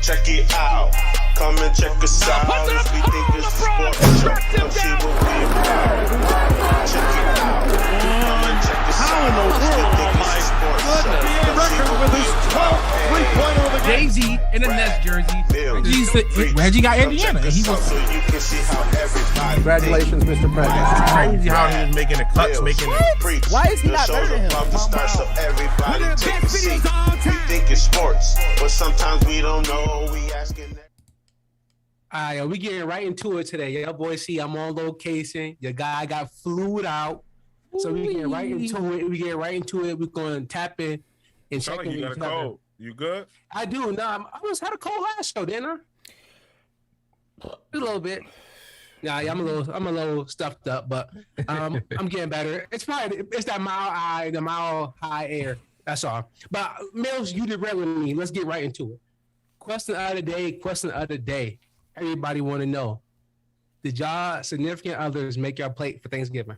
Check it out. Come and check us out. If we think this is sports show, come see what we about. Check it out. Come and check us out. If we think this is sports show, come see what we about. Jay-Z in the Nets jersey. Reggie got Indiana. And he was so you can see how everybody Congratulations, Mr. President. It's crazy how he was making the cuts, making it. Why is he not better than him? About to start, so everybody take a seat. We think it's sports, but sometimes we don't know. We asking that. All right, we getting right into it today. Your boy, see, I'm on location. Your guy got flued out. So we getting right into it. We're going to tap in and check in. You got a cold. You good? I do. No, I was had a cold last show, didn't I? A little bit. Yeah, I'm a little stuffed up, but I'm getting better. It's that mile high air. That's all. But Mills, you did right with me. Let's get right into it. Question of the day. Everybody want to know: did y'all significant others make y'all plate for Thanksgiving?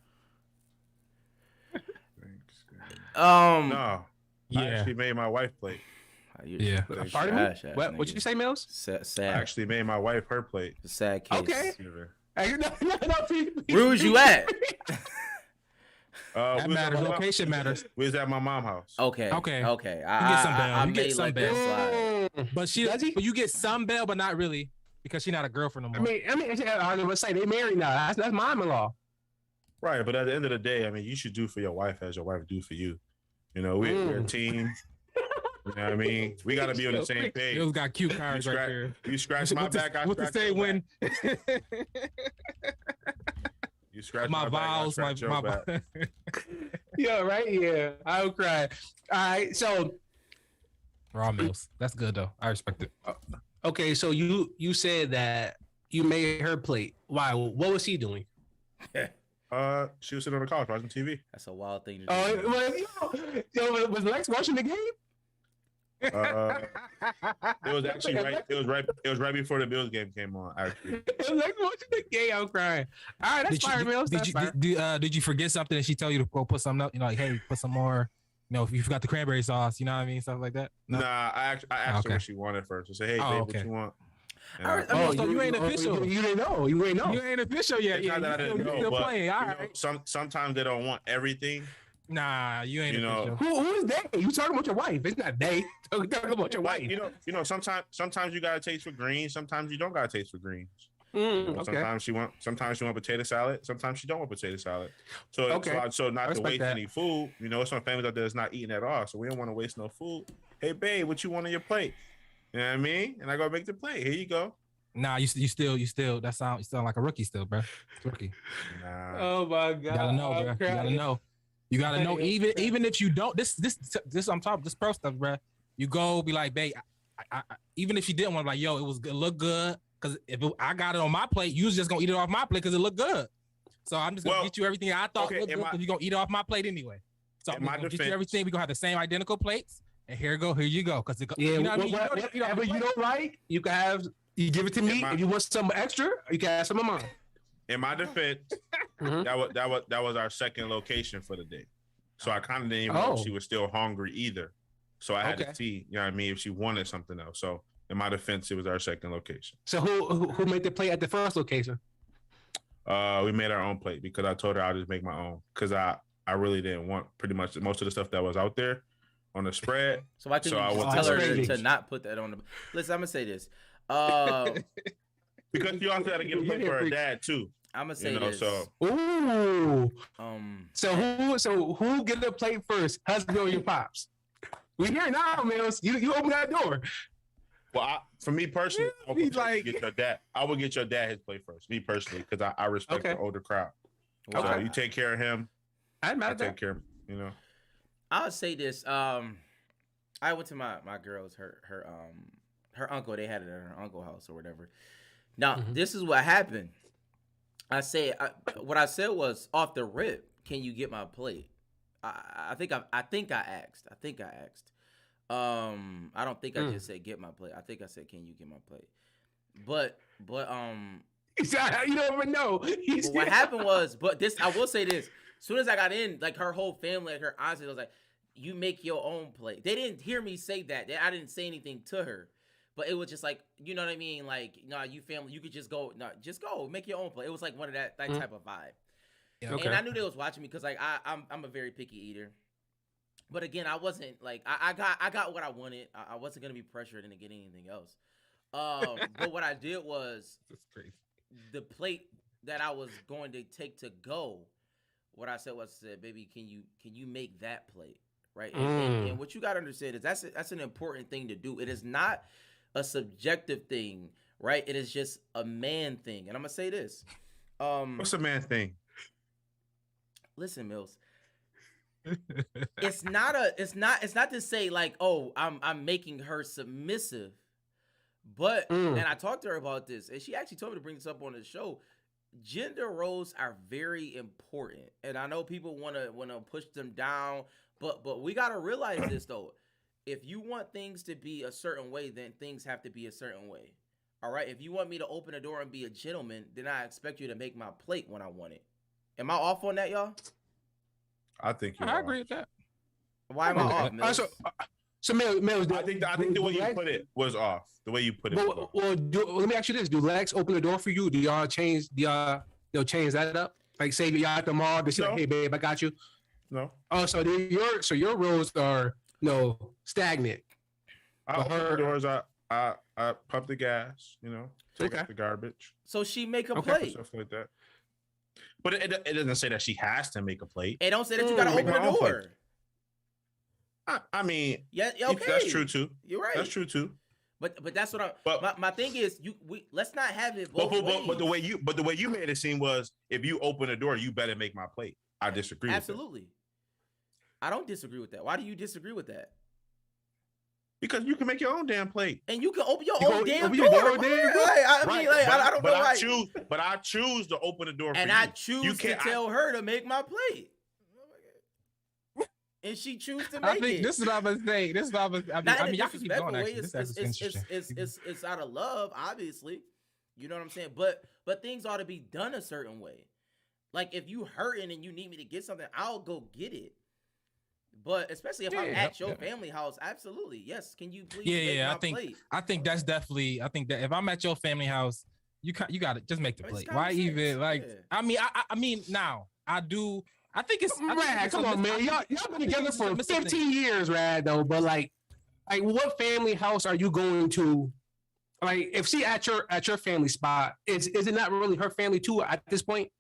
No. Yeah. I actually made my wife plate. Yeah. Pardon me? What you say, Mills? I Sad. actually made my wife her plate. Sad case. Okay. Hey, no, Where was you at? That matters. Location matters. We was at my mom's house. Okay. You get some bail. I You get made some like bail. that slide. But you get some bail, but not really, because she's not a girlfriend no more. I mean, I was gonna say they married now. That's mom-in-law. Right, but at the end of the day, I mean, you should do for your wife as your wife do for you. You know, we're a team. You know what I mean? We got to be on the same page. Bill's got cute cards right there. You scratch my back, I scratch say your when back. You scratch my my vowels, back, I scratch your back. Yeah, right. Yeah, I'll cry. All right, so Raw meals. That's good though. I respect it. okay, so you said that you made her plate. Why? What was he doing? She was sitting on the couch watching TV. That's a wild thing to do. Was Lex watching the game? It was actually right. It was right before the Bills game came on. Actually, It was Lex watching the game. I'm crying. All right, that's fire, Mills. Did you forget something and she tell you to go put something up? You know, like, hey, put some more. You know, if you forgot the cranberry sauce, you know what I mean, stuff like that. No? Nah, I asked her what she wanted first. I said, "Hey, babe, what you want?" So you ain't official. You didn't know. You ain't know. You ain't official yet. It's not that I didn't know, but playing. All right. Sometimes they don't want everything. Nah, you ain't official. Who is they? You talking about your wife? It's not they. Talking about your wife. You know. Sometimes you gotta taste for greens. Sometimes you don't gotta taste for greens. Okay. Sometimes she want potato salad. Sometimes she don't want potato salad. So not to waste any food. You know, some families out there that's not eating at all. So we don't want to waste no food. Hey, babe, what you want on your plate? You know what I mean? And I go make the plate. Here you go. Nah, you still. You sound like a rookie still, bro. Rookie. Nah. Oh my god. You gotta know, bro. You gotta know. You gotta know. Even if you don't, this I'm talking this pro stuff, bro. You go be like, babe. I even if you didn't want, like, yo, it was good, look good. Because if I got it on my plate, you was just gonna eat it off my plate because it looked good. So I'm just gonna get you everything I thought looked good because you're gonna eat it off my plate anyway. So I'm gonna get you everything. We're gonna have the same identical plates. And here you go. Because you know whatever you don't like, you give it to me. If you want some extra, you can have some of mine. In my defense, that was our second location for the day. So I kind of didn't even know if she was still hungry either. So I had to see, you know what I mean, if she wanted something else. So in my defense, it was our second location. So who made the plate at the first location? We made our own plate because I told her I'll just make my own because I really didn't want pretty much most of the stuff that was out there on the spread. So I couldn't tell her to not put that on the. Listen, I'm gonna say this. Because you also got to get a plate for her dad too. I'm gonna say this. So. Ooh. So who get the plate first? Husband or your pops? We here now, Mills. You open that door. Well, for me personally, I would get your dad. I would get your dad his plate first. Me personally, because I respect the older crowd. So you take care of him. I take care of him. You know. I'll say this. I went to my girl's her uncle. They had it at her uncle's house or whatever. Now this is what happened. What I said was off the rip. Can you get my plate? I think I asked. I don't think I just said get my plate. I think I said, can you get my plate? But you don't even know. But what happened was, I will say this. As soon as I got in, like her whole family, like her aunts, was like, you make your own plate. They didn't hear me say that. I didn't say anything to her. But it was just like, you know what I mean? Like, nah, you family, you could just go, just go, make your own plate. It was like one of that type of vibe. Yeah. Okay. And I knew they was watching me because like I'm a very picky eater. But again, I wasn't like I got what I wanted. I wasn't gonna be pressured into getting anything else. But what I did was the plate that I was going to take to go. What I said was, baby, can you make that plate, right? And what you gotta understand is that's an important thing to do. It is not a subjective thing, right? It is just a man thing. And I'm gonna say this. What's a man thing? Listen, Mills. It's not to say like, oh, I'm making her submissive. But and I talked to her about this, and she actually told me to bring this up on the show. Gender roles are very important, and I know people want to push them down, but we got to realize this though. If you want things to be a certain way, then things have to be a certain way. All right. If you want me to open the door and be a gentleman, then I expect you to make my plate when I want it. Am I off on that, y'all? I think I agree with that. Why am I off, Mills? So Mills, I think the way you put it was off. The way you put it. Let me ask you this: do Lex open the door for you? Do y'all change change that up? Like say y'all at the mall, they say, like, "Hey, babe, I got you." No. Oh, so your rules are stagnant. I open the doors. I pump the gas. Take out the garbage. So she make a plate. Stuff like that. But it doesn't say that she has to make a plate. It don't say that you gotta open the door. I mean, yeah, okay. That's true too. You're right. That's true too. But that's what I'm. But my thing is, let's not have it both ways. But the way you made it seem was, if you open the door, you better make my plate. I disagree. Absolutely. With that. I don't disagree with that. Why do you disagree with that? Because you can make your own damn plate, and you can open your own damn door. I don't know. But I choose to open the door, and I choose to tell her to make my plate. And she choose to make it. I think this is what I was saying. This is what I mean, y'all can keep going. It's out of love, obviously. You know what I'm saying? But things ought to be done a certain way. Like if you hurting and you need me to get something, I'll go get it. But especially if I'm at your family house, absolutely, yes. Can you please? Yeah. I think that's definitely. I think that if I'm at your family house, you got to just make the plate. Why even like? Yeah. I mean, now I do. I think it's Rad. Come on, man. Y'all been together for 15 years, Rad. Though, but like what family house are you going to? Like, if she at your family spot, is it not really her family too at this point?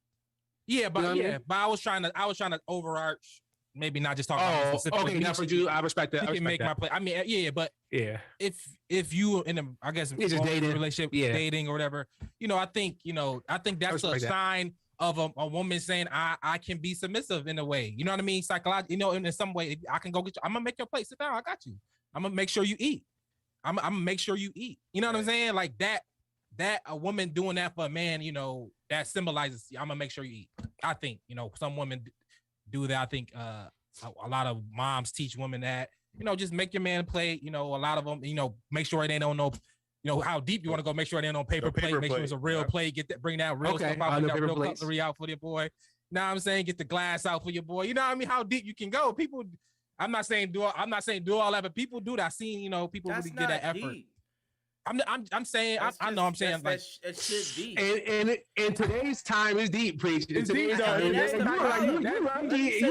Yeah, but but I was trying to overarch. Maybe not just talk about specifically. Okay, not for you. I respect that. You can make my play. I mean, but if you in a, I guess, just dating relationship, dating or whatever, I think that's a sign of a woman saying I can be submissive in a way. You know what I mean? Psychologically, in some way, I can go get you. I'm gonna make your plate. Sit down. I got you. I'm gonna make sure you eat. I'm gonna make sure you eat. You know what I'm saying? Like that a woman doing that for a man, that symbolizes I'm gonna make sure you eat. I think some women do that. I think a lot of moms teach women that just make your man plate. A lot of them make sure it ain't on no. How deep you want to go? Make sure it ain't on paper plate. Make sure it's a real plate. Bring that real stuff out. Bring that real cutlery out for your boy. Now I'm saying get the glass out for your boy. You know what I mean? How deep you can go? People. I'm not saying do all that, but people do that. I've seen people really get that effort. Deep. I'm saying I know I'm saying like it should be. And in today's time, it's deep, preach. It's deep. You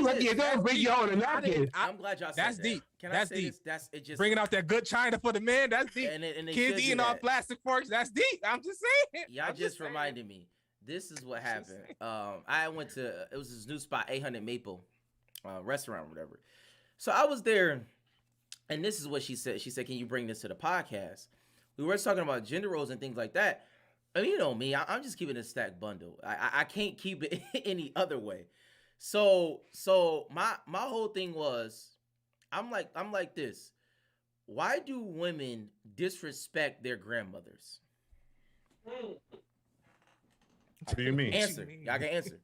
lucky it don't bring you on a napkin. I'm glad y'all said that's deep. Can that's I say deep. this? That's it. Just bringing out that good china for the man. That's deep. And kids eating off plastic forks. That's deep. I'm just saying. Y'all just reminded me. This is what happened. I went to it was this new spot, 800 Maple, restaurant or whatever. So I was there, and this is what she said. She said, "Can you bring this to the podcast?" We were talking about gender roles and things like that. I mean, you know me, I'm just keeping a stacked bundle. I can't keep it any other way. So my whole thing was, I'm like this. Why do women disrespect their grandmothers? What do you mean? Answer. Y'all can answer.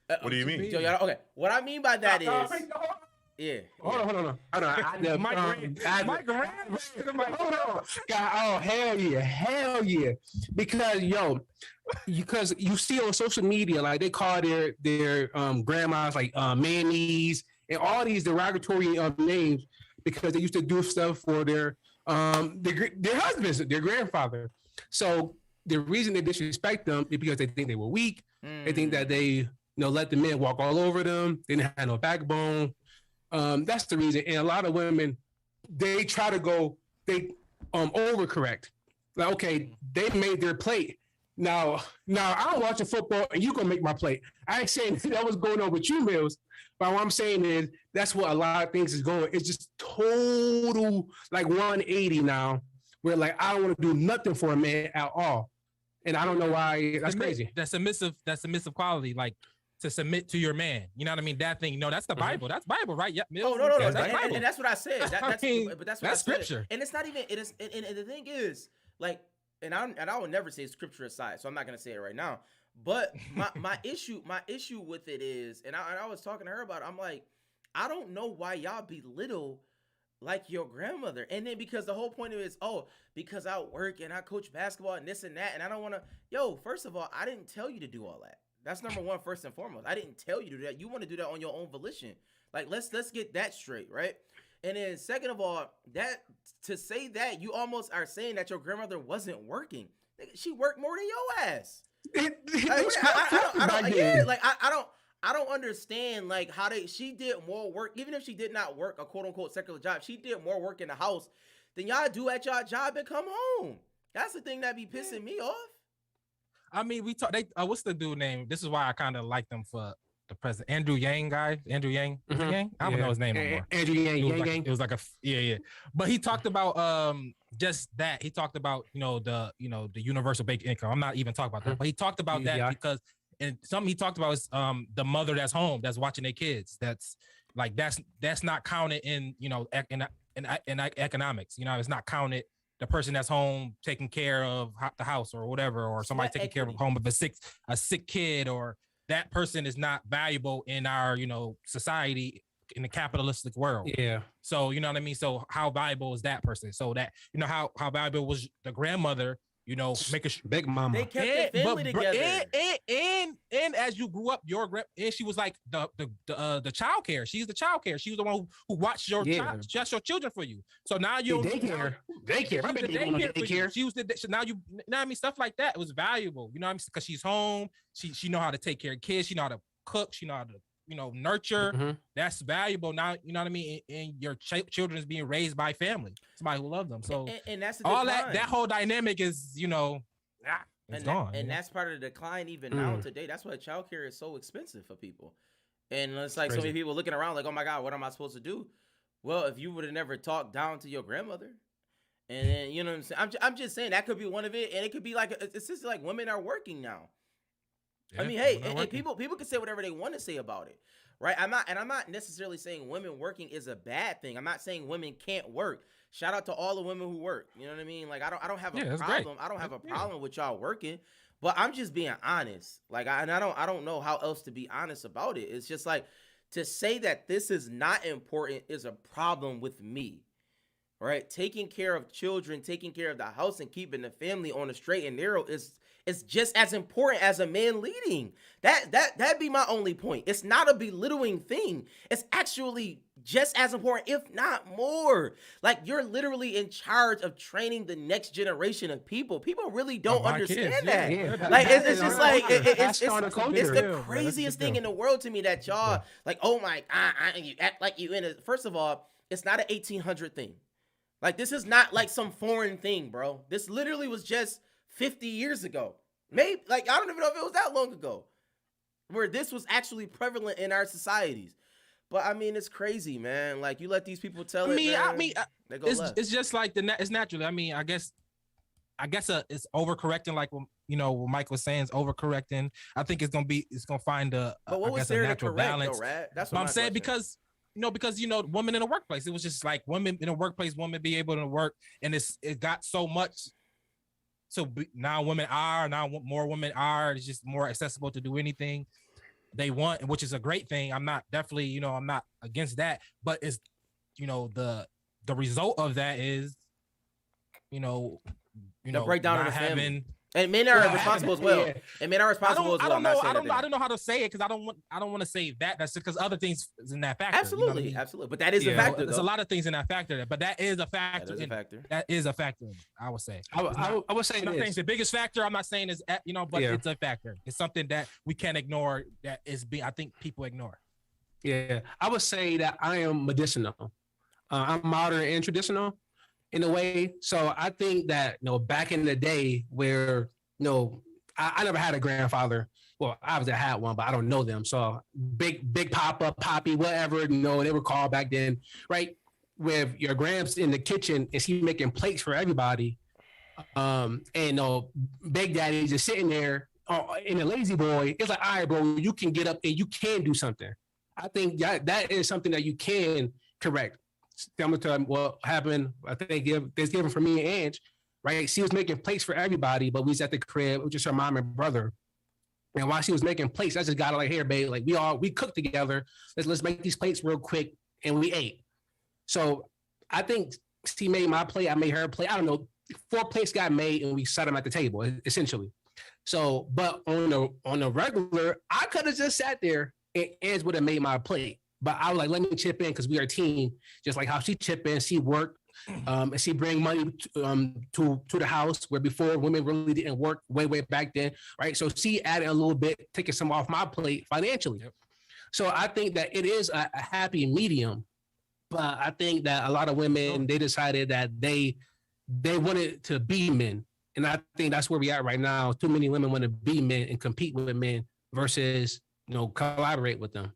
What do you mean? Okay. What I mean by that is. Yeah. Hold on. Mike, hold on. Oh, hell yeah. Because you see on social media, like they call their grandmas like mammies and all these derogatory names because they used to do stuff for their their husbands, their grandfather. So the reason they disrespect them is because they think they were weak. They think that they let the men walk all over them. They didn't have no backbone. That's the reason. And a lot of women, they try to overcorrect. Like, okay, they made their plate. Now I'm watching football and you gonna make my plate. I ain't saying that was going on with you, Mills. But what I'm saying is that's what a lot of things is going. It's just total like 180 now, where like I don't want to do nothing for a man at all. And I don't know why. That's crazy. That's submissive quality, like to submit to your man. You know what I mean? That thing, that's the Bible. That's Bible, right? Yeah. No. That's and that's what I said. That's scripture. And it's not even. It is. And the thing is, like, and I will never say scripture aside, so I'm not gonna say it right now. But my issue with it is, and I was talking to her about it, I'm like, I don't know why y'all belittle like your grandmother. And then because the whole point of it is, because I work and I coach basketball and this and that, and I don't want to, first of all, I didn't tell you to do all that. That's number one, first and foremost. I didn't tell you to do that. You want to do that on your own volition. Like, let's get that straight, right? And then second of all, that to say that, you almost are saying that your grandmother wasn't working. She worked more than your ass. I don't understand like how she did more work, even if she did not work a quote unquote secular job. She did more work in the house than y'all do at y'all job and come home. That's the thing that be pissing me off. I mean, we talk. What's the dude name? This is why I kind of like them for the president. Andrew Yang guy. Andrew Yang. Mm-hmm. Yang? I don't know his name anymore. Andrew Yang. It was like yeah. But he talked about just that. He talked about the universal basic income. I'm not even talking about that, but he talked about that because and something he talked about is the mother that's home that's watching their kids. That's like that's not counted in in economics. It's not counted. The person that's home taking care of the house or whatever, or somebody taking care of home of a sick kid, or that person is not valuable in our, society in the capitalistic world. Yeah. So, you know what I mean? So how valuable is that person? So that, how valuable was the grandmother, make a big mama. They kept their family together. And as you grew up, and she was like the child care. She's the child care. She was the one who watched your children for you. So now you daycare. Daycare. She was now you know what I mean? Stuff like that. It was valuable. You know what I mean? Because she's home. She know how to take care of kids. She know how to cook. She know how to nurture. Mm-hmm. That's valuable. Now you know what I mean. And your children is being raised by family, somebody who loves them. So and that's the all decline. that whole dynamic is it's gone. And that's part of the decline even now today. That's why childcare is so expensive for people. And it's like so many people looking around like, oh my God, what am I supposed to do? Well, if you would have never talked down to your grandmother, and then you know what I'm saying. I'm just saying that could be one of it, and it could be like it's just like women are working now. Yeah, I mean, hey, and people can say whatever they want to say about it, right? I'm not necessarily saying women working is a bad thing. I'm not saying women can't work. Shout out to all the women who work. You know what I mean? Like I don't have a problem. I don't have a problem with y'all working, but I'm just being honest. Like I don't know how else to be honest about it. It's just like to say that this is not important is a problem with me. Right? Taking care of children, taking care of the house, and keeping the family on the straight and narrow is just as important as a man leading. That'd be my only point. It's not a belittling thing. It's actually just as important, if not more. Like you're literally in charge of training the next generation of people. People really don't understand that. Yeah. Like it's just like it's the craziest thing in the world to me that y'all like. Oh my God, you act like you in it. First of all, it's not an 1800 thing. Like this is not like some foreign thing, bro. This literally was just 50 years ago. Maybe like I don't even know if it was that long ago where this was actually prevalent in our societies. But I mean, it's crazy, man. Like you let these people tell it. It's just like it's naturally. I mean, I guess it's overcorrecting. Like what Mike was saying is overcorrecting. I think it's gonna find a natural balance. Though, that's what I'm saying because women in the workplace. It was just like women in the workplace, women be able to work, and it got so much. So now more women are. It's just more accessible to do anything they want, which is a great thing. I'm not against that, but it's the result of that is the breakdown of the family. And men are responsible as well. And men are responsible as well. I don't know how to say it because I don't want to say that. That's because other things is in that factor. Absolutely, you know what I mean? absolutely. But that is a factor. There's a lot of things in that factor, but that is a factor. That is a factor. I would say. I would say it's the biggest factor. I'm not saying is but it's a factor. It's something that we can't ignore. That is I think people ignore. Yeah, I would say that I am medicinal. I'm modern and traditional in a way. So I think that, back in the day where, I never had a grandfather. Well, obviously I had one, but I don't know them. So big papa, poppy, whatever, they were called back then, right? With your gramps in the kitchen, is he making plates for everybody? And big daddy just sitting there in a lazy boy. It's like, all right, bro, you can get up and you can do something. I think that is something that you can correct. I'm gonna tell you what happened. I think Thanksgiving for me and Ange, right? She was making plates for everybody, but we was at the crib, it was just her mom and brother. And while she was making plates, I just got her like, here, babe, like we cooked together. Let's make these plates real quick, and we ate. So I think she made my plate, I made her plate. I don't know, 4 plates got made, and we sat them at the table, essentially. So, but on the regular, I could have just sat there and Ange would have made my plate. But I was like, let me chip in because we are a team. Just like how she chip in, she worked, and she bring money to the house where before women really didn't work way back then, right? So she added a little bit, taking some off my plate financially. Yep. So I think that it is a happy medium, but I think that a lot of women, they decided that they wanted to be men, and I think that's where we are right now. Too many women want to be men and compete with men versus collaborate with them.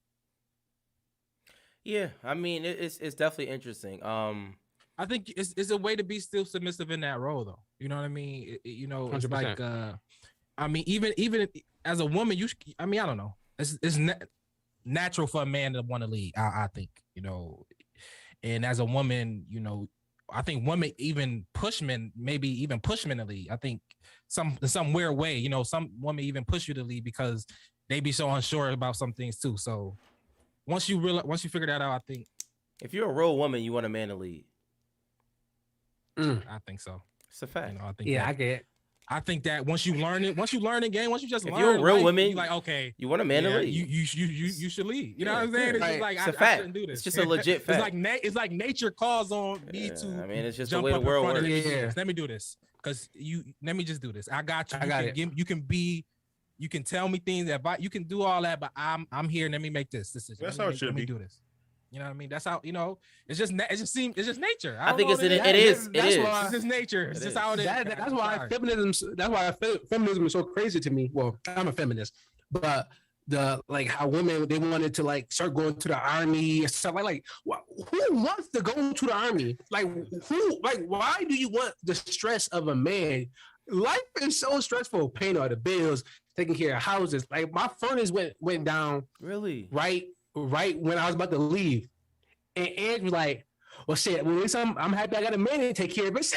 Yeah, I mean, it's definitely interesting. I think it's a way to be still submissive in that role, though. You know what I mean? It's 100%. Like, I mean, even as a woman, I don't know. It's natural for a man to want to lead. I think, and as a woman, I think women even push men, maybe even push men to lead. I think some weird way, some women even push you to lead because they be so unsure about some things too. So once you figure that out, I think if you're a real woman, you want a man to lead. I think so. It's a fact. I think I get it. I think that once you learn it again, once you just if learn, you're a real life, woman, you're like, okay, you want a man to lead. You should lead. You know what I'm saying? It's just like it's I a fact. shouldn't do this. It's just a legit fact. It's like nature calls on me to. I mean, it's just jump the way the up world in front works. of Let me do this because let me just do this. I got you. You can tell me things. You can do all that, but I'm here. Let me make this decision. That's how it should be. Let me do this. You know what I mean? That's how, it's just nature. I think it is. It's just nature. It's just how it is. That's why feminism is so crazy to me. Well, I'm a feminist, but how women, they wanted to start going to the army and stuff like who wants to go to the army? Why do you want the stress of a man? Life is so stressful, paying all the bills, taking care of houses. Like my furnace went down. Really? Right when I was about to leave, and Ange was like, "Well, shit. Well, I'm happy I got a man to take care of it."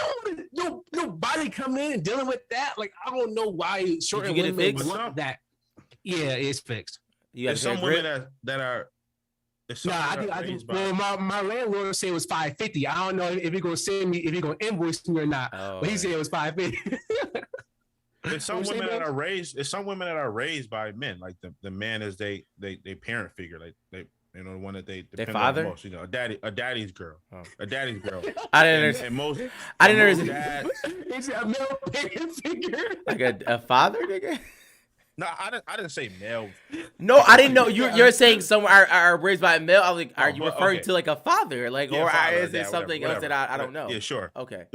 But nobody coming in and dealing with that. Like, I don't know why certain women want that. Yeah, it's fixed. There's some women that are. My landlord said it was $550. I don't know if he's gonna send me, if he's gonna invoice me or not. But he said it was $550. There's some women that are raised. There's some women that are raised by men. Like the man is they parent figure. Like they the one that they depend on the most. A daddy's girl. A daddy's girl. I didn't understand. I didn't understand. It's a male parent figure. Like a father, nigga. No, I didn't say male. No, I didn't know. You're saying some are raised by a male. I'm like, are you referring to like a father? Or is it something else that I don't know? Yeah, sure. Okay.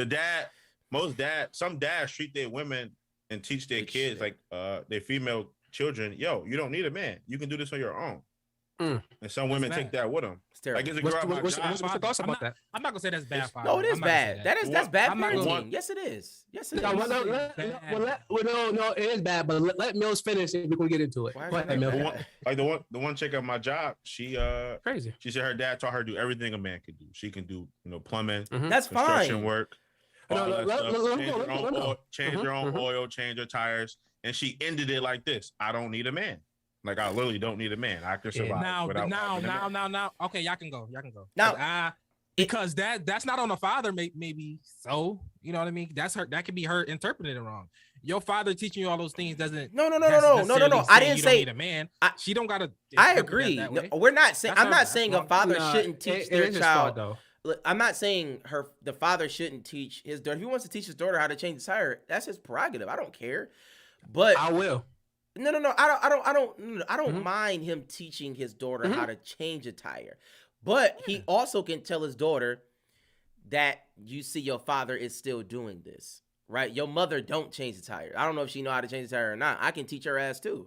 Some dads treat their women and teach their kids, their female children, you don't need a man. You can do this on your own. And some women take that with them. Like, it's a girl what's your thoughts about that? I'm not gonna say that's bad. No, it is bad. That's bad parenting. Yes, it is. Yes, it is. No, it is bad. But let Mills finish, and we're gonna get into it. The one chick at my job, she crazy. She said her dad taught her to do everything a man could do. She can do plumbing, that's construction fine. Work. Change her own oil, change her tires, and she ended it like this: I don't need a man. Like, I literally don't need a man. I can survive. Now. Okay, y'all can go. Now, because that's not on the father. Maybe so. You know what I mean? That's her. That could be her interpreting it wrong. Your father teaching you all those things doesn't. No. I didn't say need a man. She don't gotta. I agree. No, we're not saying. I'm not saying a father shouldn't teach their child. Though. I'm not saying the father shouldn't teach his daughter. If he wants to teach his daughter how to change the tire, that's his prerogative. I don't care. But I will. No. I don't mind him teaching his daughter how to change a tire. But he also can tell his daughter that you see your father is still doing this, right? Your mother don't change the tire. I don't know if she know how to change the tire or not. I can teach her ass too.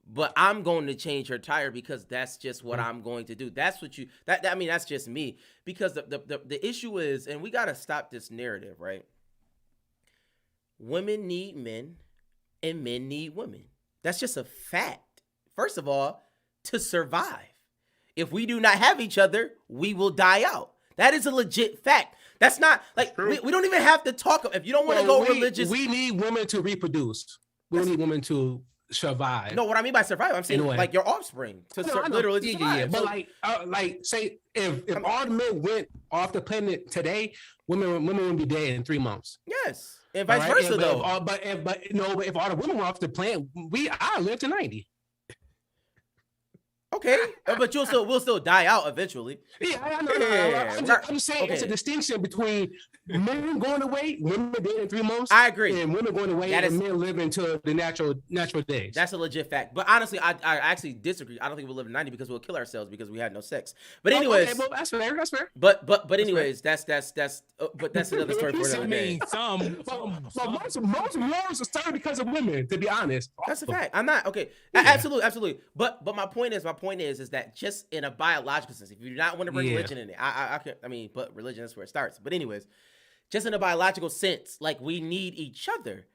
But I'm going to change her tire because that's just what I'm going to do. That's what you I mean, that's just me. Because the issue is, and we got to stop this narrative, right? Women need men and men need women. That's just a fact. First of all, to survive. If we do not have each other, we will die out. That is a legit fact. That's not like we don't even have to talk. If you don't want to go religious, we need women to reproduce. We don't need women to survive. No, what I mean by survive, I'm saying like your offspring to literally to survive. Yeah. But like say if all the men went off the planet today, women would be dead in 3 months. Yes, and vice versa though. But if all the women were off the planet, I live to 90. Okay, but we'll still die out eventually. Yeah, I know. I'm saying it's a distinction between men going away, women dead in 3 months. I agree. And women going away and men living into the natural days. That's a legit fact. But honestly, I actually disagree. I don't think we'll live in 90 because we'll kill ourselves because we had no sex. But anyways, well, that's fair. That's fair. But anyways, that's but that's another story for another day. Most wars are started because of women. To be honest, that's a fact. I'm not okay. Yeah. Absolutely. But my point is that just in a biological sense, if you do not want to bring religion in it, but religion is where it starts. But anyways, just in a biological sense, like we need each other.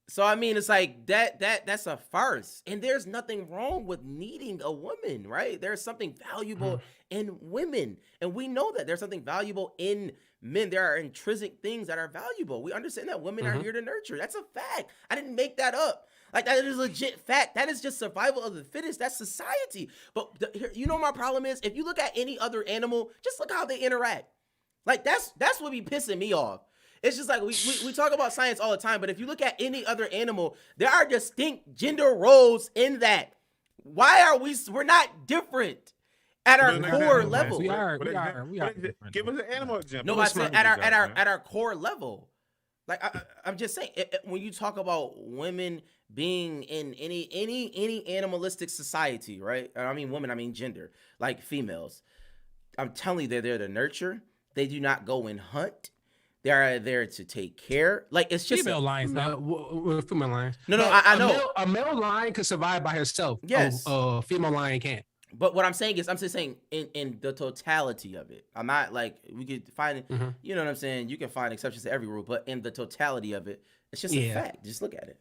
So I mean, it's like that's a farce. And there's nothing wrong with needing a woman, right? There's something valuable in women, and we know that there's something valuable in men. There are intrinsic things that are valuable. We understand that women are here to nurture. That's a fact. I didn't make that up. Like, that is a legit fact. That is just survival of the fittest. That's society. But you know my problem is? If you look at any other animal, just look how they interact. Like, that's what be pissing me off. It's just like, we talk about science all the time, but if you look at any other animal, there are distinct gender roles in that. Why are we're not different at our core level? We are. Give us an animal example. No, I said at our core level. Like I'm just saying, when you talk about women being in any animalistic society, right? I mean women, I mean gender, like females. I'm telling you, they're there to nurture. They do not go and hunt. They are there to take care. Like, it's just female lions. Female lions. No, I know. A male lion can survive by herself. Yes. A female lion can't. But what I'm saying is, I'm just saying in the totality of it. I'm not like, we could find, you know what I'm saying? You can find exceptions to every rule, but in the totality of it, it's just a fact. Just look at it.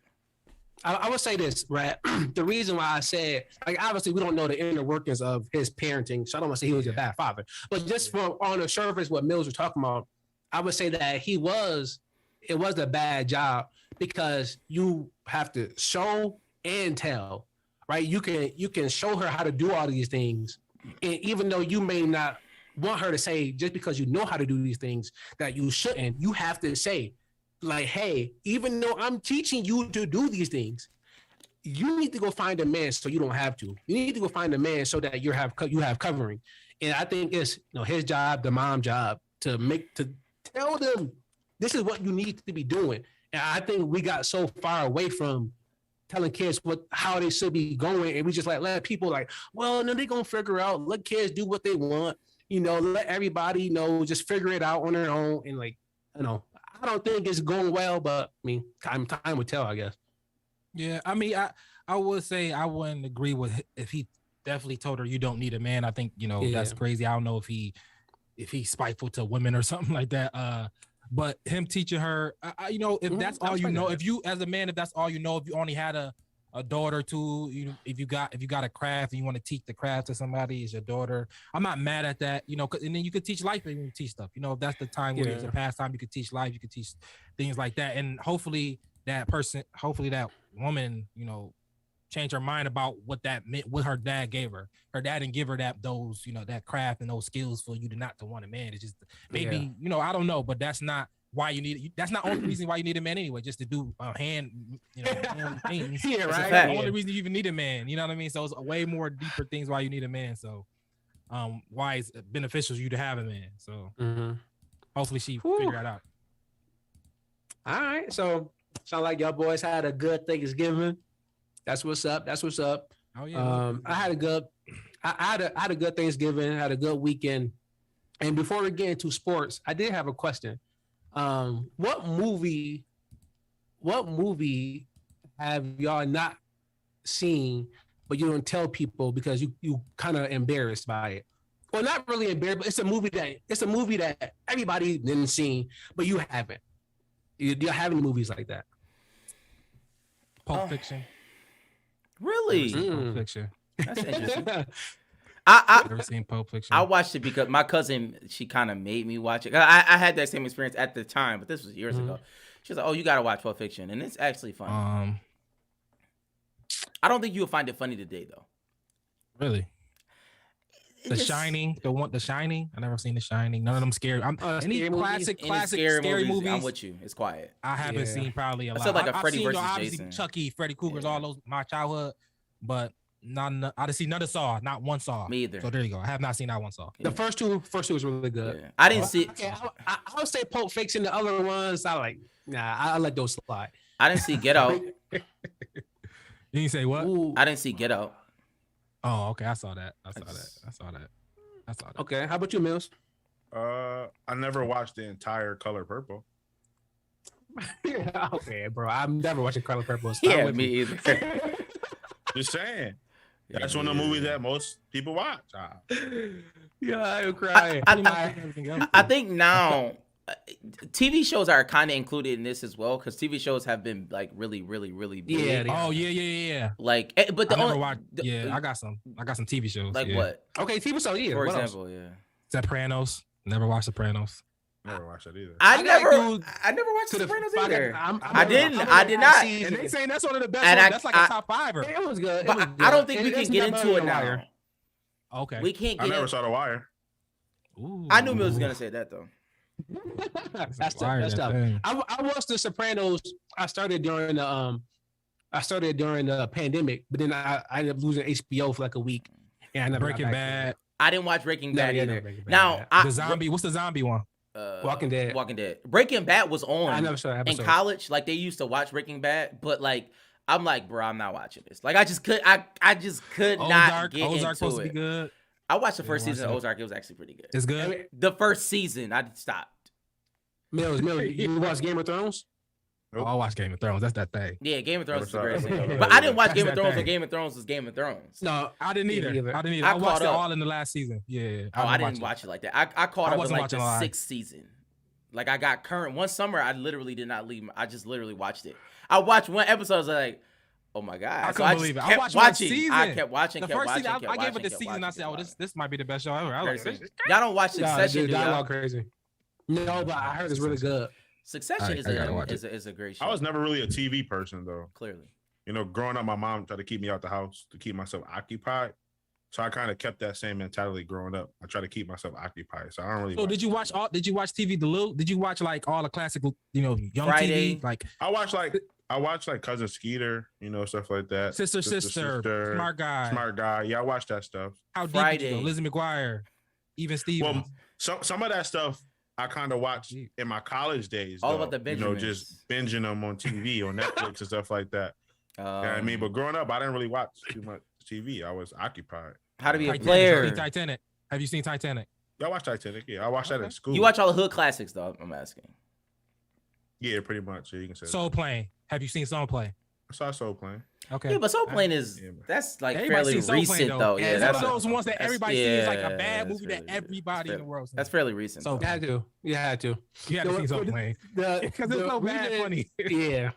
I would say this, right? The reason why I said, like, obviously we don't know the inner workings of his parenting, so I don't want to say he was a bad father. But just from on the surface, what Mills was talking about, I would say that it was a bad job because you have to show and tell. Right, you can show her how to do all these things, and even though you may not want her to say just because you know how to do these things that you shouldn't, you have to say, like, hey, even though I'm teaching you to do these things, you need to go find a man so you don't have to. You need to go find a man so that you have covering. And I think it's his job, the mom's job, to tell them this is what you need to be doing. And I think we got so far away from telling kids how they should be going, and we just let people well, no, they're gonna figure out. Let kids do what they want, let everybody just figure it out on their own. And I don't think it's going well, but I mean, time will tell, I guess. Yeah, I mean, I would say I wouldn't agree with if he definitely told her you don't need a man. I think that's crazy. I don't know if he's spiteful to women or something like that. But him teaching her, if that's all you know, if you as a man, if that's all you know, if you only had a daughter too, if you got a craft and you want to teach the craft to somebody, is your daughter. I'm not mad at that, and then you could teach life and you teach stuff. If that's the time where it's a pastime, you could teach life, you could teach things like that, and hopefully that woman, change her mind about what that meant, what her dad gave her. Her dad didn't give her those, that craft and those skills for you to not to want a man. It's just maybe, I don't know, but that's not why you need it. That's not the only reason why you need a man anyway, just to do hand things. Yeah, right. That's the only reason you even need a man. You know what I mean? So it's way more deeper things why you need a man. So why it's beneficial for you to have a man. So hopefully she figure that out. All right. So sound like y'all boys had a good Thanksgiving. That's what's up. Oh yeah. I had a good Thanksgiving, had a good weekend. And before we get into sports, I did have a question. What movie have y'all not seen, but you don't tell people because you kind of embarrassed by it? Well, not really embarrassed, but it's a movie that everybody didn't see, but you haven't. Do you have any movies like that? Pulp Fiction. Really? Pulp Fiction. That's interesting. I've never seen Pulp Fiction. I watched it because my cousin, she kind of made me watch it. I had that same experience at the time, but this was years ago. She was like, "Oh, you gotta watch Pulp Fiction," and it's actually fun. I don't think you'll find it funny today, though. Really? The Shining. I never seen The Shining. None of them scary. Any classic scary movies. I'm with you. It's quiet. I haven't seen probably a lot. I said like a Freddy I've versus seen, obviously, Jason. Chucky, Freddy Krueger's, all those my childhood, but I didn't see none of Saw, not one Saw. Me either. So there you go. I have not seen that one Saw. The first two was really good. Yeah. I didn't see. Okay, I would say Pulp Fiction. The other ones, I let those slide. I didn't see Get Out. You didn't say what? Ooh. I didn't see Get Out. Oh, okay. I saw that. I saw that. Okay, how about you, Mills? I never watched the entire Color Purple. Yeah, okay, bro. I'm never watching Color Purple. Yeah, me either. Just saying. That's one of the movies that most people watch. Yeah, I'm crying. I think now TV shows are kind of included in this as well because TV shows have been like really, really, really big. Yeah. Oh yeah. Like, but I got some TV shows. Like what? Okay, TV shows. Yeah. For what example, else? yeah. Sopranos. Never watched Sopranos. Never watched that either. I never watched Sopranos either. I did not. And they saying that's one of the best And ones. That's like a top fiver. It was good. But I don't think we can get into it now. Okay. We can't get. I never saw The Wire. Ooh. I knew Mills was gonna say that though. That's tough. I watched The Sopranos. I started during the pandemic, but then I ended up losing HBO for like a week. And I never Breaking Bad. I didn't watch Breaking Bad either. Breaking Bad. Now, What's the zombie one? Walking Dead. Breaking Bad was on. I never saw that episode. In college. Like they used to watch Breaking Bad, but like I'm like, bro, I'm not watching this. Like I just could not get Ozark into supposed it. to be good. I watched the first season of Ozark. It was actually pretty good. It's good. The first season, I stopped. Mills, you watch Game of Thrones? Nope. Oh, I watch Game of Thrones. That's that thing. Yeah, Game of Thrones is the greatest thing. But I didn't watch Game of Thrones when Game of Thrones was Game of Thrones. No, I didn't either. I I watched it up. all in the last season. Yeah. I didn't watch it like that. I caught up with like the live. 6th season. Like I got current. One summer, I literally did not leave. I just literally watched it. I watched one episode. I was like, oh my god! I couldn't believe it. I watched watching. Season. I kept watching. The first season, I gave it the season. I said, oh, this might be the best show ever. I like this. Y'all don't watch Succession, do y'all? Dialogue crazy. No, but I heard it's really good. Succession is a great show. I was never really a TV person though. Clearly. Growing up, my mom tried to keep me out the house to keep myself occupied. So I kind of kept that same mentality growing up. I try to keep myself occupied. So I don't really. So did you watch TV Duluth? Did you watch like all the classic, young Friday. TV? Like I watched like Cousin Skeeter, stuff like that. Sister, Smart Guy. Yeah, I watched that stuff. How deep Friday. did you go? Lizzie McGuire, even Stevens. Well, some of that stuff I kind of watched in my college days. All about the Benjamins. Just binging them on TV, on Netflix and stuff like that. You know what I mean? But growing up, I didn't really watch too much TV. I was occupied. How to be a Titanic. player. Titanic. Have you seen Titanic? Yeah, I watched Titanic. Yeah, I watched that in school. You watch all the hood classics, though. I'm asking. Yeah, pretty much. Yeah, you can say Soul Plane. Have you seen Soul Plane? I saw Soul Plane. Okay. Yeah, but Soul Plane is that's like everybody fairly recent Plane, though. Yeah, it's that's one of those ones that everybody sees like a bad that's movie that everybody in the world sees. That's fairly recent. So You had to. You had to see Soul Plane because it's so bad funny. Yeah.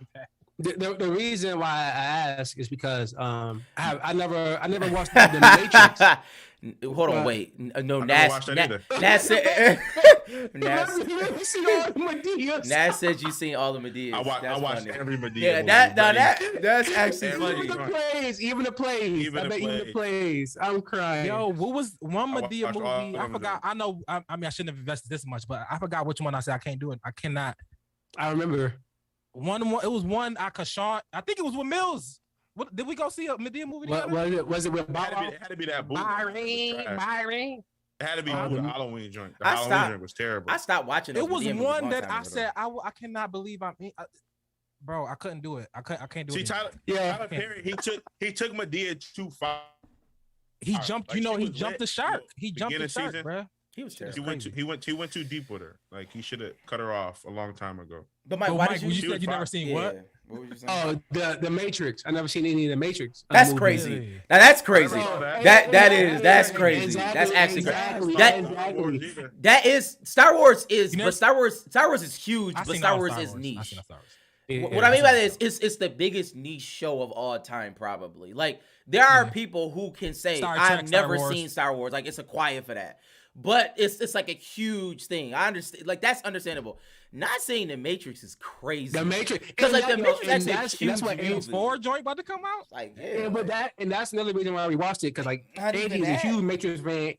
The reason why I ask is because I never watched The Matrix. Hold on, wait. No, I never watched that either. Nas said. Nas said you seen all the Medeas. I watched every Madea. Yeah, movie, that's actually Every funny. Even the plays. I'm crying. Yo, what was one I Madea watched all movie? of I them. forgot. I know. I mean, I shouldn't have invested this much, but I forgot which one I said I can't do it. I cannot. I remember. One. It was one I could Sean. I think it was with Mills. What did we go see a Madea movie? What was it with It had to be that boot. Byron? It had to be the Halloween joint. The I Halloween stopped- joint was terrible. I stopped watching. It those was Madea movies a one long that time I ago, said I cannot believe bro. I couldn't do it. I can't do See, it. Tyler Perry, he took Madea too far. He jumped. Like, You know, she he was jumped lit, the shark. you know, He jumped the beginning shark, season. bro. He was terrible. He went too deep with her. Like he should have cut her off a long time ago. But Mike, So, why Mike, did you you? said you never seen what? Yeah. What were you saying? Oh, the Matrix. I never seen any of the Matrix. That's movies. crazy. Yeah. Now that's crazy. Oh, That's crazy. Exactly, That's actually exactly, that exactly. that is Star Wars is, You know- but Star Wars is huge, I but seen Star all Wars Star is Wars. I niche. seen all Star Wars. What I mean by that is it's the biggest niche show of all time, probably. Like there are people who can say Star Trek, I've Star never Wars. seen Star Wars. Like it's a quiet for that, but it's like a huge thing. I understand. Like that's understandable. Not saying the Matrix is crazy. The Matrix, because like and the that- Matrix and actually that's- a huge that's what movie. A4 joint about to come out. Like Yeah, but that's another reason why we watched it, because like Not even Angie's a that. huge Matrix fan,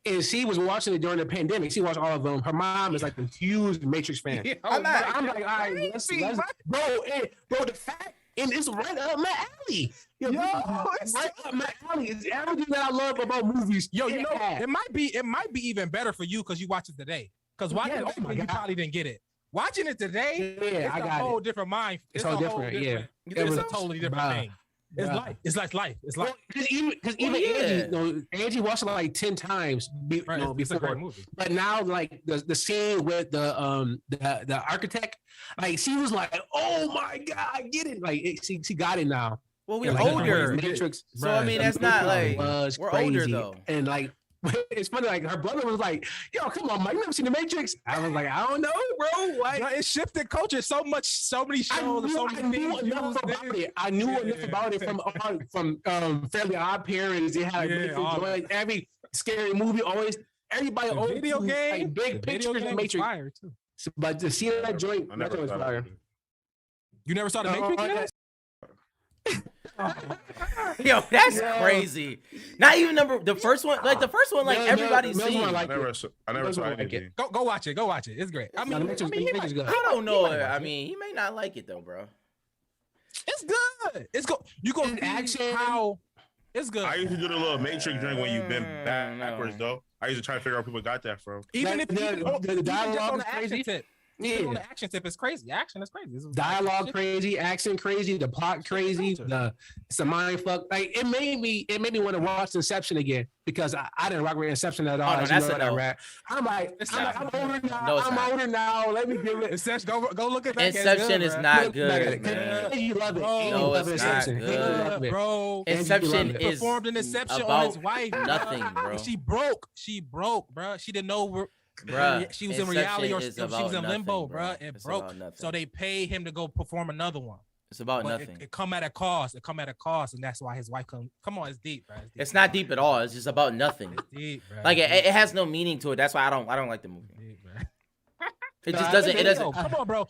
and she was watching it during the pandemic. She watched all of them. Her mom is like a huge Matrix fan. I'm not- I'm like, all right, let's bro, the fact, and it's right up my alley. Yo, it's right up my alley. It's everything that I love about movies. Yo, you it know, has. it might be even better for you because you watch it today. Because watching Yeah, it oh my back then, you God. probably didn't get it. Watching it today, Yeah, it's I a got whole it. different mind. It's a all whole different, yeah. It's was- a totally different bruh. thing. It's Bruh. life. It's like life. It's like Because even yeah. Angie, you know, Angie watched it like 10 times right, it's a before. great movie. But now, like the scene with the architect, like she was like, "Oh my god, I get it!" Like she got it now. Well, we're And, like, older. Matrix, So I mean, Bruh, that's not like was we're crazy. older though. And like, it's funny. Like her brother was like, "Yo, come on, Mike, you never seen the Matrix?" I was like, "I don't know, bro." Like, Bro, it shifted culture so much, so many I shows, knew, so I many knew things. enough about it. I knew enough about it from Fairly Odd Parents. They had Yeah, Matrix, all- like, every scary movie always. Everybody The always video do, game, like, big the video pictures game of was Matrix. fire too. But to see that joint, I that never joint was thought fire. of it. You never saw the Matrix? Yet? Yo, that's Yeah. crazy. Not even the first one. Like the first one, like No, everybody's no, seen. no, I like- I never Those saw are like anything. it. Go watch it. Go watch it. It's great. I No, mean, the Matrix, he the Matrix is might- good. don't know. He might watch I it. mean, he may not like it though, bro. It's good. It's good. You go In action. how it's good. I used to do the little Matrix drink when you've been No. backwards though. I used to try to figure out where people got that from. Even Like, if the even just dialogue on is the action crazy. tip. Even on Yeah, the action tip is crazy. Action is crazy. This is dialogue crazy, action crazy, the plot crazy, it's a mind fuck. Like it made me want to watch Inception again because I didn't rock with Inception at all. Oh, no, as you that's know a that no. rap. I'm older now. No, it's I'm not. older now. Let me give it. Inception. Go look at that. Inception is not Look back at good, it. man. You love it. Bro, And you no, love it's Inception. not And you good. love it. Bro. And you Inception love it. is Performed an Inception on about his wife. nothing, bro. She broke. She broke, bro. She didn't know where Bruh, she was in Inception reality or is she was about in limbo, nothing, bro. It It's broke. about nothing. So they paid him to go perform another one. It's about But nothing. it come at a cost. It come at a cost, and that's why his wife come. Come on, it's deep, bro. It's deep. It's not deep at all. It's just about nothing. It's deep, bro. Like It's it has no meaning to it. That's why I don't like the movie. deep, bro. It just Nah, doesn't. It Leo, doesn't. come on, bro.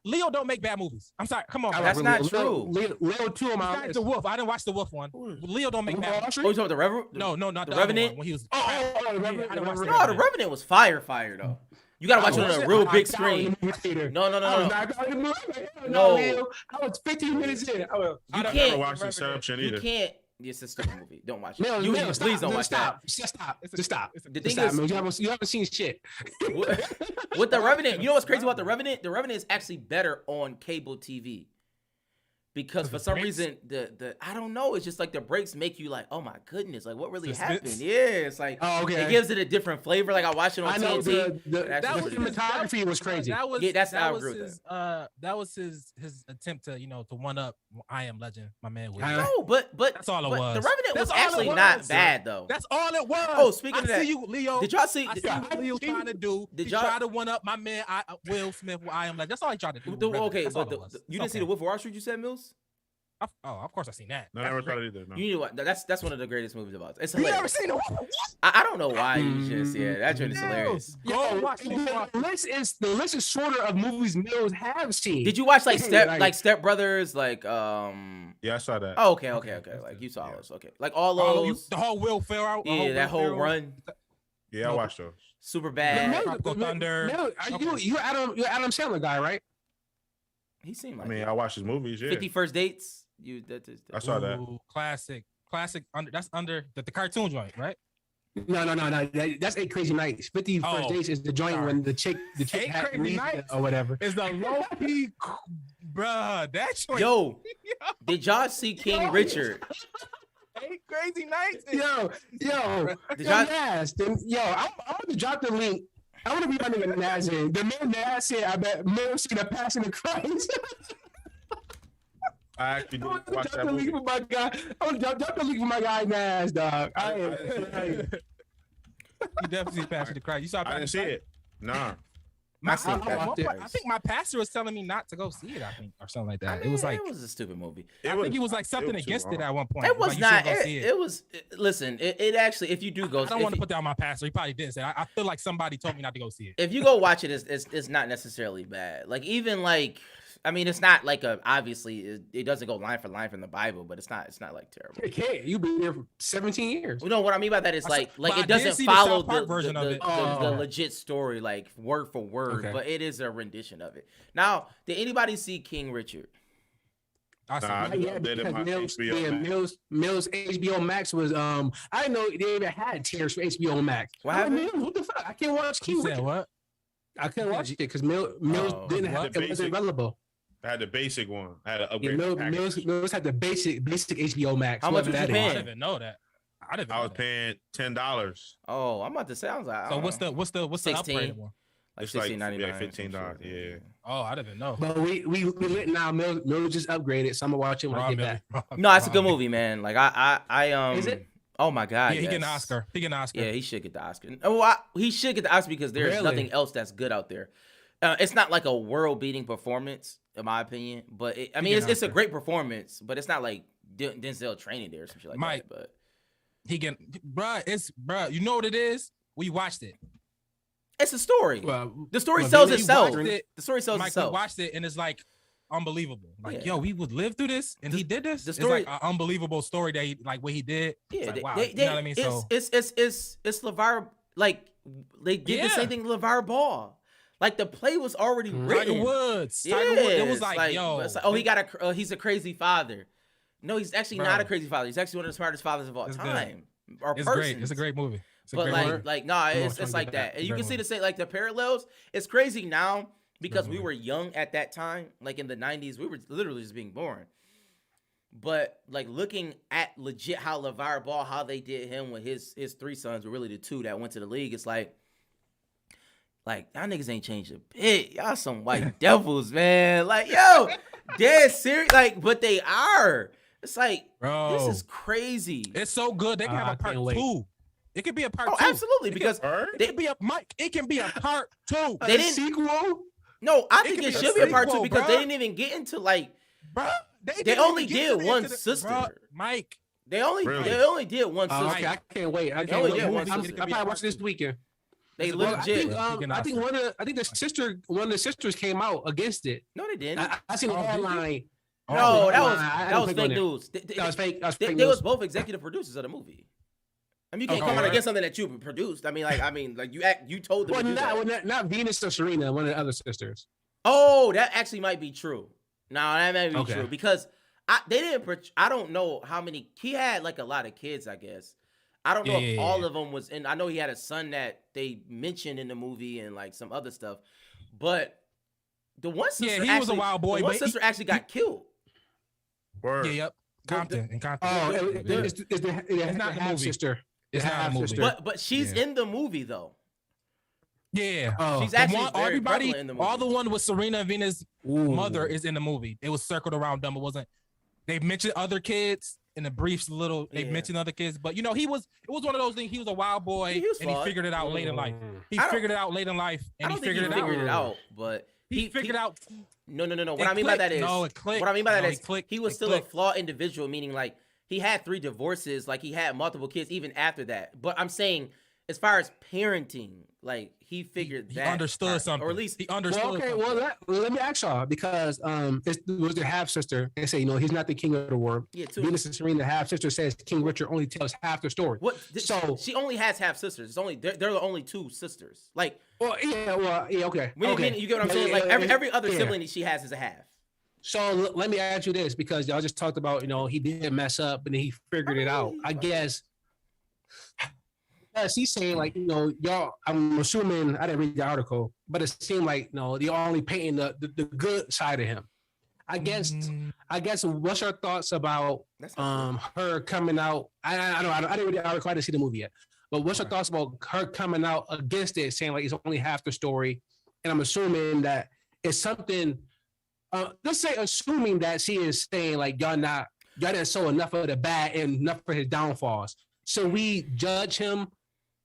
Leo don't make bad movies. I'm sorry. Come on, bro. That's not true. Leo 2 on my Besides the list. Wolf. I didn't watch the Wolf one. Leo don't make bad. Wall movies. Street? Oh, you talking about the Revenant? No, not The the other Revenant? one, when he was. The Yeah, Revenant. I didn't watch the No, the Revenant was fire though. You gotta watch it on a real big screen. No. I was not going to the movie. No. Leo. I was 15 minutes in. I was, You I never can't. watched Inception You either. can't. It's a stupid movie. Don't watch it. Leo, You Leo, please don't Leo, watch that. Just stop. Just stop. The Just thing stop, is, man. You haven't seen shit. with the Revenant, you know what's crazy about the Revenant? The Revenant is actually better on cable TV. Because for some reason the I don't know, it's just like the breaks make you like, oh my goodness, like what really Suspense. happened? Yeah, it's like Oh, okay. it gives it a different flavor. Like I watched it on I know TNT. the That was cinematography was crazy. That was Yeah, that's that how I was agree with his that was his attempt to to one up I Am Legend, my man. Will. No, but That's all it but was. The Revenant That's was all it actually was. not bad though. That's all it was. Oh, speaking I of that, see you, Leo. Did y'all see? I see what Leo trying to do. Did He y'all- tried to one up my man Will Smith with I Am Legend. That's all he tried to do. with Revenant. Okay, That's but all it was. you didn't see the Wolf of Wall Street? You said, Mills? Of course I seen that. No, I never thought it either. No. You know what? That's one of the greatest movies about. It's You hilarious. never seen it? I don't know why you just that joint is hilarious. Go watch it. The list is shorter of movies Mills have seen. Did you watch like Step Brothers? Like Yeah, I saw that. Oh, okay. Like you saw those. Okay. Like all those. The whole Will Ferrell. Yeah, that whole run. Yeah, I watched those. Super bad. Tropical Thunder. You're Adam Sandler guy, right? He seemed like. I mean, I watched his movies. Yeah. 50 First Dates. I saw that. Classic. That's under the cartoon joint, right? No. That's 8 Crazy Nights. 50 First Dates is the joint when the chick 8 had Crazy Nights or whatever. Is the low key, bruh. That joint. Yo, did y'all see King Richard? 8 Crazy Nights. Yo. Yes. I'm gonna drop the link. I want to be my nigga Nas in. The man Nas said, I bet Mel see the Passion of Christ. I actually did watch that the movie. link for my guy. I want to drop the link for my guy Nas, dog. You definitely see Passion of the Christ. You saw? I didn't see it. Nah. I think my pastor was telling me not to go see it. I think, or something like that. I mean, it was like it was a stupid movie. I think it was like something against it at one point. It was like, not. It was. Listen, it actually. If you do go, I don't want to put that on my pastor. He probably did say. I feel like somebody told me not to go see it. If you go watch it, it's not necessarily bad. Like even like. I mean, it's not like obviously it doesn't go line for line from the Bible, but it's not like terrible. It can't. You've been there for 17 years. You know what I mean by that is like it doesn't follow the legit story like word for word, but it is a rendition of it. Now, did anybody see King Richard? I saw Mills HBO Max was I didn't know they even had tiers for HBO Max. What the fuck? I can't watch King Richard. What? I couldn't watch it because Mills didn't have it. Wasn't available. I had the basic one. I had an upgrade. Mills had the basic HBO Max. How much was you paying? I didn't even know that. I was paying $10. Oh, I'm about to say. I was like, so what's the upgraded one? Like it's like $16.99. $15. Yeah. Oh, I didn't even know. But we lit now. Mills just upgraded, so I'm gonna watch it when I get back. No, it's a good movie, man. Like I Is it? Oh my God! Yeah, he get an Oscar. Yeah, he should get the Oscar. Oh, he should get the Oscar because there's nothing else that's good out there. It's not like a world-beating performance, in my opinion. But it's a great performance. But it's not like Denzel training there or some shit like that. But bruh. You know what it is? We watched it. It's a story. The story sells itself. The story sells itself. We watched it and it's like unbelievable. Like, yo, we would live through this, and he did this. The story, it's like an unbelievable story that he, like what he did. Yeah, like, wow. You know what I mean? It's LeVar. Like they did the same thing to LeVar Ball. Like the play was already written. Tiger Woods. It was like yo. It's like, he's a crazy father. No, he's actually not a crazy father. He's actually one of the smartest fathers of all time. It's great. It's a great movie. But it's like that. And you can see the parallels. It's crazy now because we were young at that time. Like in the 90s, we were literally just being born. But like looking at legit how LeVar Ball, how they did him with his three sons, were really the two that went to the league. It's like y'all niggas ain't changed a bit. Y'all some white devils, man. Like, yo, dead serious. Like, but they are. It's like, bro, this is crazy. It's so good. They can have a part two. It could be a part two. Absolutely, because it can be a part two. They didn't sequel. No, I think it should be a part two because they didn't even get into like, bro. They only did one sister, bro, Mike. They only did one sister. Okay, I can't wait. I can't wait. I'm probably watching this weekend. They legit. I think one of the sisters came out against it. No, they didn't. I seen a headline. No, that was fake news. That was fake. They was both executive producers of the movie. I mean, you can't come out against something that you produced. I mean, you told them. Well, not Venus or Serena, one of the other sisters. Oh, that actually might be true. No, that might be true because they didn't. I don't know how many. He had like a lot of kids, I guess. I don't know if all of them was in. I know he had a son that they mentioned in the movie and like some other stuff, but the one sister, he was a wild boy. The one sister actually got killed. Word. Yeah, yep. Compton. Oh, it's not the half sister. It's not a movie. But she's in the movie though. Yeah. She's actually very prevalent in the movie. All the one with Serena and Venus' mother is in the movie. It was circled around them. It wasn't. They mentioned other kids in the briefs. They mentioned other kids, but it was one of those things. He was a wild boy, and he figured it out late in life. He figured it out late in life, and he figured it out. But he figured out. No. What I mean by that is, what I mean by that is, he was still a flawed individual, meaning like he had 3 divorces, like he had multiple kids even after that. But I'm saying, as far as parenting, like he figured that he understood something, or at least he understood. Well, okay, something. well, let me ask y'all because it was their half sister. They say he's not the king of the world. Yeah, Venus and Serena, the half sister, says King Richard only tells half the story. So she only has half sisters. It's only they're the only 2 sisters. Like, yeah, okay. You get what I'm saying? Like every other sibling that she has is a half. So let me ask you this, because y'all just talked about he did mess up and then he figured it out. I guess. He's saying like y'all. I'm assuming I didn't read the article, but it seemed like they're only painting the good side of him. I guess. What's your thoughts about her coming out? I didn't read the article. I didn't see the movie yet. But what's your thoughts about her coming out against it, saying like it's only half the story? And I'm assuming that it's something. Let's say assuming that she is saying like y'all didn't show enough of the bad and enough for his downfalls. So we judge him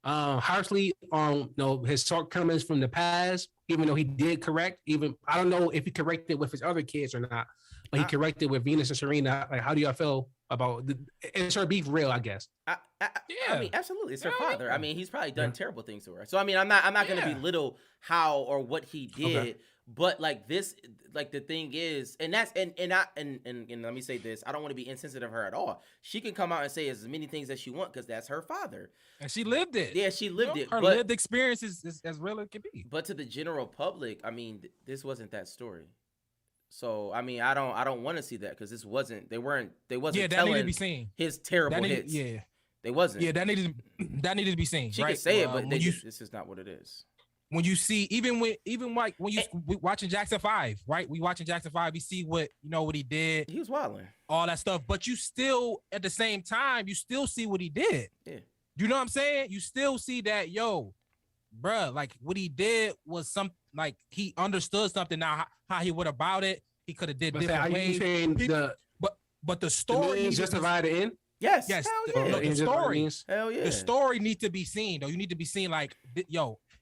harshly on his shortcomings from the past, even though he did correct. Even I don't know if he corrected with his other kids or not, but he corrected with Venus and Serena. Like, how do y'all feel about is her beef real? I guess. I mean, absolutely, it's her father. I mean, he's probably done terrible things to her. So I mean, I'm not going to belittle how or what he did. Okay. But like this, like the thing is, and that's and let me say this: I don't want to be insensitive of her at all. She can come out and say as many things as she wants because that's her father, and she lived it. Yeah, she lived it. Her lived experience is as real as it can be. But to the general public, I mean, this wasn't that story. So I mean, I don't want to see that because this wasn't. They wasn't. Yeah, that needed to be seen. His terrible hits. Yeah, they wasn't. Yeah, that needed to be seen. She right? could say it, but this is not what it is. When you see, even when you watching Jackson 5, right? We watching Jackson 5, we see what he did. He was wilding. All that stuff. But you still, at the same time, you still see what he did. Yeah. You know what I'm saying? You still see that, bruh, like what he did was like he understood something. Now how he went about it, he could have did different ways. But the story is justified in? Yes. Yes. Hell yeah. The story. Hell yeah. The story needs to be seen, though. You need to be seen like,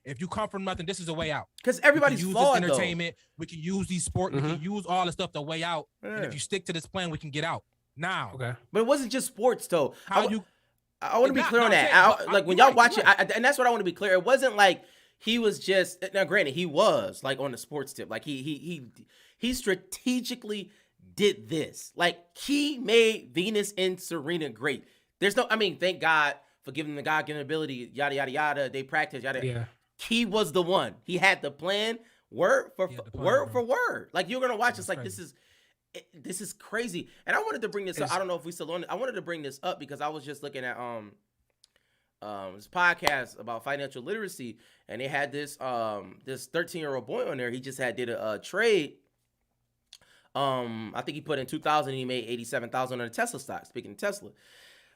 if you come from nothing, this is a way out. Because everybody's flawed, this entertainment. Though. We can use these sport. Mm-hmm. We can use all the stuff the way out. Yeah. And if you stick to this plan, we can get out. Now. Okay. But it wasn't just sports, though. I want to be clear on that. Like when y'all watch it, and that's what I want to be clear. It wasn't like he was just. Now, granted, he was like on the sports tip. Like he strategically did this. Like he made Venus and Serena great. There's no. I mean, thank God for giving them the God-given ability. Yada yada yada. They practice. Yada. Yeah. He was the one. He had the plan, word for word. Like you're gonna watch this. Like this is crazy. And I wanted to bring this up. I don't know if we still on it. I wanted to bring this up because I was just looking at this podcast about financial literacy, and they had this 13-year-old boy on there. He just did a trade. I think he put in $2,000 and he made $87,000 on the Tesla stock. Speaking of Tesla.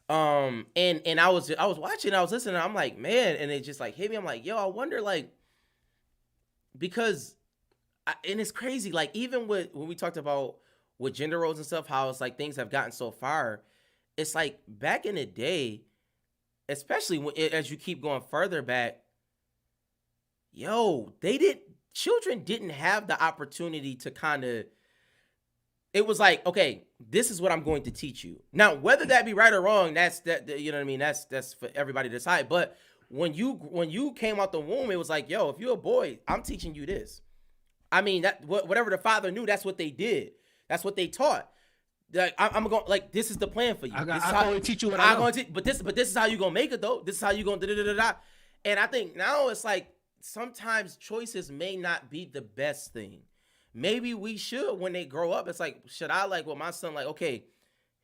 And I was watching, I was listening, I'm like, man, and it just like hit me. I'm like, yo, I wonder, like, because, and it's crazy, like, even when we talked about with gender roles and stuff, how it's like things have gotten so far, it's like back in the day, especially as you keep going further back, children didn't have the opportunity to kind of, it was like, okay, this is what I'm going to teach you. Now, whether that be right or wrong, that's you know what I mean? That's for everybody to decide. But when you came out the womb, it was like, yo, if you're a boy, I'm teaching you this. I mean, that whatever the father knew, that's what they did. That's what they taught. Like I'm going, like, this is the plan for you. I'm going to teach you what I know. But this is how you gonna make it though. This is how you gonna da. And I think now it's like sometimes choices may not be the best thing. Maybe we should, when they grow up, it's like, should I, like, with my son, like, okay,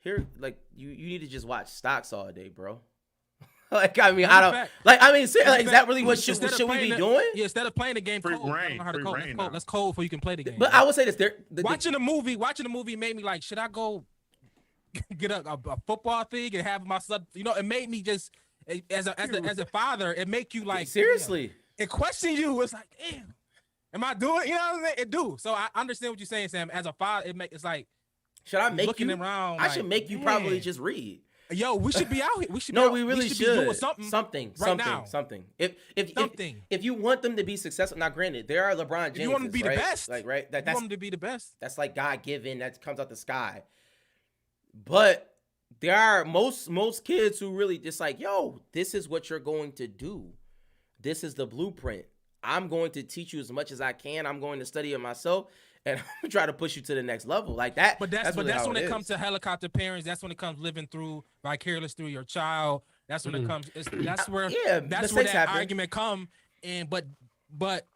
here, like, you need to just watch stocks all day, bro. Like, I mean, is that really what should we be doing? Yeah, instead of playing the game, let's code before you can play the game. But I would say this, watching the movie made me like, should I go get a football thing and have my son, it made me just, as a father, it make you like, seriously, it question you. It's like, damn. Am I doing? You know what I'm saying? It do. So I understand what you're saying, Sam. As a father, it's like, should I make looking you? around. I should make you probably just read. Yo, we should be out here. We should. No, be we really should. should. Be doing something now. Something. If you want them to be successful, now granted, there are LeBron James. You want them to be right? the best, like right? You want them to be the best. That's like God given. That comes out the sky. But there are most kids who really just like, yo, this is what you're going to do. This is the blueprint. I'm going to teach you as much as I can. I'm going to study it myself, and I'm gonna try to push you to the next level, like that. But that's when it comes to helicopter parents. That's when it comes living through vicariously through your child. That's when it comes. That's where that happen. argument come. And but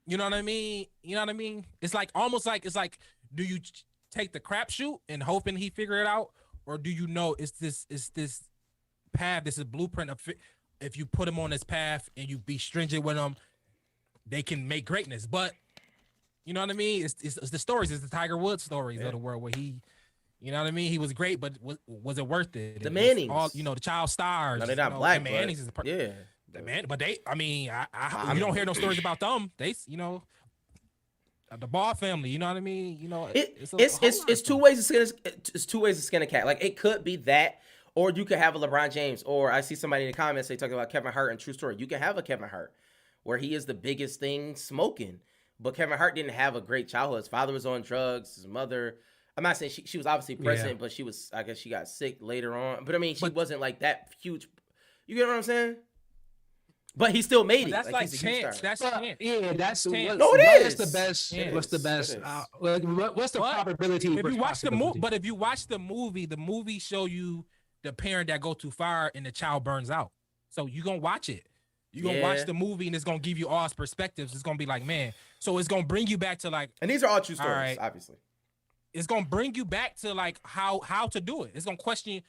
you know what I mean. You know what I mean. It's like almost like do you take the crapshoot and hoping he figure it out, or do you know it's this path? This is blueprint of. If you put him on this path and you be stringent with them, they can make greatness. But you know what I mean? It's the stories. It's the Tiger Woods stories of the world where he, you know what I mean? He was great, but was it worth it? The Mannings. All, the child stars. No, they're not black. The Mannings is yeah. The man, but they, I mean, you don't hear no stories about them. They, the Ball family, you know what I mean? It's two ways to skin a cat. Like it could be that. Or you could have a LeBron James, or I see somebody in the comments, they talk about Kevin Hart and true story. You can have a Kevin Hart where he is the biggest thing smoking. But Kevin Hart didn't have a great childhood. His father was on drugs. His mother, I'm not saying she was obviously present, but I guess she got sick later on. But I mean, she wasn't like that huge. You get what I'm saying? But he still made it. That's like chance. That's chance. Yeah, that's chance. No, it is. What's the best? Yes, what's the best? What's the But probability? If you watch the movie, but if you watch the movie show you the parent that go too far and the child burns out. So you're gonna watch it. You're gonna watch the movie and it's gonna give you all perspectives. It's gonna be like, man. So it's gonna bring you back to like. And these are all true stories, obviously. It's gonna bring you back to like how to do it. It's gonna question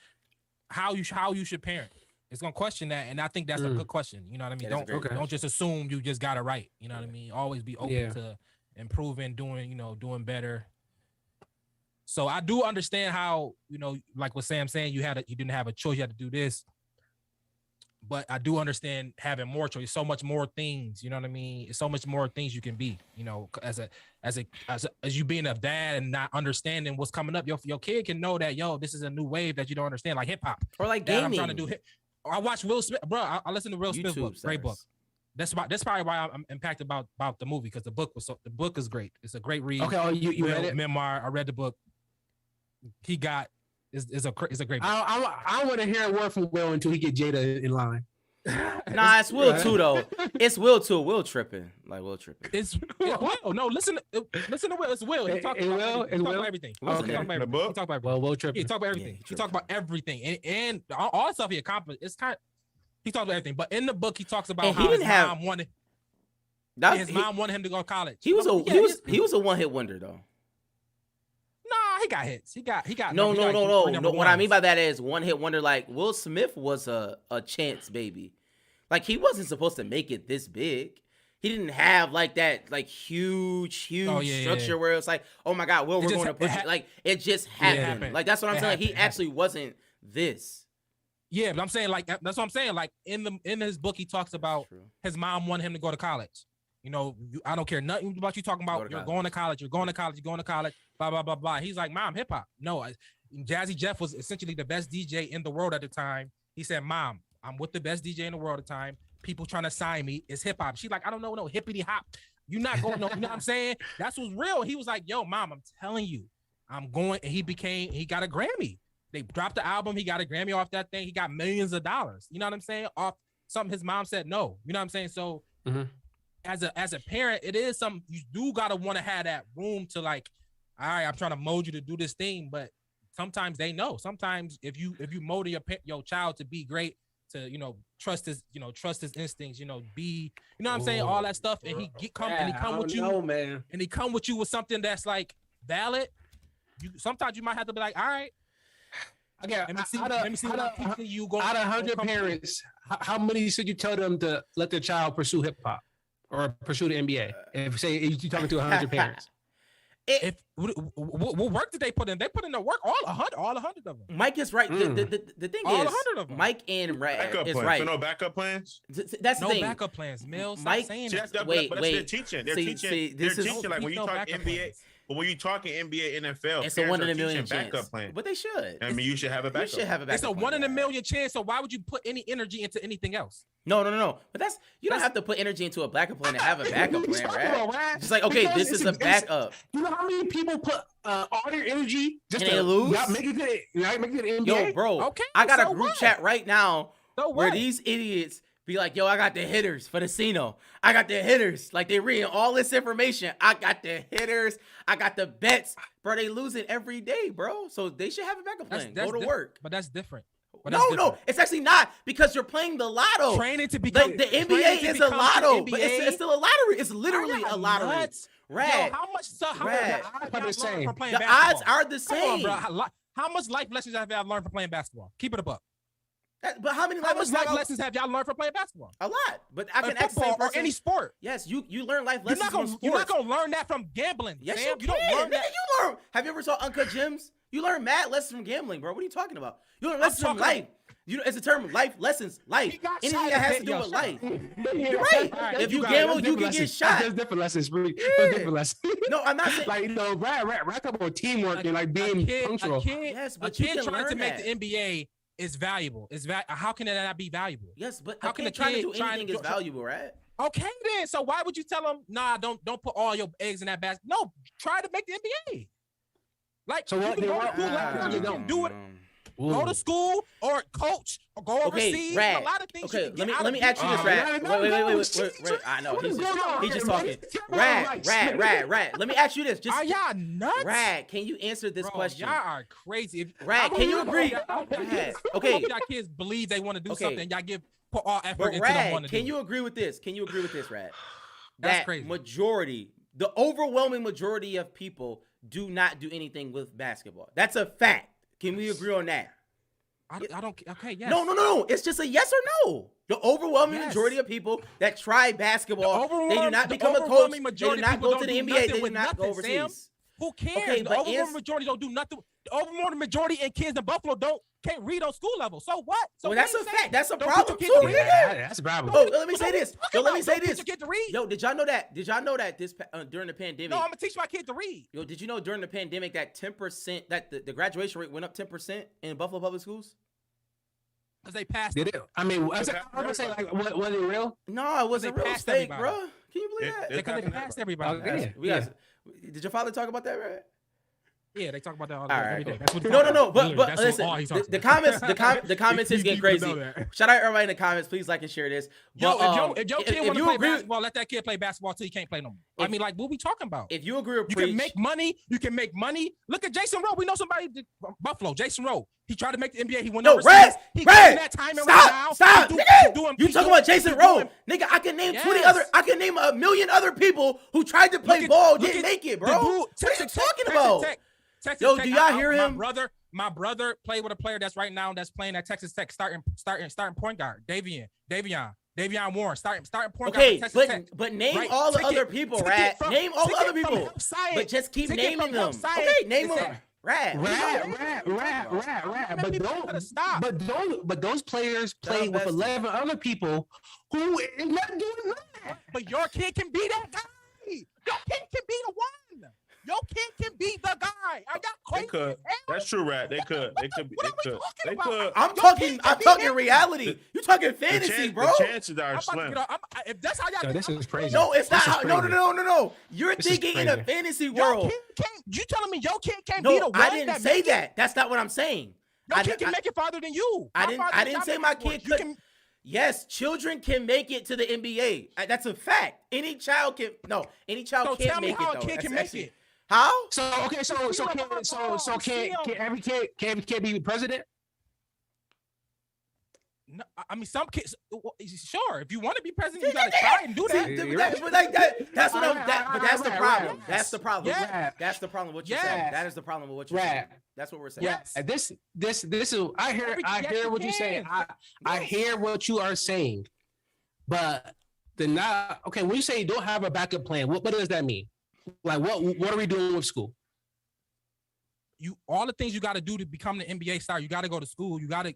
how you should parent. It's gonna question that, and I think that's a good question. You know what I mean? Don't just assume you just got it right. You know what I mean? Always be open to improving, doing better. So I do understand how, like what Sam's saying, you didn't have a choice, you had to do this. But I do understand having more choice, so much more things, you know what I mean? It's so much more things you can be, as you being a dad and not understanding what's coming up. Your kid can know that, this is a new wave that you don't understand, like hip hop. Or like gaming. I'm trying to do I watch Will Smith, bro. I listen to Will Smith book, great book. That's probably why I'm impacted about the movie, because the book is great. It's a great read. Okay, you read it? Memoir. I read the book. He got is a great book. I want to hear a word from Will until he get Jada in line. Nah, it's Will too though. It's Will too. Will tripping. It's Will. No, listen to Will. It's Will. He talks about everything. Okay. The book. He talk about Will tripping. He talk about everything. He talk about everything and all the stuff he accomplished. It's kind. He talks about everything, but in the book he talks about how his mom wanted. His mom wanted him to go to college. He was a one-hit wonder though. Nah, he got hits. He got. No. What I mean by that is one-hit wonder. Like Will Smith was a chance baby. Like he wasn't supposed to make it this big. He didn't have like that huge structure where it's like, oh my God, Will, we're going to push it. Like it just happened. Like that's what I'm saying. He actually wasn't this. Yeah, but I'm saying that's what I'm saying. Like in his book, he talks about his mom wanted him to go to college. I don't care nothing about you talking about you're going to college, blah, blah, blah, blah. He's like, Mom, hip hop. No, Jazzy Jeff was essentially the best DJ in the world at the time. He said, Mom, I'm with the best DJ in the world at the time. People trying to sign me. It's hip hop. She's like, I don't know, no hippity hop. You're not going, no, you know what I'm saying? That's what's real. He was like, yo, Mom, I'm telling you, I'm going. And he got a Grammy. They dropped the album. He got a Grammy off that thing. He got millions of dollars. You know what I'm saying? Off something his mom said no. You know what I'm saying? So as a parent, it is something you do gotta want to have that room to like, all right, I'm trying to mold you to do this thing, but sometimes they know. Sometimes if you mold your child to be great, to trust his instincts, be what I'm saying, all that stuff, and he come with you with something that's like valid. Sometimes you might have to be like, all right. Okay, let me see out of 100 parents, how many should you tell them to let their child pursue hip hop or pursue the NBA? If you're talking to 100 parents, what work did they put in? They put in the work, all 100 of them. Mike is right. The thing all is, 100 of them. Mike and is right. So no backup plans. That's the no thing. backup plans. Mills, Mike, saying wait. They're teaching. They're teaching. Like when you talk NBA. But when you're talking NBA, NFL, it's a 1 in a million backup chance. plan. But they should. I mean, you should have a backup. You should have a backup. It's a 1 in a million chance. So why would you put any energy into anything else? No. But you don't have to put energy into a backup plan to have a backup plan, right? Just like, okay, because this is a backup. You know how many people put all their energy just and to they lose? make it to the NBA? Yo, bro. Okay, I got so a group what? chat right now So where what? these idiots be like, yo, I got the hitters for the Cino. I got the hitters. Like, they reading all this information. I got the hitters. I got the bets. Bro, they losing every day, bro. So they should have a backup plan. Go to work. But that's different. No, it's actually not, because you're playing the lotto. Training to become the NBA is a lotto, but it's still a lottery. It's literally a lottery. Rad. Yo, how much? So how Rad. much have y'all learned from playing The basketball? odds are the same. Come on, bro. How much life lessons have y'all learned from playing basketball? Keep it a buck. But how many How much life life lessons have y'all learned from playing basketball? A lot. But I can ask the Football same or person. any sport. Yes, you learn life lessons from sports. You're not gonna learn that from gambling. Yes, Sam. you don't can. learn that. You learn. Have you ever saw Uncut Gems? You learn mad lessons from gambling, bro. What are you talking about? You learn lessons from life. You know, it's a term, life lessons, life. Anything that has to do with life. You're right. Right, If you gamble, you can get shot. There's different lessons, really. Yeah. There's different lessons. No, I'm not saying. Like, you know, rack up on teamwork and like being punctual. Yes, A but you kid can trying to learn make that. the NBA is valuable. How can that not be valuable? Yes, but how how can can a trying to kid do trying anything to is valuable, right? Okay, then. So why would you tell them, nah, don't put all your eggs in that basket? No, try to make the NBA. Like, So what you they can go to want- school, like, you can do it. Go to school or coach or go Okay, overseas. Rad. A lot of things. Okay, you can get let me out ask you of this, it. Rad. I know he's just talking. Rad. Let me ask you this. Are y'all nuts? Rad, can you answer this Bro, question? y'all are crazy. Rad, can you agree? Rad. Okay. Y'all kids believe they want to do Okay. something. Y'all put all effort But into them Rad, wanting to do. can you agree with this? Rad? That's That crazy. the overwhelming majority of people do not do anything with basketball. That's a fact. Can we agree on that? I don't. Okay, yes. No. It's just a yes or no. The overwhelming Yes. majority of people that try basketball, they do not the become a coach. overwhelming They do majority of not people go to don't the do NBA. They nothing do with not go nothing, Sam. overseas. Who cares? Okay, The but overwhelming majority don't do nothing. The overwhelming majority of kids in Buffalo can't read on school level. So what? So Well, what that's you a saying? fact. That's a Don't problem teach your too. kids to read? Yeah, that's a problem. Oh, let me say this. What Yo, you let me talking say about? Don't this. teach your kid to read? Yo, did y'all know that this during the pandemic? No, I'm gonna teach my kid to read. Yo, did you know during the pandemic that 10% that the graduation rate went up 10% in Buffalo public schools? Because they passed. Did it? I mean, I was gonna say, like, was it real? No, it wasn't They real passed fake, everybody. bro. Can you believe that? Because they passed everybody. Okay. We got. Did your father talk about that, right? Yeah, they talk about that all, All day, right, every day. cool. That's what he No, talks no. about. But Literally, that's listen, all he talks the about. comments, the comments is getting crazy. Shout out everybody in the comments. Please like and share this. Yo, But, if your kid want to play basketball, let that kid play basketball till he can't play no more. I mean, like, what we talking about? If you agree with You Preach, can make money. You can make money. Look at Jason Rowe. We know somebody from Buffalo. Jason Rowe. He tried to make the NBA. He went no, overseas. Red, He Red, getting that time right now. stop, He nigga. doing- You he talking doing- about Jason he Rowe, doing- nigga? I can name 20 Yes. other. I can name a million other people who tried to play ball, didn't make it, bro. the dude- What are you Texas talking Tech, about? Texas Yo, Tech, do y'all hear him? My brother played with a player that's right now that's playing at Texas Tech, starting point guard. Davion Warren, starting point guard. Okay, for Texas Tech. but name Right? all the Ticket- other people, ticket Rad. from- Name all the ticket other from people, Health Science. but just keep Ticket naming from them. Health Science. Okay, name It's them. that- Rad. But those players play with 11 other people who is not doing that. But your kid can be that guy. Your kid can be the one. Your kid can be the guy. Are y'all They crazy? could. That's true, Rad. They could. They could. What are we talking They about? could. I'm Your talking. kid I'm can be talking him. reality. You talking fantasy, bro? The chances are I'm about to slim. get off. If that's how y'all Yo, do this it, is crazy. No, it's not. This is How, no. crazy. You're This is thinking in a crazy. fantasy Your world. kid can't. You telling me your kid can't be the No, one? I didn't that say make it? that. That's not what I'm saying. Your I kid did- can make it farther than you. I How didn't. farther I than didn't y'all say make my it for? kid You could. can. Yes, children can make it to the NBA. That's a fact. Any child can. No, any child So can't tell me make how it a though. kid That's can make actually- it. How? So can every kid be president? No, I mean, some kids. Sure, if you want to be president, you gotta try and do that. That's what I'm. But that's the problem. Right. That's the problem. Yeah. That's the problem. What you're Yes. saying. That is the problem with what you're saying. That's what we're saying. Yeah, and this is I hear what you're saying. I hear what you are saying, but okay. When you say you don't have a backup plan, what does that mean? Like what are we doing with school? All the things you got to do to become the NBA star. You got to go to school. You got to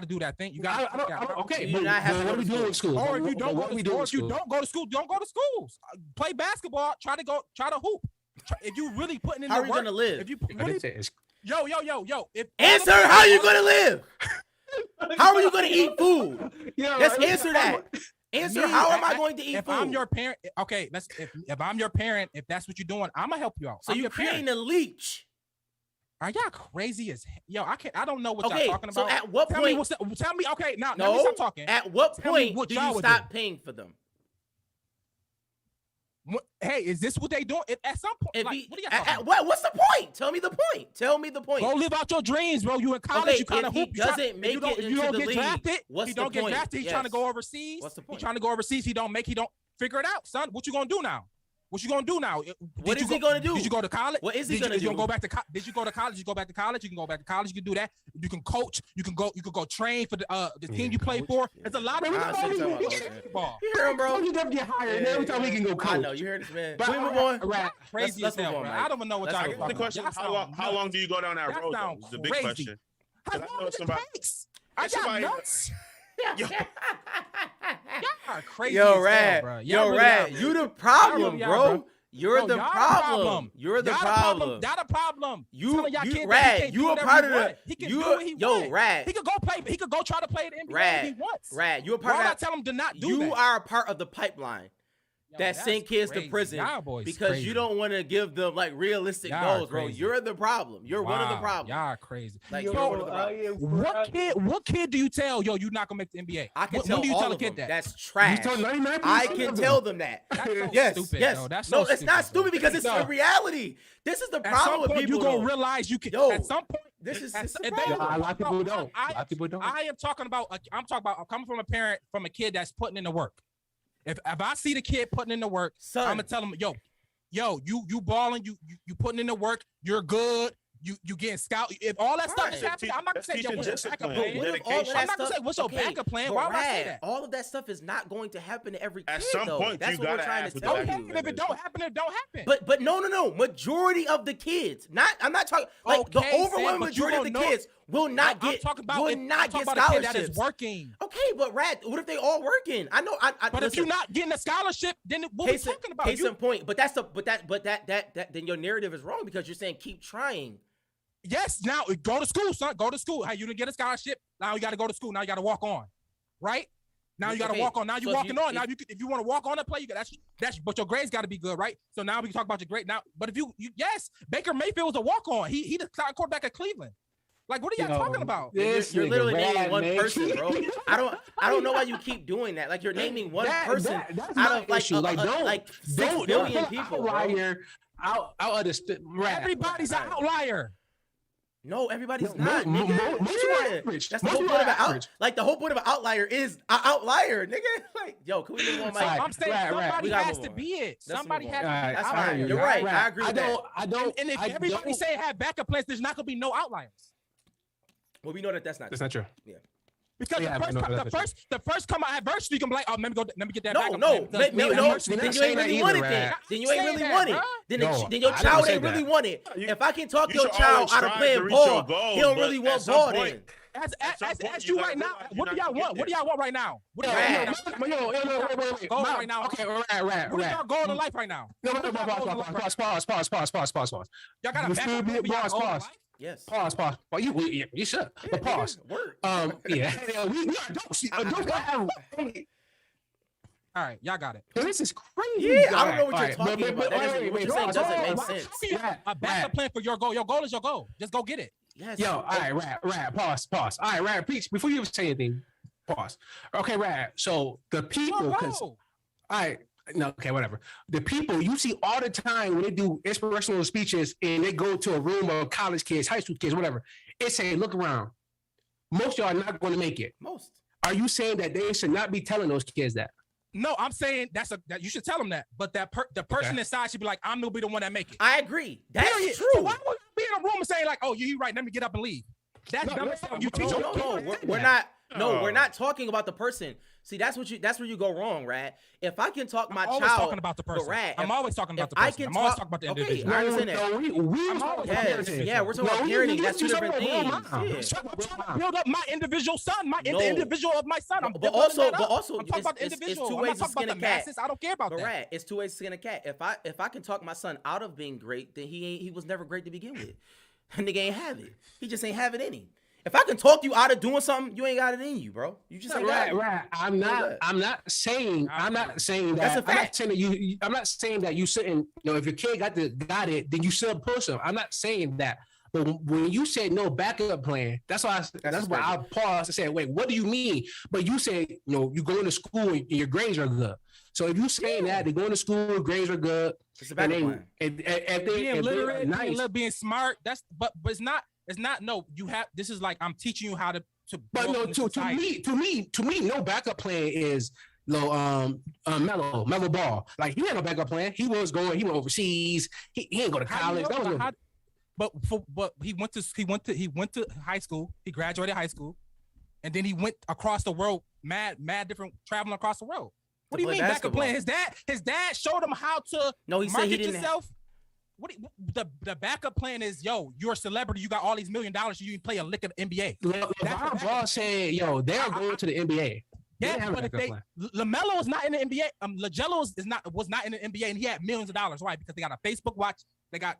do that thing. You got. Okay, You but not have to what go are we to doing with school? Or if you don't What go are we to doing school, with school? don't go to school. Play basketball. Try to hoop. if you really putting in How the are you work, gonna live? if you really, yo, if Answer, how are you gonna live? How are you gonna eat food? Let's answer that. Answer, how am I going to eat if food? I'm your parent, okay, if I'm your parent, if that's what you're doing, I'm gonna help you out. So you're creating a leech. Are y'all crazy as yo? I don't know what Okay, y'all talking about. so at what tell point? Tell me. Okay, now No. let me stop talking. At what Tell me point what do y'all you would stop do. paying for them? Hey, is this what they doing? At some point, like, what are y'all talking about? What's the point? Tell me the point. Tell me the point. Go live out your dreams, bro. You in college, Okay, you kind of if hoop. he doesn't make it you into don't the get league, drafted. what's He the don't get point? drafted. He's trying to go overseas. What's the point? He's trying to go overseas. He don't figure it out, son. What you gonna do now? What you gonna do now? What is he gonna do? Did you go to college? What is he Did gonna you do? Go back to did you go to college? You go back to college. You can go back to college. You can do that. You can coach. You can go train for the team you play for. There's a lot of basketball. You hear him, bro? You never get hired. Every time we can go coach. I know. You heard this, man. But Can we move on? Right. Crazy as hell, bro. I don't even know what y'all I guess the question is, how long do you go down that road? Though, is the big question. How long does it takes? I got nuts. Y'all are crazy. Yo, Rad. Yo, Rad. You the problem, bro. You're the problem. You're the problem. Y'all the problem. You Rad. You a part of the. He can do what he wants. Rad. He could go play. He could go try to play the NBA if he wants. Rad. You a part of that. Why tell him to not do that? You are a part of the pipeline that send kids to prison because you don't want to give them like realistic goals, bro. You're the problem. You're one of the problems. Y'all are crazy. Like, yo, you're one of the problems. What kid do you tell, yo, you're not gonna make the NBA? I can tell when do you all tell a of kid them. that? That's trash. I can tell them that. Yes, stupid, yes. though. That's no, so it's not stupid because it's No. the reality. This is the problem with people. You gonna realize you can. Yo, at some point, this is a lot of people don't. A lot of people don't. I am talking about. I'm coming from a parent, from a kid that's putting in the work. If I see the kid putting in the work, I'm gonna tell him, yo, you balling, you putting in the work, you're good. You getting scout. If all that stuff is happening, I'm not gonna say what's your backup plan. I'm not gonna say what's your backup plan. Why would I say that? All of that stuff is not going to happen to every kid. At some point, that's you what we're gotta trying ask to what tell the you. If it don't happen, it don't happen. But no. Majority of the kids, I'm not talking like the overwhelming majority of the kids will not get scholarships. That is working. Okay, but Rad, what if they all working? I know. But if you're not getting a scholarship, then what are we talking about? Case in point. But then your narrative is wrong because you're saying keep trying. Yes, now go to school, son. Go to school. Hey, you didn't get a scholarship. Now you got to go to school. Now you got to walk on, right? Now you got to walk on. Now you're walking on. Now if you want to walk on and play, you got that's. But your grades got to be good, right? So now we can talk about your grade now. But if you yes, Baker Mayfield was a walk on. He the quarterback at Cleveland. Like, what are y'all talking about? You're literally naming one person, bro. I don't know why you keep doing that. Like, you're naming one person out of like 6 billion people, bro. Everybody's an outlier. No, everybody's not. Nigga. That's the whole point of an like the whole point of an outlier is an outlier, nigga. Like, yo, can we move on, Mike? I'm saying somebody has to be it. Somebody has to be it. That's fine. You're right. I agree with that. I don't. And if everybody say have backup plans, there's not gonna be no outliers. Well, we know that's not true. Yeah. Because the first come out adversity, you can be like, oh, let me get that backup plan. No. Then you ain't really want it. Then you ain't really want it. Then your child ain't really want it. If I can talk your child out of playing ball, he don't really want ball then. As you right now, what do y'all want? What do y'all want right now? What do y'all want right now? Okay, what do y'all goal in life right now? Pause. Y'all got a backup plan for y'all goal in life? Yes. Pause. Well, you should. But pause. Yeah. We are adults. Adults have. All right, y'all got it. This is crazy. Yeah, I don't know what you're talking about. What you're saying doesn't make sense. A backup plan for your goal. Your goal is your goal. Just go get it. Yes. Yo, all right, Rad. Pause. All right, Rad. Please, before you even say anything, pause. Okay, Rad. So the people, all right. No, okay, whatever. The people you see all the time when they do inspirational speeches and they go to a room of college kids, high school kids, whatever, it say, look around. Most of y'all are not going to make it. Most. Are you saying that they should not be telling those kids that? No, I'm saying that you should tell them that. But the person inside should be like, I'm going to be the one that make it. I agree. That's true. So why would you be in a room and say like, oh, you're right, let me get up and leave? That's no. We're not. No, we're not talking about the person. See, that's where you go wrong, Rat. If I can talk my I'm child, talking about the person. Rat, I'm always talking about the I person. can I'm always talk- talking about the okay, individual. I understand that. Yeah, we're talking about parenting. That's two different things. Yeah. I'm trying to build up my individual son, the individual of my son. But also, I'm talking about the it's individual. two I'm ways not to talking skin about a the cat. masses. I don't care about But that. Rat, it's two ways to skin a cat. If I can talk my son out of being great, then he was never great to begin with. Nigga ain't have it. He just ain't have it in him. If I can talk you out of doing something, you ain't got it in you, bro. You just ain't got it. Right. I'm not saying that. That's a fact. I'm not saying that you shouldn't. If your kid got it, then you should push them. I'm not saying that. But when you said no backup plan, that's why I paused and said, wait, what do you mean? But you said, you go into school and your grades are good. So if you saying that they go to school, grades are good, it's a backup plan. If being literate, being smart, but it's not. It's not. No, you have. This is like I'm teaching you how to. But no, to me, no backup plan is Mellow Ball. Like he had no backup plan. He went overseas. He ain't go to college. But he went to high school. He graduated high school, and then he went across the world, mad different traveling across the world. What do you mean backup plan? His dad showed him how to market yourself. The backup plan is, you're a celebrity. You got all these $1 million. You can play a lick of the NBA. LeVar Ball said, they're going to the NBA. Yeah, but LaMelo is not in the NBA. LaGello was not in the NBA, and he had millions of dollars. Why? Because they got a Facebook watch. They got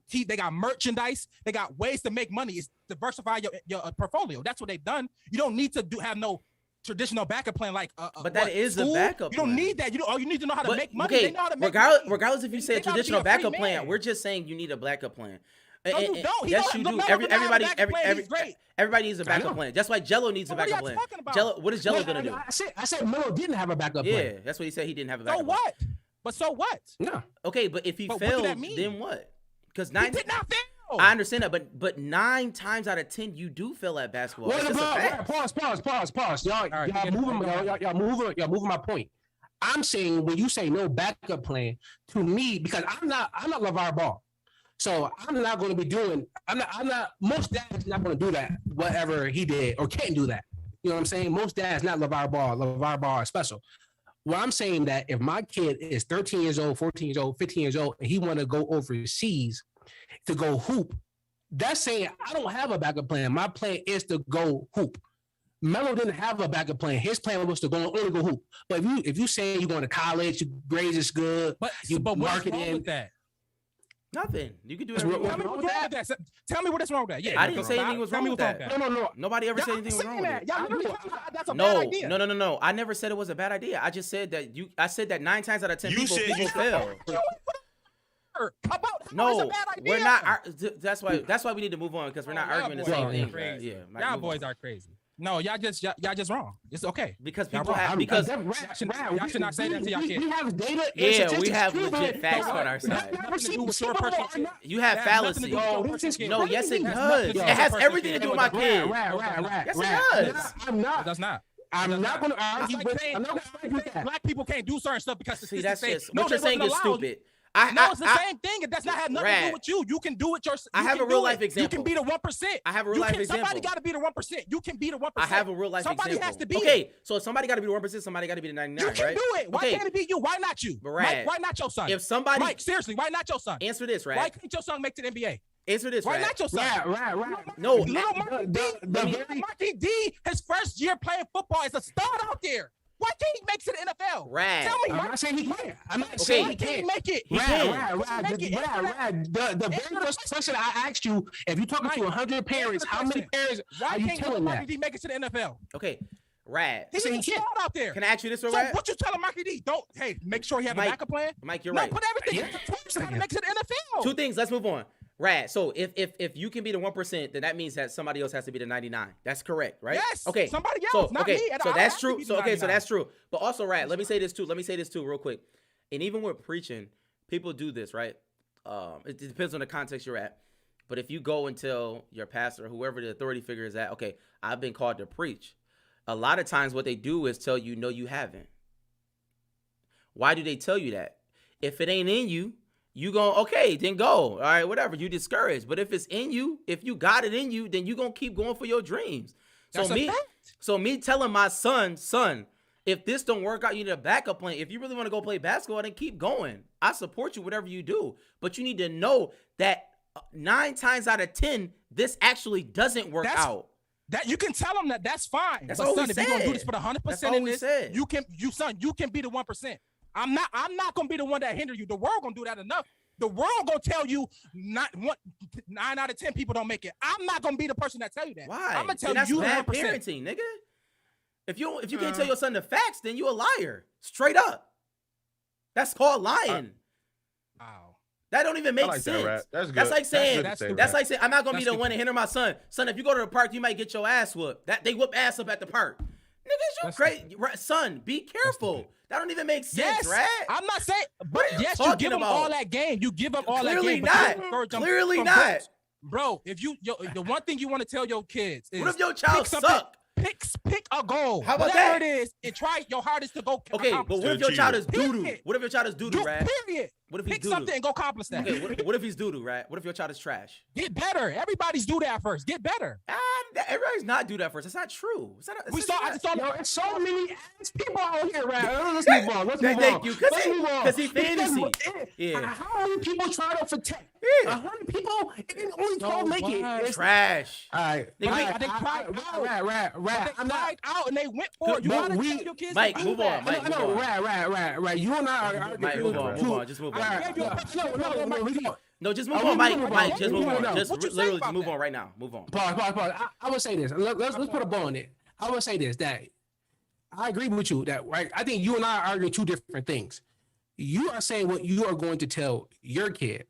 merchandise. They got ways to make money. It's diversify your portfolio. That's what they've done. You don't need to have no traditional backup plan like but that is a backup. You don't need that. You need to know how to make money. Okay, they know how to make regardless if you say a traditional backup plan, we're just saying you need a backup plan. No, you don't. Yes, you do. Everybody needs a backup plan. That's why Jello needs a backup plan. Jello, what is Jello gonna do? I said Melo didn't have a backup plan. Yeah, that's what he said. He didn't have a backup. So what? But so what? No. Okay, but if he failed, then what? Because he did not fail. I understand that, but 9 times out of 10 you do fail at basketball. What about pause? Y'all moving my point. I'm saying when you say no backup plan, to me, because I'm not LeVar Ball. So I'm not going to be doing. Most dads not going to do that. Whatever he did or can't do that. You know what I'm saying? Most dads not LeVar Ball. LeVar Ball is special. Well, I'm saying that if my kid is 13 years old, 14 years old, 15 years old, and he want to go overseas to go hoop, that's saying I don't have a backup plan. My plan is to go hoop. Melo didn't have a backup plan. His plan was to only go hoop. But if you say you're going to college, your grades is good, but what's wrong with that? Nothing. You can do it. Tell me what is wrong with that. Yeah, I didn't say anything was wrong with that. No. Nobody ever said anything was wrong with that. That's a bad idea. No. I never said it was a bad idea. I just said that I said that 9 times out of 10 people fail. No, we're not. That's why we need to move on because we're not arguing the same thing. Yeah, y'all boys are crazy. No, y'all just wrong. It's okay because people have y'all should not say that to y'all kids. We have data. Yeah, we have legit facts on our side. You have fallacy. No, yes it does. It has everything to do with my kid. Yes it does. It does not. I'm not going to argue with that. Black people can't do certain stuff because that's just what you're saying is stupid. It's the same thing. It does not have nothing to do with you. You can do it yourself. I have a real life example. You can be the 1%. I have a real life example. Somebody got to be the 1%. You can be the 1%. I have a real life example. Somebody has to be. Okay, so somebody got to be the 1%. Somebody got to be the 99. You can do it. Why can't it be you? Why not you? Mike, why not your son? If somebody, Mike, seriously, why not your son? Answer this, right? Why can't your son make it to the NBA? Answer this, why not your son? Right. No, little Marky D, his first year playing football is a stud out there. Why can't he make it to the NFL? Right. Tell me. I'm not saying he can't. I'm not saying he can't make it. Right. The very first question I asked you, if you're talking to 100 parents, how many parents are you telling that? Why can't he make it to the NFL? Okay. Rad. He's a stud out there. Can I ask you this, so Rad? What you telling Mikey D? Make sure he have a backup plan. Mike, you're right. No, put everything. How to make it to the NFL. 2 things. Let's move on. Rad. So if you can be the 1%, then that means that somebody else has to be the 99. That's correct, right? Yes. Okay. Somebody else, not me. So that's true. So that's true. But also, Rad, let me say this too, real quick. And even with preaching, people do this, right? It depends on the context you're at. But if you go and tell your pastor or whoever the authority figure is at, okay, I've been called to preach. A lot of times what they do is tell you, no, you haven't. Why do they tell you that? If it ain't in you, you go, okay, then go. All right, whatever. You discouraged. But if it's in you, if you got it in you, then you going to keep going for your dreams. That's a fact. So me telling my son, if this don't work out, you need a backup plan. If you really want to go play basketball, then keep going. I support you, whatever you do. But you need to know that 9 times out of 10, this actually doesn't work out. That you can tell them that's fine. That's but all son, we if you're gonna do this said. for the 100% That's in all we this, said. you can be the 1%. I'm not gonna be the one that hinder you. The world gonna do that enough. The world gonna tell you 9 out of 10 people don't make it. I'm not gonna be the person that tell you that. Why? I'm gonna tell That's you bad 1%. parenting, nigga. If you can't tell your son the facts, then you a liar. Straight up. That's called lying. Wow. That don't even make like sense. that, That's good. That's like saying That's like saying I'm not gonna be the stupid. one to hinder my son. Son, if you go to the park, you might get your ass whooped. That they whoop ass up at the park. Niggas, you That's crazy. Son, be careful. That don't even make sense, Yes, right? I'm not saying, but are you yes, you talking give them about? all that game. You give them all that Clearly game. but you not. encourage them Clearly from not. goals. Bro, if the one thing you want to tell your kids is What if your child pick something- suck? Pick a goal. How about Whatever that? it is, and try your hardest to go. Okay, but accomplish what it. if your child is doo-doo? Period. What if your child is doo-doo, right? Period. What if he's Pick doo-doo? something and go accomplish that. Okay, what if he's doo-doo, right? What if your child is trash? Get better. Everybody's do that first. Get better. Everybody's not do that first. That's not true. It's not, I just saw it's so many ass people out here, right? Let's move on. Thank you, Let's move on. because he fantasy. Yeah. How many people try to protect? Yeah. 100 people, and only 12 make it. It's Trash. all right. Nigga, They cried out. Right. They cried out and they went for it. You But gotta we- tell your kids. Mike, to do move that. on, Mike. I know, right. You and I are Mike, move on. Just move on. No, just move on, Mike. Mike, just move on. Just What you say literally about move that? on right now. Move on. Pause. I would say this. Let's put a ball on it. I would say this, that I agree with you that, right? I think you and I are arguing two different things. You are saying what you are going to tell your kid.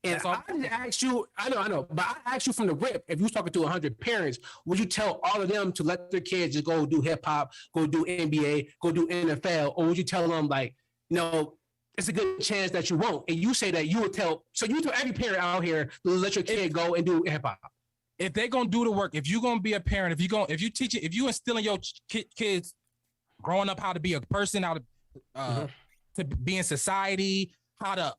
And That's all. I didn't ask you, I know, but I asked you from the rip, if you was talking to 100 parents, would you tell all of them to let their kids just go do hip hop, go do NBA, go do NFL, or would you tell them like, no, it's a good chance that you won't? And you say that you would tell, so you tell every parent out here to let your kid go and do hip hop. If they gonna do the work, if you gonna be a parent, if you instilling your kids growing up how to be a person, how to to be in society, how to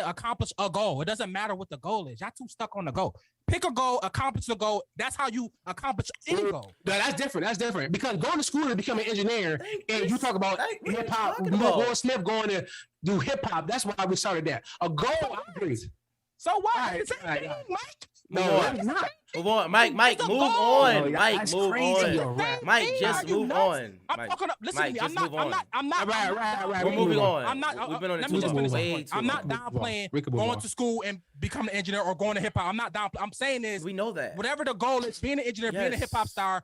accomplish a goal. It doesn't matter what the goal is. Y'all too stuck on the goal. Pick a goal, accomplish the goal. That's how you accomplish any goal. That's different. Because going to school to become an engineer, and you talk about hip hop, Will Smith going to do hip hop. That's why we started that. A goal, I agree. So what? All right, It's all right, a all right. Mike. No, it's not. Move on, Mike. It's a Move goal. on. Yeah, Mike, that's move crazy, on. yo. Mike, just Are you move nuts? on. I'm Mike, talking. Listen Mike, to me. just move on. I'm not. Right. We're moving on. I'm not. We've been on it let too me just long. finish Way this too point. I'm not long. downplaying We can move going on. to school and becoming an engineer or going to hip hop. I'm not down. I'm saying is We know that. whatever the goal is, being an engineer, being a Yes. hip hop star,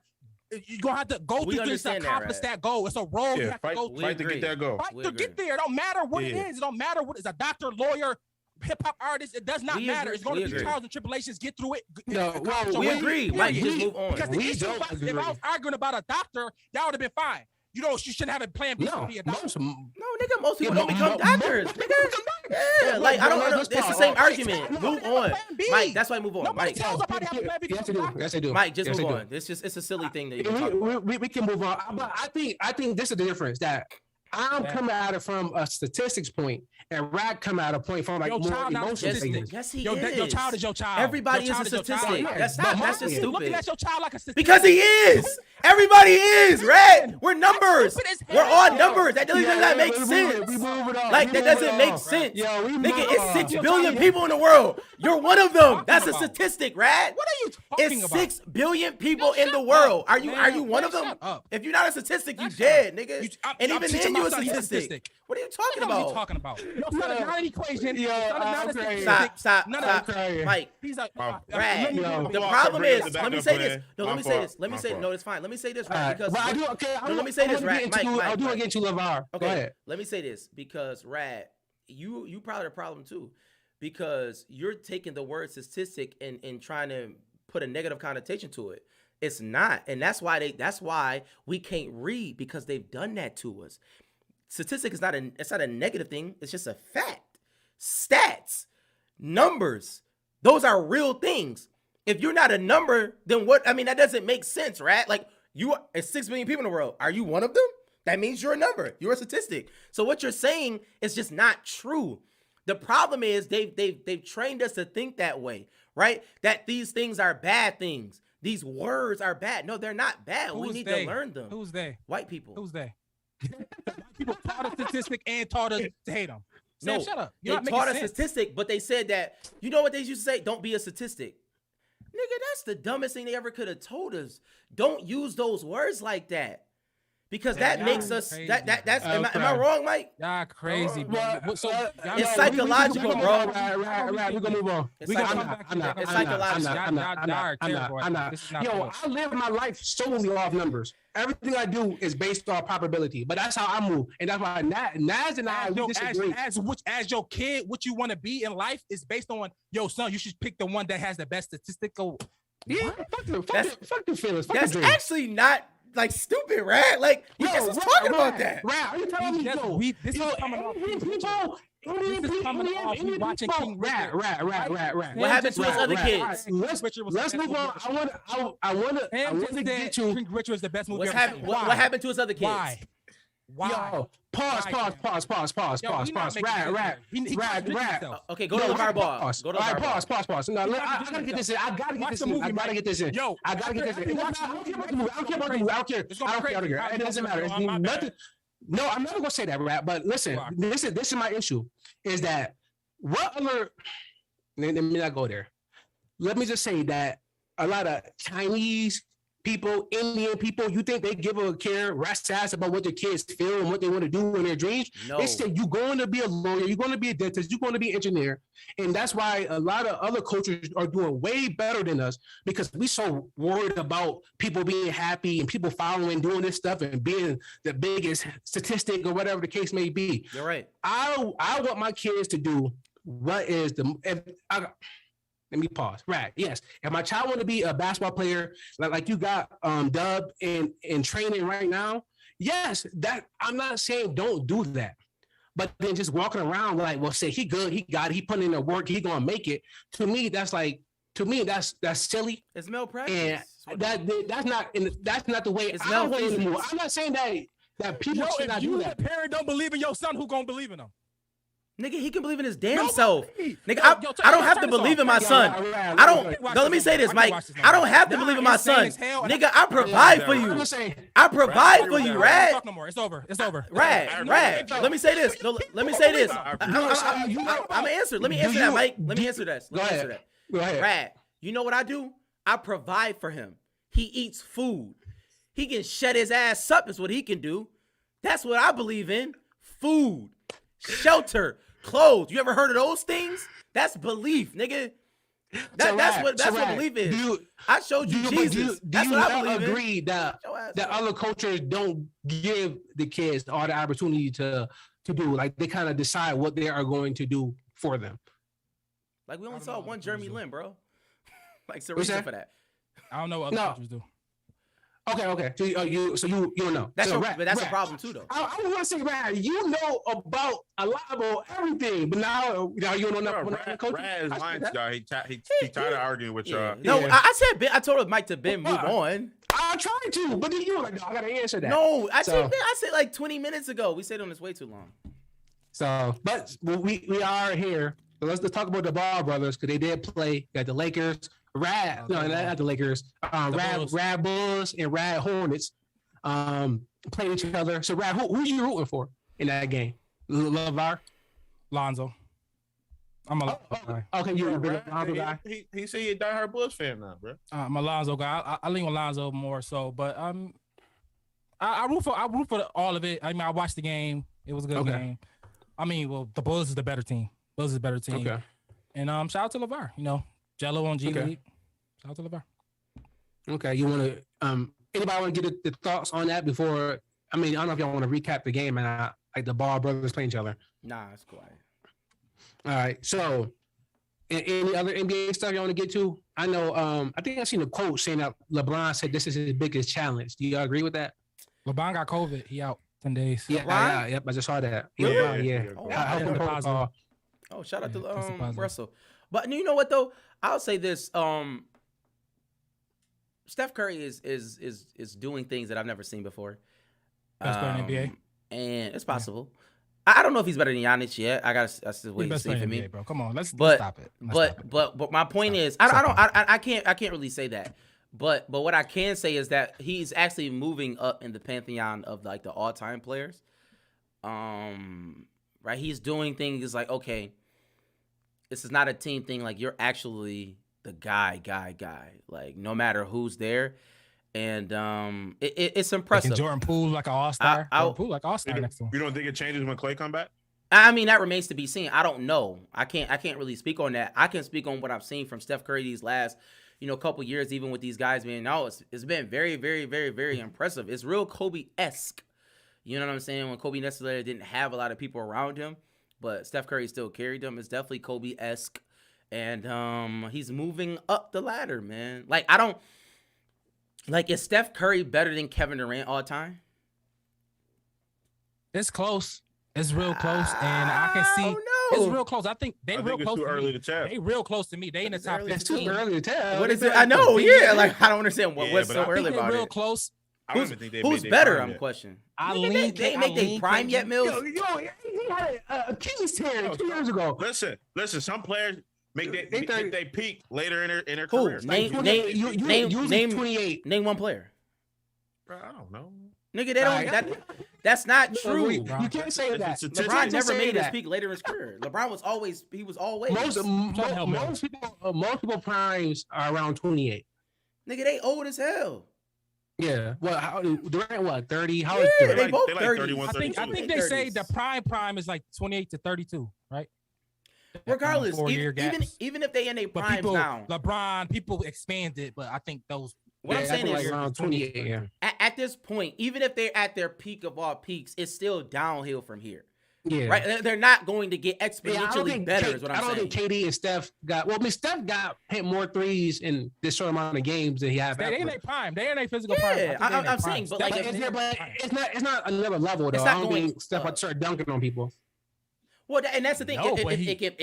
you're gonna have to go We through this to understand that, accomplish right? that goal. It's a road you Yeah, have to fight, go We fight to agree. get that goal. Fight We to agree. get there. It don't matter what Yeah. it is. It don't matter what is a doctor, lawyer, hip hop artist. It does not We matter. agree. It's going We to be agree. trials and tribulations. Get through it. No, accomplish well, We your goal. agree. Period. Mike, just move on. Because the We issue, don't if I agree. was arguing about a doctor, y'all would have been fine. You shouldn't have a plan B to No, be a doctor. No, nigga, most people Yeah, don't become doctors. Nigga. Yeah, like I don't know. It's the same argument. Move on, Mike. That's why move on, Nobody Mike. tells nobody how to plan B. Yes, they do. Yes, they do. Mike, just Yes, move they do. on. It's a silly thing that you're talking about. We can move on. But I think this is the difference, that I'm coming at it from a statistics point, and Rad come at a point from like Your more child not a emotional statistic. things. Yes, he Your is. child is your child. Everybody Your is a child your child. statistic. Yeah, That's but not. Mike That's just is Looking stupid. at your child like a statistic. Because he is. Everybody is, Red. We're numbers. stupid as We're hell. on numbers. That doesn't even make sense. We move it on. Like We that move it doesn't on. make sense. Yo, we Nigga, move it's on. 6 billion people in the world. You're one of them. That's a about? statistic, Rad. What are you talking It's about? 6 billion people in the shut world. up, Are you man. one of Man, them? shut up. If you're not a statistic, you Shut dead, up. nigga. I'm And even teaching then, you a my son he's a statistic. statistic. What are you talking What are you about? talking about? It's not an equation. Yo, It's not I'm a crazy. statistic. Stop. None of crying. Mike. He's a Rad. Yo. The Walk problem over is, to the let me backup say plan. this. No, let My me say fault. this. Let me My say fault. no. It's fine. Let me say this, All right? right. Because Well, I do. Okay. No, let me say this, Rad. Mike. I do want to get into LeVar. Go Okay, ahead. let me say this, because Rad, you probably the problem too, because you're taking the word statistic and trying to put a negative connotation to it. It's not, and that's why we can't read, because they've done that to us. Statistic is not a negative thing. It's just a fact. Stats, numbers, those are real things. If you're not a number, then what? I mean, that doesn't make sense, right? Like it's 6 billion people in the world. Are you one of them? That means you're a number. You're a statistic. So what you're saying is just not true. The problem is they've trained us to think that way, right? That these things are bad things. these words are bad. No, they're not bad. We need to learn them. Who's they? White people. Who's they? White people taught us statistic and taught us to hate them. Sam, No, shut up. They taught us statistic, but they said that, you know what they used to say? Don't be a statistic. Nigga, that's the dumbest thing they ever could have told us. Don't use those words like that. Because that makes us crazy, that's am I wrong, Mike? Y'all crazy, bro. It's psychological, bro. Right. We're gonna move on. It's psychological. Yo, I live my life solely off numbers. Everything I do is based on probability, but that's how I move, and that's why Naz and I disagree. As your kid, what you want to be in life is based on, yo, son, you should pick the one that has the best statistical. Yeah, fuck the feelings. That's actually not like stupid, right? Like we just was talking about that. Right? Are you telling me? This is coming off. This is coming off me watching King Richard. Right. What happened to his other kids? Let's move on. I want to get to King Richard is the best movie. What happened to his other kids? Why? Yo, pause. Right. Okay, go to LeVar Ball. Go to LeVar Ball. Pause. No, I gotta get this in. I gotta get this in. Yo, I gotta get this in. I don't care about the movie. I don't care. It doesn't matter. It's nothing. No, I'm never gonna say that, Rat. But listen, this is my issue. Is that what other? Let me not go there. Let me just say that a lot of Chinese people, Indian people, you think they give a care, rat's ass about what their kids feel and what they want to do in their dreams? No. They say you're going to be a lawyer, you're going to be a dentist, you're going to be an engineer. And that's why a lot of other cultures are doing way better than us, because we so worried about people being happy and people following, doing this stuff and being the biggest statistic or whatever the case may be. You're right. I want my kids to do what is let me pause. Right. Yes. If my child want to be a basketball player, like you got Dub in training right now, yes, that I'm not saying don't do that. But then just walking around like, well, say he good, he got it, he put in the work, he gonna make it. To me, that's silly. It's malpractice. And that's not the way it's I want to move. I'm not saying that people should not do that. If you, the parent, don't believe in your son, who gonna believe in him? Nigga, he can believe in his damn self. Nigga, I don't have to believe in my son. I don't. No, let me say this, Mike. I don't have to believe in my son. Nigga, I provide for you. I provide for you, Rad. It's over. Rad. Let me say this. I'm gonna answer. Let me answer that, Mike. Let me answer that. Go ahead. Rad, you know what I do? I provide for him. He eats food. He can shut his ass up is what he can do. That's what I believe in. Food, shelter, clothes. You ever heard of those things? That's belief, nigga. That's what belief is. I showed you Jesus. That's what I believe in. Agree that other cultures don't give the kids all the opportunity to do. Like they kind of decide what they are going to do for them. Like we only saw one Jeremy Lin, bro. Like Sarita for that. I don't know what other cultures do. Okay. So you don't know. That's a problem too, though. I was gonna say, Rad, you know about a lot about everything, but now you don't know nothing. Rad is lying to y'all. He tired of arguing with y'all. No, I told Mike to Ben move on. I tried to, but then you were like, no, I gotta answer that. No, I said like 20 minutes ago. We stayed on this way too long. So, but we are here. So let's talk about the Ball brothers, because they did play at the Lakers. Not the Lakers. Rad Bulls and Rad Hornets played each other. So, Rad, who are you rooting for in that game? LeVar? Lonzo. I'm a okay. You're a big Lonzo guy. He said he a diehard Bulls fan now, bro. I'm a Lonzo guy. I lean on Lonzo more so, but I root for all of it. I mean, I watched the game. It was a good game. I mean, well, the Bulls is the better team. Okay. And shout out to LeVar. You know, Jello on G League. Shout out to LeVar. Okay, you want to anybody want to get the thoughts on that before? I mean, I don't know if y'all want to recap the game and like the Ball brothers playing each other. Nah, it's quiet. All right. So, any other NBA stuff you want to get to? I know. I think I seen a quote saying that LeBron said this is his biggest challenge. Do y'all agree with that? LeBron got COVID. He out 10 days. Yeah. Yep. I just saw that. Oh, shout out to Russell. But you know what though? I'll say this. Steph Curry is doing things that I've never seen before. Best player in the NBA. And it's possible. Yeah. I don't know if he's better than Giannis yet. I still wait to see for me, NBA, bro. Come on, let's stop it. But my point is, I can't really say that. But what I can say is that he's actually moving up in the pantheon of like the all-time players. Right? He's doing things like, okay, this is not a team thing. Like, you're actually the guy. Like, no matter who's there. And it's impressive. Making Jordan Poole like an all-star. Jordan Poole like all-star next to him. You don't think it changes when Klay come back? I mean, that remains to be seen. I don't know. I can't really speak on that. I can speak on what I've seen from Steph Curry these last, couple years, even with these guys being out. It's been very, very, very, very impressive. It's real Kobe-esque. You know what I'm saying? When Kobe necessarily didn't have a lot of people around him, but Steph Curry still carried him. It's definitely Kobe-esque. And he's moving up the ladder, man. Is Steph Curry better than Kevin Durant all time? It's close. It's real close, and I can see it's real close. I think real close. Too early to tell. They real close to me. They in the top 15. It's too early to tell. What is it? I know. Yeah, like I don't understand what's so early about real it. Close. I don't even think they Who's made better? their I'm prime questioning. They ain't make their prime yet, Mills. He had an Achilles tear 2 years ago. Listen. Some players make they peak later in their Who? career. Name 28. Name one player. Bro, I don't know. Nigga, they don't. That's not true. You can't say that. LeBron never made his peak later in his career. LeBron was always. Most people primes are around 28. Nigga, they old as hell. Yeah. Well, Durant what? 30? How Yeah, is Durant? they both like 30. 31, I think 32. they say the prime is like 28 to 32, right? Regardless, 4-year even if they in their but primes people, now, LeBron, people expanded, but I think those. What I'm saying is, around 28. Yeah. At this point, even if they're at their peak of all peaks, it's still downhill from here. Yeah. Right? They're not going to get exponentially better, is what I'm saying. I don't think KD and Steph got. Well, I mean, Steph got hit more threes in this short amount of games than he had. They in their prime. They in their physical yeah, prime. I'm saying, but like, it's not another level though. It's not I don't think Steph would start dunking on people. Well, and that's the thing. No, if it can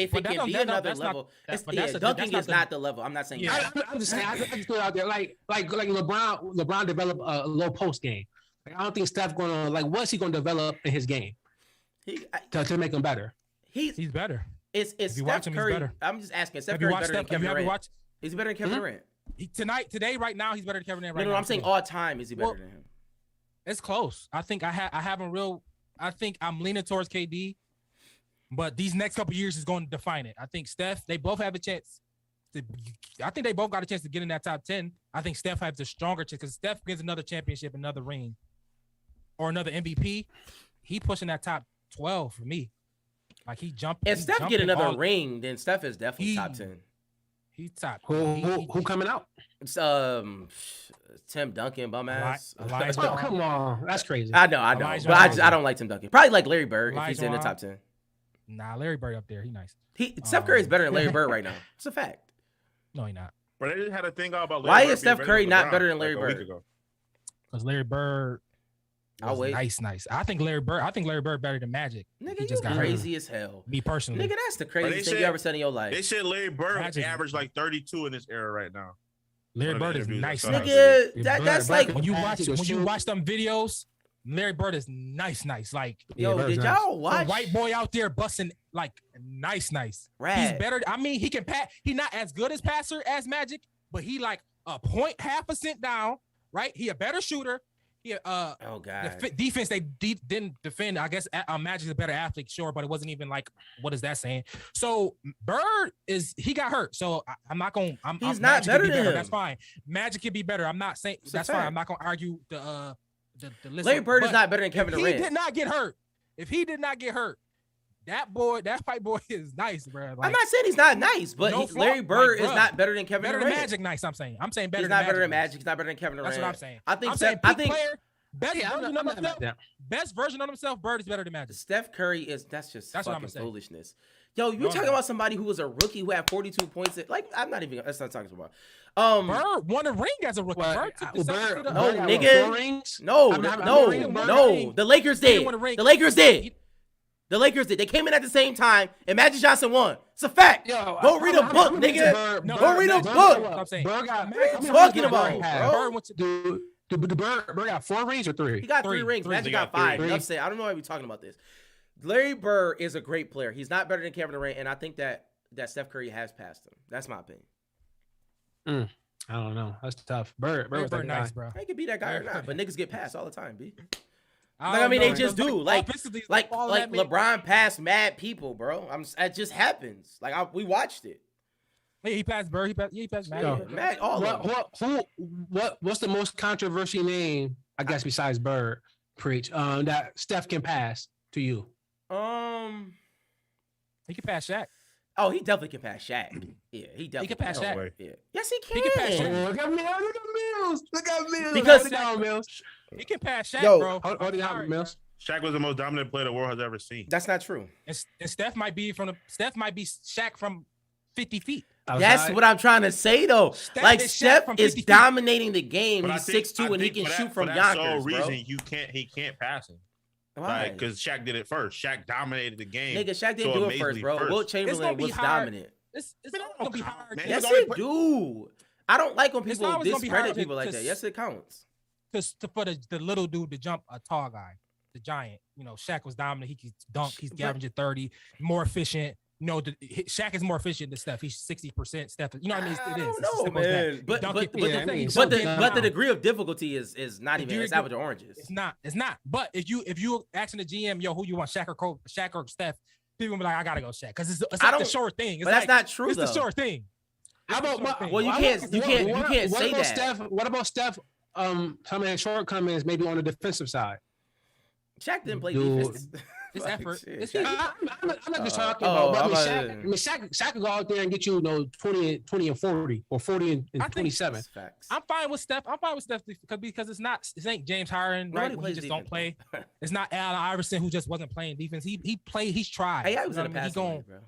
be another level, dunking is not the level. I'm not saying. Yeah. I'm just saying. I just threw it out there. Like LeBron developed a low post game. Like, I don't think Steph going to what's he going to develop in his game to make him better. He's better. Is Steph Curry? I'm just asking. Steph Curry better than Kevin Durant? Is he better than Kevin Durant? Today, right now, he's better than Kevin Durant. Right no, now, I'm saying all time. Is he better than him? It's close. I think I think I'm leaning towards KD. But these next couple years is going to define it. I think Steph, they both have a chance. I think they both got a chance to get in that top 10. I think Steph has a stronger chance because Steph gets another championship, another ring, or another MVP. He pushing that top 12 for me. Like he jumped. If Steph get another ring, then Steph is definitely top 10. He's top. Who coming out? It's Tim Duncan, bum ass. Oh, come on, that's crazy. I know, but I don't like Tim Duncan. Probably like Larry Bird if he's in the top 10. Nah, Larry Bird up there. He nice. Steph Curry is better than Larry Bird right now. It's a fact. No, he not. But they just had a thing about Larry Why Bird is Steph Curry not better than Larry Bird? Because Larry Bird was nice. I think Larry Bird better than Magic. Nigga, he just got crazy as hell. Me personally. Nigga, that's the craziest thing you ever said in your life. They said Larry Bird averaged like 32 in this era right now. Larry Bird is nice. Nigga, that's like when you watch them videos, Larry Bird is nice. Like, yo, did y'all watch? A white boy out there busting like nice. Rad. He's better. I mean, he can pass. He not as good as passer as Magic, but he like a 0.5% down. Right? He a better shooter. He oh god. Defense they didn't defend. I guess Magic's a better athlete, sure, but it wasn't even like what is that saying? So Bird he got hurt. So I'm not going. He's not better than him. That's fine. Magic can be better. I'm not saying that's fine. I'm not going to argue the list. Larry Bird is not better than Kevin Durant. He did not get hurt. If he did not get hurt, that white boy is nice, bro. Like, I'm not saying he's not nice, but Larry Bird is not better than Kevin Durant. Better than Magic, nice. I'm saying better. He's not better than Magic. He's not better than Kevin Durant. That's what I'm saying. I think best version of himself. Bird is better than Magic. Steph Curry that's fucking foolishness. Yo, you're talking about somebody who was a rookie who had 42 points. That's not talking about. Bird won a ring as a rookie. Bird, no, nigga. No. The Lakers did. The Lakers did. They came in at the same time, and Magic Johnson won. It's a fact. Go read a book, nigga. Go read a book. What are you talking about, bro? Bird got 4 rings or 3? He got 3 rings. Magic got 5. I don't know why we're talking about this. Larry Bird is a great player. He's not better than Kevin Durant, and I think that Steph Curry has passed him. That's my opinion. I don't know. That's tough. Bird was that nice, guy. bro. I could be that guy or not, but niggas get passed all the time, B. I They know, just do. Like offensively, LeBron passed mad people, bro. It just happens. We watched it. Yeah, he passed Bird. He passed Matt. Mad all of them. What's the most controversial name, I guess, besides Bird, Preach, that Steph can pass to you? He can pass Shaq. Oh, he definitely can pass Shaq. Yeah, he definitely can pass Shaq. Yeah. Yes, he can. He can pass Shaq. Look at Mills. Because hold it down, Mills. He can pass Shaq, Yo, bro. Hold it down, Mills. Shaq was the most dominant player the world has ever seen. That's not true. And Steph might be Shaq from 50 feet. That's what I'm trying to say, though. Steph is dominating the game. He's 6'2" and he can shoot from Yonkers, bro. He can't pass him. Why? Because Shaq did it first. Shaq dominated the game. Nigga, Shaq didn't do it first, bro. Wilt Chamberlain was dominant. It's gonna be hard. Yes, it do. I don't like when people discredit people like that. Yes, it counts. For the little dude to jump a tall guy, the giant. You know, Shaq was dominant. He could dunk. He's averaging 30, more efficient. No, Shaq is more efficient than Steph. He's 60%. Steph, you know what I mean? It is. No, man. But the degree of difficulty is not even it's apples to oranges. It's not. But if you asking the GM, yo, who you want, Shaq or Steph, people will be like, I gotta go Shaq because it's like the short thing. It's but that's not true. It's the short thing. How about? Well, you can't say that. Steph, what about Steph? Some of his shortcomings maybe on the defensive side. Shaq didn't play defense. It's effort. I'm not just talking about. Shaq could go out there and get you, 20 and 40 or 40 and 27. I'm fine with Steph. Because it ain't James Harden, right? He just don't play. It's not Allen Iverson who just wasn't playing defense. He's tried. AI was in the passing lane, bro.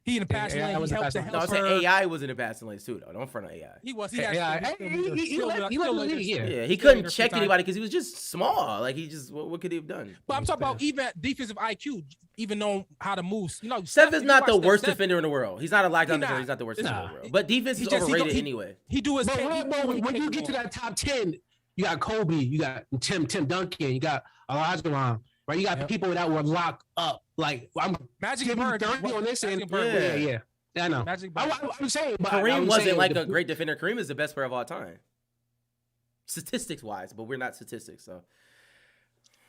He in the passing lane. He helped I'm saying AI was in the passing lane too, though. Don't front on AI. He was. He couldn't check anybody because he was just small. Like he just what could he have done? But I'm talking about even defensive IQ, even knowing how to move. Steph is not the worst defender in the world. He's not a lockdown defender. He's not the worst defender in the world. But defense is overrated anyway. He do his thing. When you get to that top 10, you got Kobe, you got Tim Duncan, you got Olajuwon. Right, you got people that were locked up. Like I'm Magic giving you 30 on this end. Yeah. I know. I'm saying, but Kareem wasn't like a great defender. Kareem is the best player of all time, statistics wise. But we're not statistics, so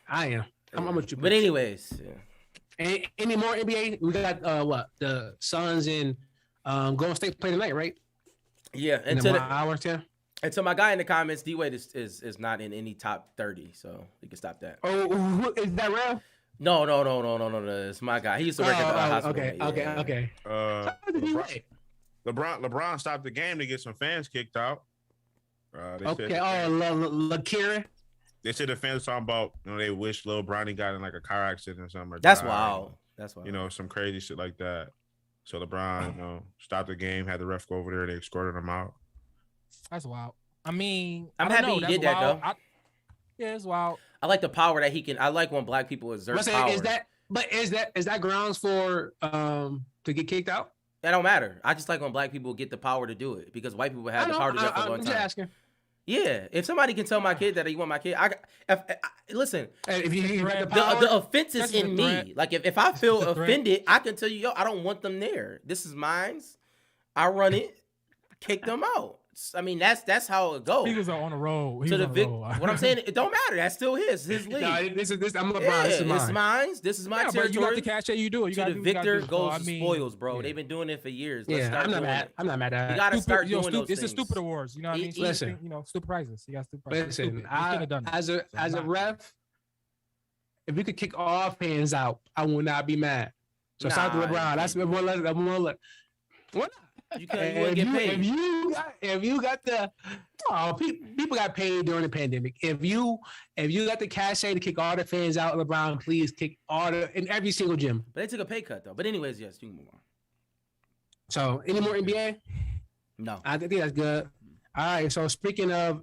I am. I'm with you. But anyways, any more NBA? We got the Suns and Golden State play tonight, right? Yeah, and to hour 10. And so my guy in the comments, D-Wade is not in any top 30, so you can stop that. Oh, is that real? No. It's my guy. He used to work at the hospital. Okay. LeBron stopped the game to get some fans kicked out. Lakira. They said the fans talking about, they wish Lil Bronny got in like a car accident or something. That's wild. Some crazy shit like that. So LeBron, stopped the game, had the ref go over there, they escorted him out. That's wild. I mean, I'm happy he did that though. Yeah, it's wild. I like the power that he can. I like when black people exert power. Is that grounds for to get kicked out? That don't matter. I just like when black people get the power to do it because white people have the power to do it for a long time. I'm just asking. Yeah, if somebody can tell my kid that you want my kid, listen. If you the offense is in me. Like if I feel offended, I can tell you, I don't want them there. This is mine. I run it, kick them out. I mean, that's how it goes. He was on the road. What I'm saying, it don't matter. That's still his league. This I'm LeBron. Yeah, this is mine. This is my territory. You got the cash that you do. The victor goes to spoils, bro. They've been doing it for years. I'm not mad at that. You gotta start doing those things. It's a stupid awards. You know what I mean? Listen, stupid prizes. You got stupid prizes. Listen, as a ref, if we could kick all fans out, I would not be mad. So shout out to LeBron. That's one. What not? You wouldn't get paid. If you got the people got paid during the pandemic. If you got the cachet to kick all the fans out, LeBron, please kick in every single gym. But they took a pay cut though. But anyways, yes, you can move on. So any more NBA? No. I think that's good. All right. So speaking of a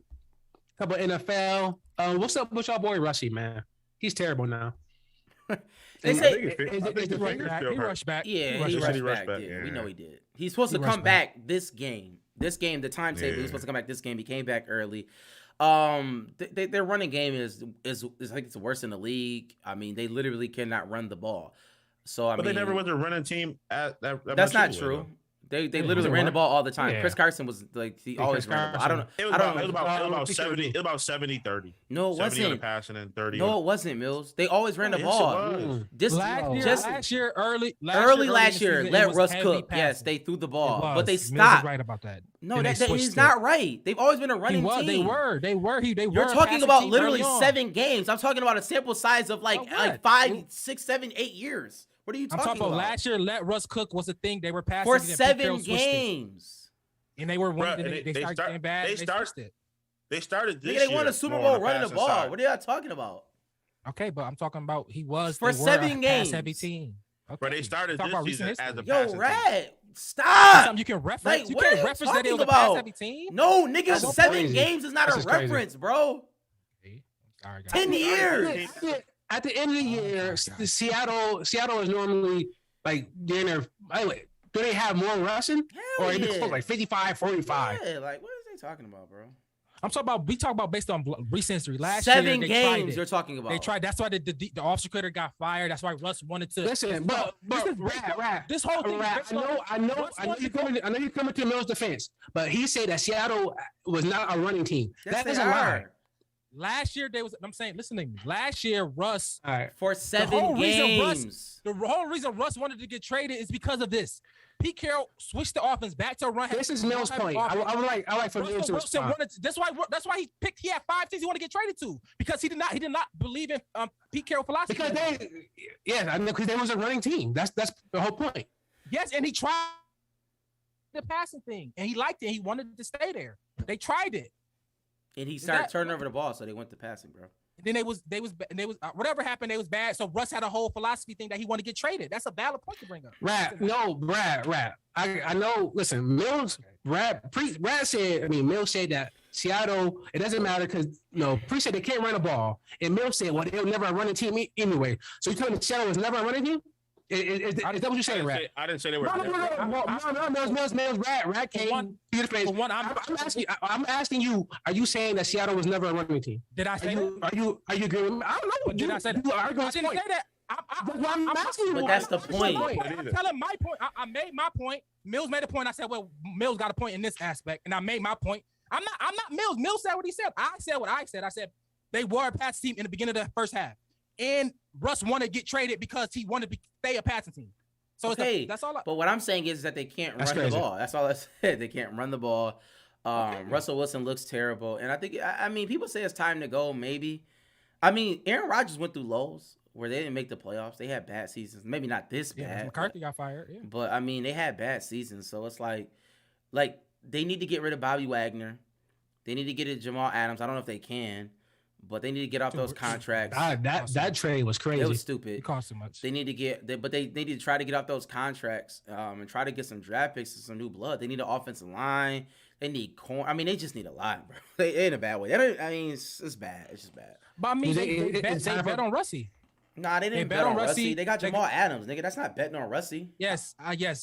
couple NFL, what's up with y'all boy Rushy, man? He's terrible now. They say he rushed back. Yeah, he rushed back. Yeah, we know he did. He's supposed to come back this game. This game, the timetable. He was supposed to come back this game. He came back early. Their running game is I think it's worse in the league. I mean, they literally cannot run the ball. So but they never was a running team. That's not true. They literally ran the ball all the time. Yeah. Chris Carson was like he always ran the ball. I don't know. It was about 70. It was about 70-30. No, it 70 on the wasn't. passing and 30. No, it wasn't, Mills. They always ran the ball. This last year, early last year, let Russ cook. Passing. Yes, they threw the ball, but they Mills stopped. is right about that. No, that is not right. They've always been a running team. They were. You're talking about literally 7 games. I'm talking about a sample size of like 5, 6, 7, 8 years. What are you talking about? Last year, let Russ cook was a thing. They were passing for 7 games, and they were winning. They started getting bad. They started this year. They won a Super Bowl running the ball. Side. What are y'all talking about? Okay, but I'm talking about for 7 games. Pass-heavy team. Okay. But they started this season as a Yo, Rat, stop. You can reference. Like, you what can't are you reference that it was talking a pass-heavy team. No, nigga, 7 games is not a reference, bro. Sorry, guys. 10 years. At the end of the year, Seattle is normally like do they have more rushing or like 55, 45? Yeah, like what are they talking about, bro? We talk about based on recent history. Last 7 year, games you're talking about. They tried. That's why the officer critter got fired. That's why Russ wanted to listen. But Rat, this whole thing. I know you're coming to Mills' defense, but he said that Seattle was not a running team. Yes, that is a lie. Last year I'm saying, listen to me. Last year, Russ for 7 games. The whole reason Russ wanted to get traded is because of this. Pete Carroll switched the offense back to a run. This is Mills' point. I like for Mills to respond. That's why he picked. He had 5 teams he wanted to get traded to because he did not believe in Pete Carroll philosophy. Because because they was a running team. That's the whole point. Yes, and he tried the passing thing, and he liked it. He wanted to stay there. They tried it. And he started turning over the ball, so they went to passing, bro. And then they was whatever happened, they was bad. So Russ had a whole philosophy thing that he wanted to get traded. That's a valid point to bring up. Brad. I know. Listen, Mills. Brad said. Mills said that Seattle. It doesn't matter because Pre said they can't run the ball, and Mills said, well, they'll never run a team anyway. So you telling me Seattle was never a running team? Is that what you're saying, Rat? I didn't say they were. No, Mills, Rat came. I'm asking you. Are you saying that Seattle was never a running team? Did I say that? Are you agreeing with me? I don't know. Did I say that? I didn't say that. I'm asking you. But that's the point. I'm telling my point. I made my point. Mills made a point. I said, well, Mills got a point in this aspect, and I made my point. I'm not Mills. Mills said what he said. I said what I said. I said they were a pass team in the beginning of the first half. And Russ wanted to get traded because he wanted to stay a passing team. So that's all. But what I'm saying is that they can't run the ball. That's all I said. They can't run the ball. Russell Wilson looks terrible, and I think people say it's time to go. Maybe. Aaron Rodgers went through lows where they didn't make the playoffs. They had bad seasons. Maybe not this bad. McCarthy got fired. Yeah. But they had bad seasons. So it's like they need to get rid of Bobby Wagner. They need to get it Jamal Adams. I don't know if they can. But they need to get off those contracts. That trade was crazy. It was stupid. It cost too much. They need to they need to try to get off those contracts and try to get some draft picks and some new blood. They need an offensive line. They need corn. They just need a lot, bro. They in a bad way. It's bad. It's just bad. But they bet on Russie. Nah, they didn't bet on Russie. They got Jamal Adams, nigga. That's not betting on Russie. Yes,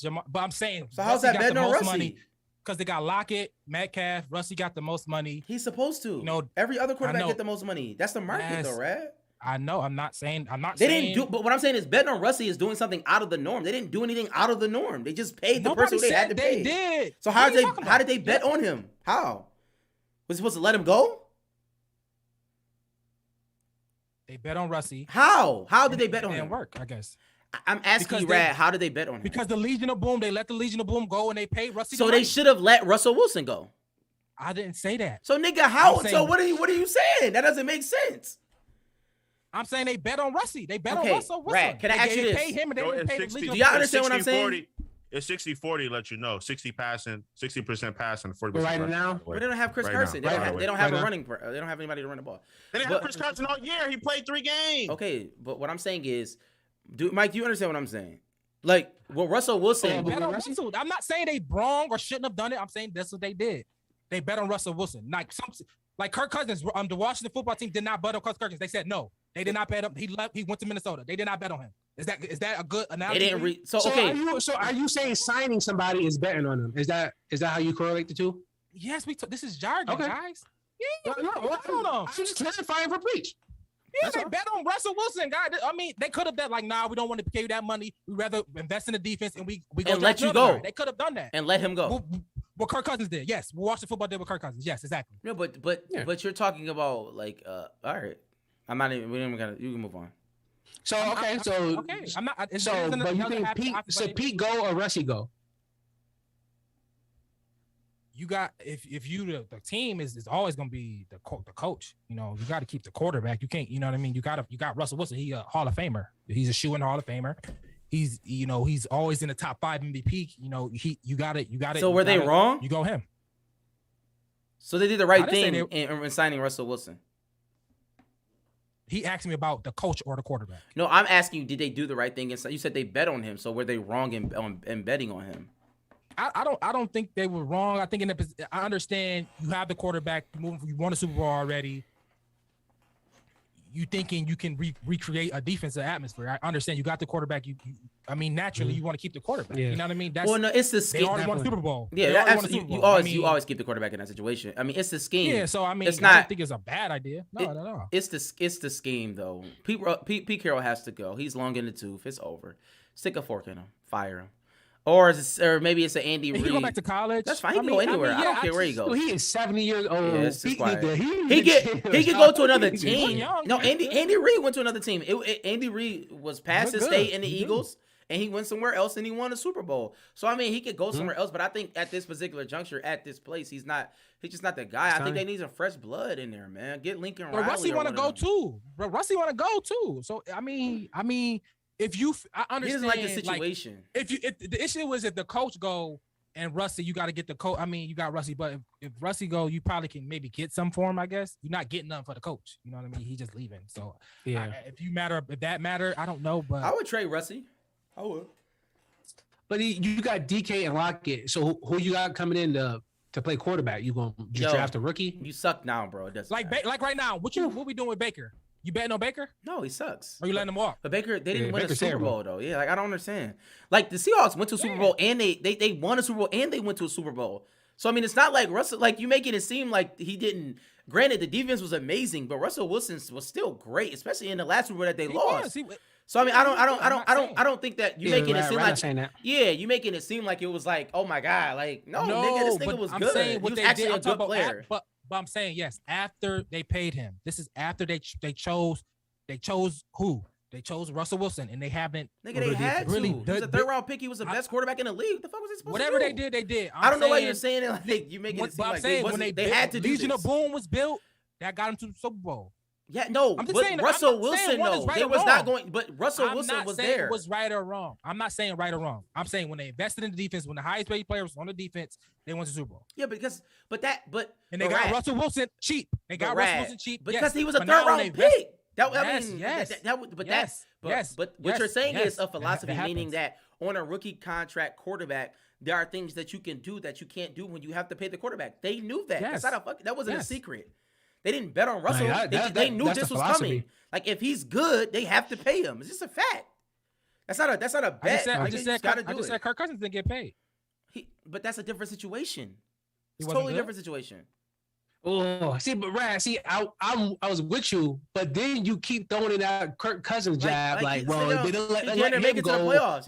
Jamal. But I'm saying. So how's that betting on Russie? Because they got Lockett, Metcalf, Russie got the most money. He's supposed to. Every other quarterback get the most money. That's the market, though, right? I know. I'm not saying. Didn't do. But what I'm saying is betting on Russie is doing something out of the norm. They didn't do anything out of the norm. They just paid the person they had to pay. They did. So how did they bet on him? How was he supposed to let him go? They bet on Russie. How did they bet on him? It didn't work, I guess. I'm asking you, Rad, how did they bet on him? Because the Legion of Boom, they let the Legion of Boom go and they paid Russie. So they should have let Russell Wilson go. I didn't say that. So nigga, what are you saying? That doesn't make sense. I'm saying they bet on Russie. They bet on Russell Wilson. Rad, can I ask you this? Pay him and they pay the Legion. Do y'all understand what I'm saying? It's 60-40, let you know. 60% passing, 40% right now. But they don't have Chris Carson. They don't have a running. They don't have anybody to run the ball. They didn't have Chris Carson all year. He played 3 games. Okay, but what I'm saying is, Mike, do you understand what I'm saying? Like, Russell Wilson. I'm not saying they wrong or shouldn't have done it. I'm saying that's what they did. They bet on Russell Wilson. Like Kirk Cousins, the Washington football team did not bet on Kirk Cousins. They said no. They did not bet him. He left. He went to Minnesota. They did not bet on him. Is that a good analogy? They didn't okay. So are you saying signing somebody is betting on them? Is that how you correlate the two? Yes, this is jargon, guys. Yeah, I'm just clarifying for Breach. Yeah, they bet on Russell Wilson, guy. I mean, they could have bet like, nah, we don't want to pay you that money. We rather invest in the defense and we go and let you go. Guy. They could have done that and let him go. What Kirk Cousins did, yes. Washington football did what Kirk Cousins, yes, exactly. No, but you're talking about like, all right. I'm not even. We don't gotta. You can move on. So okay, I'm not. But you think Pete go or Russie go? You got if you the team is always going to be the coach. You know, you got to keep the quarterback. You can't. You know what I mean? You got Russell Wilson. He a Hall of Famer. He's a shoo-in Hall of Famer. He's he's always in the top 5 MVP. You know, you got it. So were they wrong? You go him. So they did the right thing in signing Russell Wilson. He asked me about the coach or the quarterback. No, I'm asking you, did they do the right thing? You said they bet on him. So were they wrong in betting on him? I don't think they were wrong. I think I understand you have the quarterback you won a Super Bowl already. You thinking you can recreate a defensive atmosphere. I understand you got the quarterback. I mean, naturally you want to keep the quarterback. Yeah. You know what I mean? No, it's the scheme. They already won a Super Bowl. Yeah, absolutely. You always keep the quarterback in that situation. I mean, it's the scheme. Yeah, so I mean, it's I don't think it's a bad idea. No. It's the scheme though. Pete Carroll has to go. He's long in the tooth. It's over. Stick a fork in him. Fire him. Or maybe it's an Andy Reid. He go back to college. That's fine. He can go anywhere. I don't care where he goes. He is 70 years old. Yeah, he can go to another team. No, Andy Reid went to another team. Andy Reid was past his stay in the Eagles, and he went somewhere else and he won a Super Bowl. So I mean, he could go somewhere else. But I think at this particular juncture, at this place, he's just not the guy. I think they need some fresh blood in there, man. Get Lincoln Riley. But Russie want to go too. Bro, Russie want to go too. So I mean. I understand. He doesn't like the situation. Like, if the issue was if the coach go and Russie, you got to get the coach. I mean, you got Russie, but if Russie go, you probably can maybe get some for him. I guess you're not getting nothing for the coach. You know what I mean? He's just leaving. So yeah, if that matter, I don't know. But I would trade Russie. I would. But you got DK and Lockett. So who you got coming in to play quarterback? You gonna draft a rookie? You suck now, bro. It doesn't like right now. What we doing with Baker? You betting on Baker? No, he sucks. Or you letting him walk? But Baker, they didn't win a Super Bowl though. Yeah, like I don't understand. Like the Seahawks went to a Super Bowl and they won a Super Bowl and they went to a Super Bowl. So I mean, it's not like Russell. Like you making it seem like he didn't. Granted, the defense was amazing, but Russell Wilson was still great, especially in the last Super Bowl that they lost. So I mean, I don't think that you making it seem like you making it seem like it was like, oh my god, like no nigga, this nigga was good. He was actually a good player. But I'm saying yes, after they paid him. This is after they chose. They chose who? They chose Russell Wilson, and they haven't. Nigga, they had to. He was a third-round pick. He was the best quarterback in the league. What the fuck was he supposed whatever to do? They did. I don't know why you're saying it like you making it seem like they had to do Legion of Boom was built. That got him to the Super Bowl. Yeah, no, but Russell Wilson, no, they was not going. But Russell Wilson was there. It was right or wrong. I'm not saying right or wrong. I'm saying when they invested in the defense, when the highest paid player was on the defense, they won the Super Bowl. Yeah, and they got Russell Wilson cheap. They got Russell Wilson cheap because he was a third-round pick. But what you're saying is a philosophy, meaning that on a rookie contract quarterback, there are things that you can do that you can't do when you have to pay the quarterback. They knew that. That's not that wasn't a secret. They didn't bet on Russell. They knew this was coming. Like if he's good, they have to pay him. It's just a fact. That's not a bet. I just said Kirk Cousins didn't get paid. But that's a different situation. It's a totally different situation. Oh, see, but Rad, I was with you, but then you keep throwing it out Kirk Cousins jab, they don't let him go.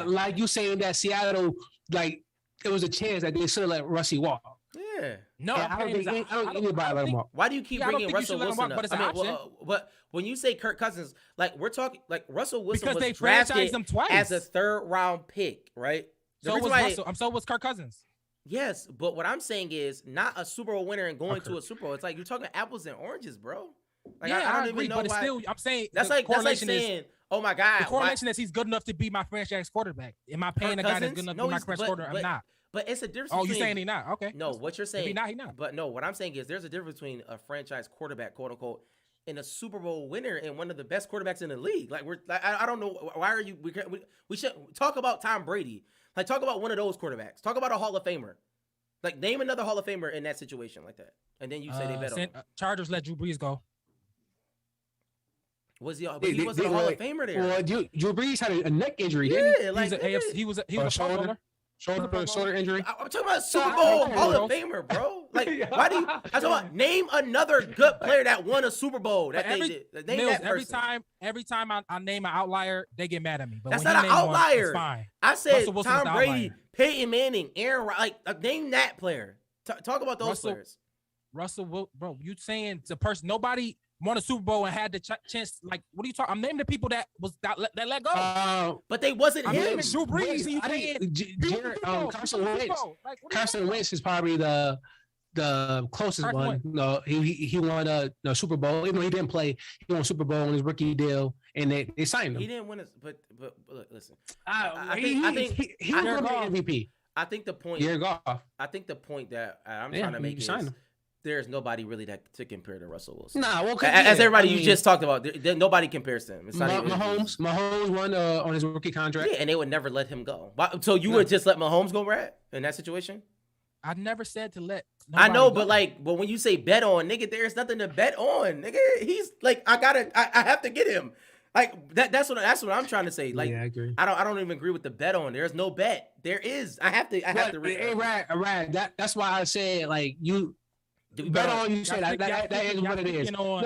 Like you saying that Seattle, like it was a chance that they should have let Russie walk. Yeah. No, I don't think anybody let him walk. Why do you keep bringing Russell Wilson up? But it's an option. But when you say Kirk Cousins, like we're talking, like Russell Wilson because was they drafted him twice as a third-round pick, right? So was Russell. So was Kirk Cousins. Yes, but what I'm saying is not a Super Bowl winner and going to a Super Bowl. It's like you're talking apples and oranges, bro. Like yeah, I don't even know but why. Still, I'm saying that's like saying, oh my god, the correlation is he's good enough to be my franchise quarterback. Am I paying a guy that's good enough to be my franchise quarterback? I'm not. But it's a difference. Oh, you're saying he not? Okay. No, what you're saying. He not. But no, what I'm saying is there's a difference between a franchise quarterback, quote unquote, and a Super Bowl winner and one of the best quarterbacks in the league. Like I don't know why are you. We should talk about Tom Brady. Like talk about one of those quarterbacks. Talk about a Hall of Famer. Like name another Hall of Famer in that situation like that, and then you say they bet on him. Chargers let Drew Brees go. Was he? But he wasn't a Hall of Famer there. Well, Drew Brees had a neck injury. Yeah, he was a Pro Bowler. shoulder injury. I'm talking about Super Bowl Hall of Famer, bro. Like, why do you? I'm talking about name another good player that won a Super Bowl. That they did. Name that person. Every time I name an outlier, they get mad at me. But that's when not an outlier. One, fine. I said Tom Brady, Peyton Manning, Aaron. Like name that player. Talk about those players. Russell, bro, you saying the person nobody won a Super Bowl and had the chance? Like, what are you talking? I'm naming the people that let go. But they wasn't him. Drew Brees. Carson Wentz is probably the closest one. No, he won a Super Bowl. Even though he didn't play, he won a Super Bowl on his rookie deal, and they signed him. He didn't win it, but look, listen. I think he won the MVP. I think the point. I think the point that I'm trying to make is there's nobody really that to compare to Russell Wilson. Nah, well, as everybody you just talked about, nobody compares to him. It's not Mahomes won on his rookie contract. Yeah, and they would never let him go. So you would just let Mahomes go, Brad, in that situation? I never said to let. I know, but when you say bet on, nigga, there's nothing to bet on, nigga. He's like, I have to get him. Like that's what I'm trying to say. Like, yeah, I agree. I don't even agree with the bet on. There's no bet. There is. I have to. Hey, Rad. That's why I said like you. Do we bet on you? Say that is what it is. No.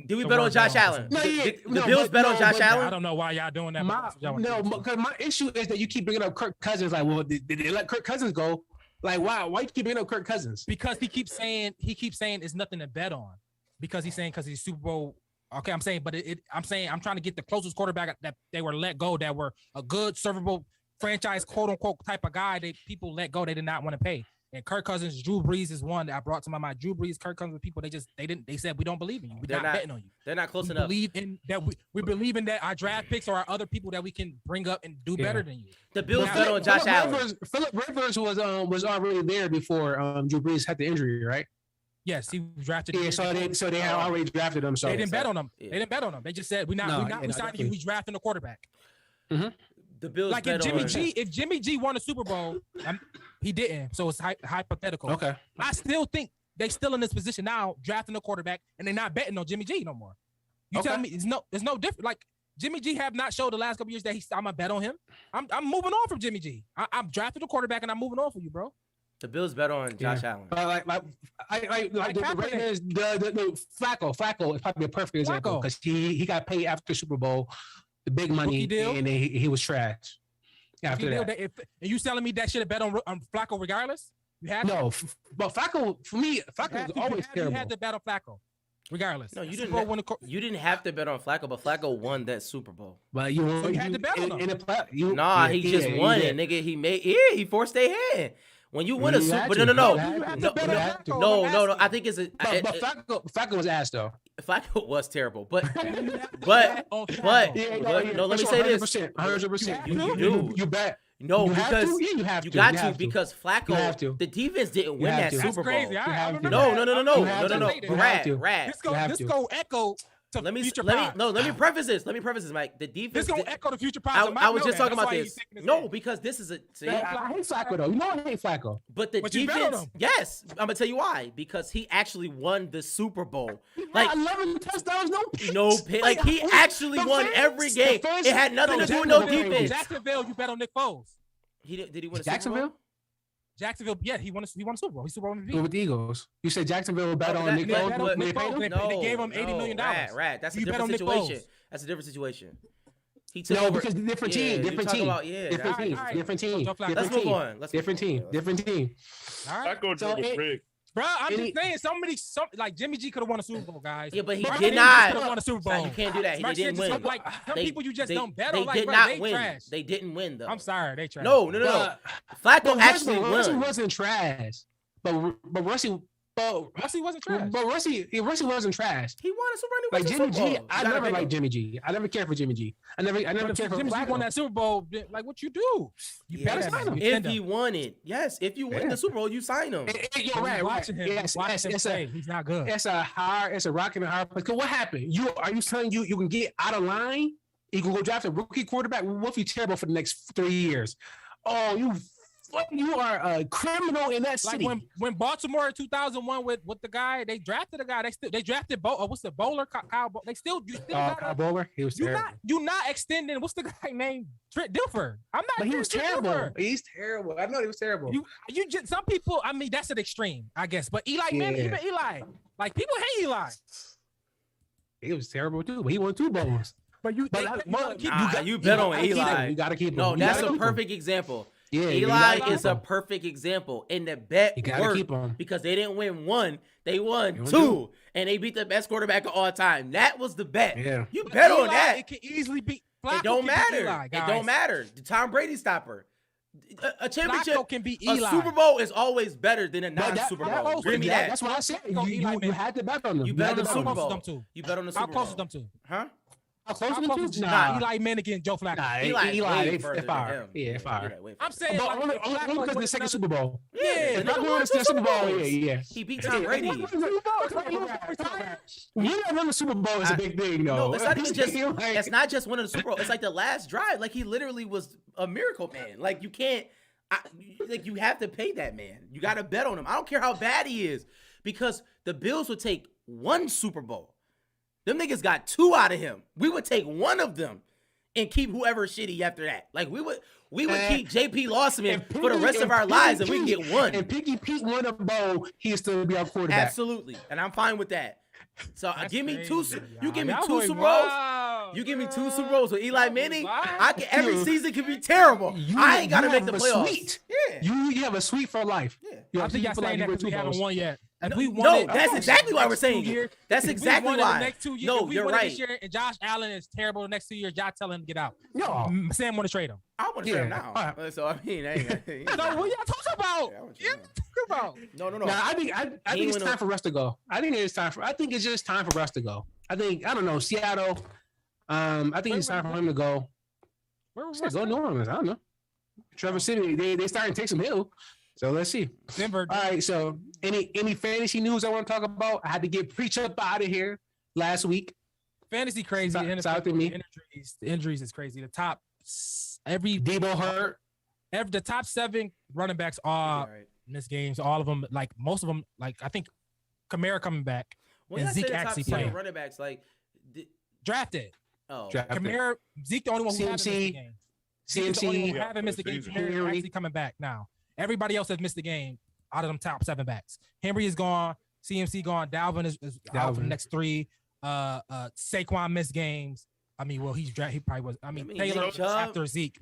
Do we bet on Josh Allen? No, the Bills bet on Josh Allen. I don't know why y'all doing that. Because my issue is that you keep bringing up Kirk Cousins. Like, well, did they let Kirk Cousins go? Like, why you keep bringing up Kirk Cousins? Because he keeps saying it's nothing to bet on. Because he's he's Super Bowl. Okay, I'm saying, but I'm trying to get the closest quarterback that they were let go, that were a good, servable franchise, quote unquote, type of guy. People let go. They did not want to pay. And Kirk Cousins, Drew Brees is one that I brought to my mind. Drew Brees, Kirk Cousins, people they said we don't believe in you. We're not betting on you. They're not close enough. We believe in that our draft picks or our other people that we can bring up and do better than you. The Bills bet on Josh Allen. Philip Rivers was already there before Drew Brees had the injury, right? Yes, he was drafted. Yeah, so they had already drafted him. So they didn't bet on him. Yeah. They didn't bet on him. They just said we signed you. We drafting a quarterback. Mm-hmm. The Bills like if Jimmy G won a Super Bowl, he didn't. So it's hypothetical. Okay. I still think they still in this position now, drafting a quarterback, and they're not betting on Jimmy G no more. You tell me it's no different. Like Jimmy G have not showed the last couple years that I'm gonna bet on him. I'm moving on from Jimmy G. I'm drafting a quarterback and I'm moving on for you, bro. The Bills bet on Josh Allen. Like the Ravens, the Flacco is probably a perfect example because he got paid after Super Bowl, the big money, and he was trash. After that, and you telling me that should have bet on Flacco regardless? You had but Flacco for me, Flacco was always terrible. You had to bet on Flacco. Regardless, no, you didn't have to bet on Flacco, but Flacco won that Super Bowl. But you had to bet on him. He just won it, nigga. He forced their hand. When you win a Super Bowl, no. I think it's but Flacco was ass though. Flacco was terrible, but let me say this: 100%. You bet. No, because you have to. You got to because Flacco, the defense didn't win that Super Bowl. Crazy. No. Rad. This go echo. Let me preface this. Mike. The defense. This gonna echo the future. I was just talking about this. No, because this is a. I hate Flacco though. You know I hate Flacco. But the defense. Yes, I'm gonna tell you why. Because he actually won the Super Bowl. Like 11 touchdowns, Like he actually won every game. It had nothing to do with no defense. Jacksonville, you bet on Nick Foles. Did he win a Jacksonville? Super Bowl? Jacksonville, yeah, he won a Super Bowl. He's Super Bowl MVP. With the Eagles. You said Jacksonville bet on Nick Foles? They gave him $80 million. Right. That's a different situation. That's a different situation. He took over. Because different team. Different team. Let's move on. Different team. All right. I go to Rick. Bro, I'm just saying, like Jimmy G could have won a Super Bowl, guys. Yeah, but he did not. Could have won a Super Bowl. You can't do that. He didn't win. Like some people you just don't bet on. They did not win. They didn't win though. I'm sorry, they trash. No. Flacco actually won. Russie wasn't trash, but Russie wasn't trash. But Russie wasn't trash. He won a Super Bowl. Like Jimmy G, I never liked Jimmy G. I never cared for Jimmy G. I never cared for Jimmy G won that Super Bowl. Like what you do? You better sign him. If he won it, yes. If you win the Super Bowl, you sign him. You're right. Watching him. He's not good. It's a rock and a hard place. Cause what happened? Are you telling you can get out of line? You can go draft a rookie quarterback. What if you're terrible for the next 3 years? Oh, you You are a criminal in that Like city. when Baltimore in 2001 with the guy, they drafted a guy. They drafted what's the bowler? Kyle. You still Kyle Bowler. He was terrible. You not extending. What's the guy named Trent Dilfer? I'm not. But he was terrible. Dilfer. He's terrible. I know he was terrible. You just some people. I mean, that's an extreme, I guess. But Eli, man, even Eli, like people hate Eli. He was terrible too. But he won 2 bowls. But you bet on Eli. You gotta keep him. No, that's a perfect example. Yeah, Eli is a perfect example, and the bet worked because they didn't win 1, they won 2, and they beat the best quarterback of all time. That was the bet. Yeah, you bet on that. It can easily be. It don't matter. It don't matter. The Tom Brady stopper. A championship Flacco can be Eli. A Super Bowl is always better than a non-Super Bowl. Give me that. That's what I said. You had to bet on them. You bet on the Super Bowl. You bet on the Super Bowl. How close is them two? Huh? How close is them? Nah, Eli Manning and Joe Flacco. Nah, Eli, they fire. Yeah, fire. I'm saying only because of the second Super Bowl. Yeah, not going to the Super Bowl. Yeah. He beat Tom Brady. Winning another Super Bowl is a big thing, though. No, it's not even just. It's not just winning the Super Bowl. It's like the last drive. Like he literally was a miracle man. Like you can't. Like you have to pay that man. You got to bet on him. I don't care how bad he is, because the Bills would take 1 Super Bowl. Them niggas got 2 out of him. We would take 1 of them and keep whoever shitty after that. Like we would keep JP Losman for the rest of our lives, and we can get 1. And Piggy Pete won a bowl, he'd still be our quarterback. Absolutely, and I'm fine with that. So give me 2. You give me 2 Super Bowls. You give me 2 Super Bowls with Eli Manning. Every season can be terrible. I ain't gotta make the playoffs. Yeah, you have a suite for life. Yeah, I think y'all saying that because we haven't won yet. That's exactly why we're saying it. That's exactly why. The next 2 years, no, you're right. This year, and Josh Allen is terrible the next 2 years. Y'all tell him to get out. No, Sam want to trade him. I want to trade him now. So I mean, no, what y'all talking about? No. Nah, I think it's time for Russ to go. I think it's just time for Russ to go. I don't know, Seattle. I think it's time for him to go. Where was go New Orleans? I don't know. Trevor City. They starting to take some hill. So let's see. Denver. All right. So any fantasy news I want to talk about? I had to get Preach Up out of here last week. Fantasy crazy. The injuries is crazy. The top Debo hurt. The top 7 running backs all missed games. All of them, like most of them, like I think Kamara coming back. And Zeke actually playing. Running backs like drafted. Oh, Kamara, Zeke the only one who haven't missed the game. CMC haven't missed the game. Kamara actually coming back now. Everybody else has missed the game out of them top 7 backs. Henry is gone. CMC gone. Dalvin is out for the next 3. Saquon missed games. I mean, well, he probably was. I mean Taylor after Zeke.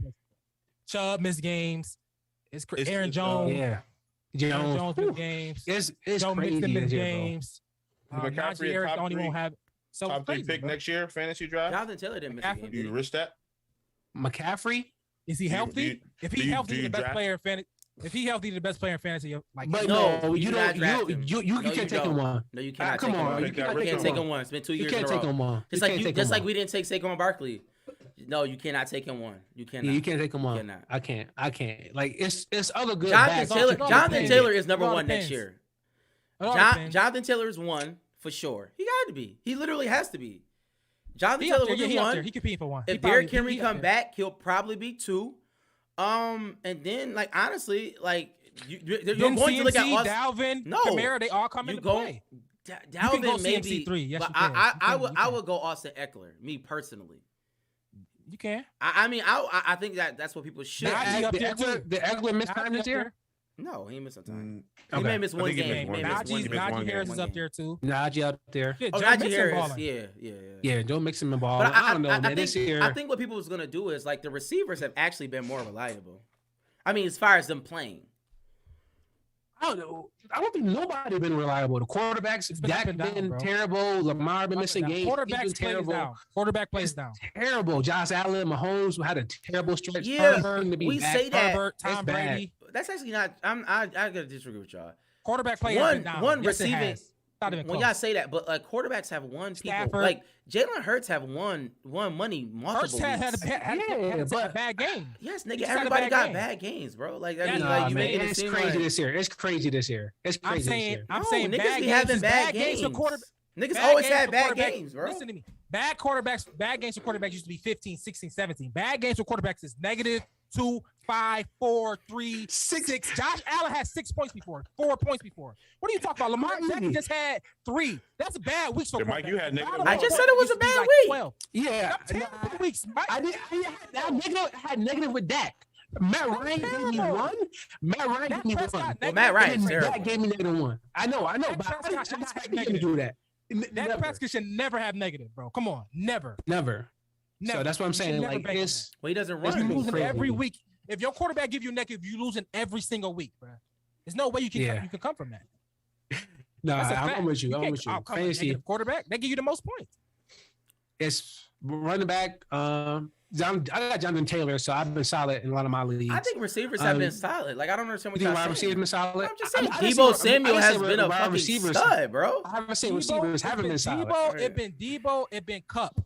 Chubb missed games. It's Aaron Jones. Yeah. Aaron Jones missed games. It's Joe crazy Mixon missed games. McCaffrey Harris the only one have. So top 3 pick next year fantasy draft. Jonathan Taylor didn't miss a game. Do you risk that? McCaffrey? Is he healthy? If he's healthy, the best player in fantasy. If he healthy, the best player in fantasy. Like, but no, you don't. You can't take him 1. No, you cannot. Come on, you can't take him 1. It's been 2 years. You can't take him 1. Just like we didn't take Saquon Barkley. No, you cannot take him 1. You cannot. Yeah, you can't take him 1. I can't. Like it's other good. Jonathan Taylor is number 1 next year. Jonathan Taylor is 1 for sure. He got to be. He literally has to be. Jonathan Taylor will be 1. He could be for 1. If Derrick Henry come back, he'll probably be 2. And then like honestly, like you're going to look at Dalvin, Kamara, they all come into play. Dalvin maybe 3. Yes, but I would go Austin Eckler, me personally. You can. I mean, I think that's what people should. The Eckler missed time this year? No, he missed some time. He may miss 1 game. Najee Harris is up there too. Najee up there. Yeah, Najee Harris. Yeah. Don't mix him in ball. But I don't know, man. This year, I think what people was gonna do is like the receivers have actually been more reliable. I mean, as far as them playing. I don't know. I don't think nobody been reliable. The quarterbacks, Dak been terrible. Lamar been missing games. Quarterback plays down. Terrible. Josh Allen, Mahomes had a terrible stretch. Yeah, we say that. Herbert, Tom Brady. That's actually not. I gotta disagree with y'all. Quarterback play one receiving. When y'all say that, but like quarterbacks have won people. Stafford. Like Jalen Hurts have won money multiple. Hurts had a bad game. Yes, nigga, everybody got bad games, bro. Like I mean, like you making it seem crazy like this year. It's crazy this year. It's crazy this year. I'm saying niggas be having bad games for quarterback. Niggas always had bad games, bro. Listen to me. Bad games for quarterbacks used to be 15, 16, 17. Bad games for quarterbacks is -2, 5, 4, 3, 6. Josh Allen had 6 points before, 4 points before. What are you talking about? Lamar Jackson just had 3. That's a bad week. So Mike, you had negative. I just said it was a bad week. 12. Yeah, Terrible weeks, Mike. I had negative with Dak. Matt Ryan gave me 1. Matt Ryan gave me 1. Well, Matt Ryan's terrible. Dak gave me -1. I know, but I didn't expect him to do that. Dak Prescott should never have negative, bro. Come on, never. So that's what I'm saying. Like, he doesn't you're run. losing every week. If your quarterback give you negative, you losing every single week, bro. There's no way you can come from that. No, I'm with you. I'm with you. Fantasy quarterback, they give you the most points. It's running back. I got Jonathan Taylor, so I've been solid in a lot of my leagues. I think receivers have been solid. Like, I don't understand what you're saying. Receivers been solid. I'm just saying, Deebo Samuel has been a fucking stud, bro. I haven't seen receivers haven't been solid. It been Deebo, it been Cup.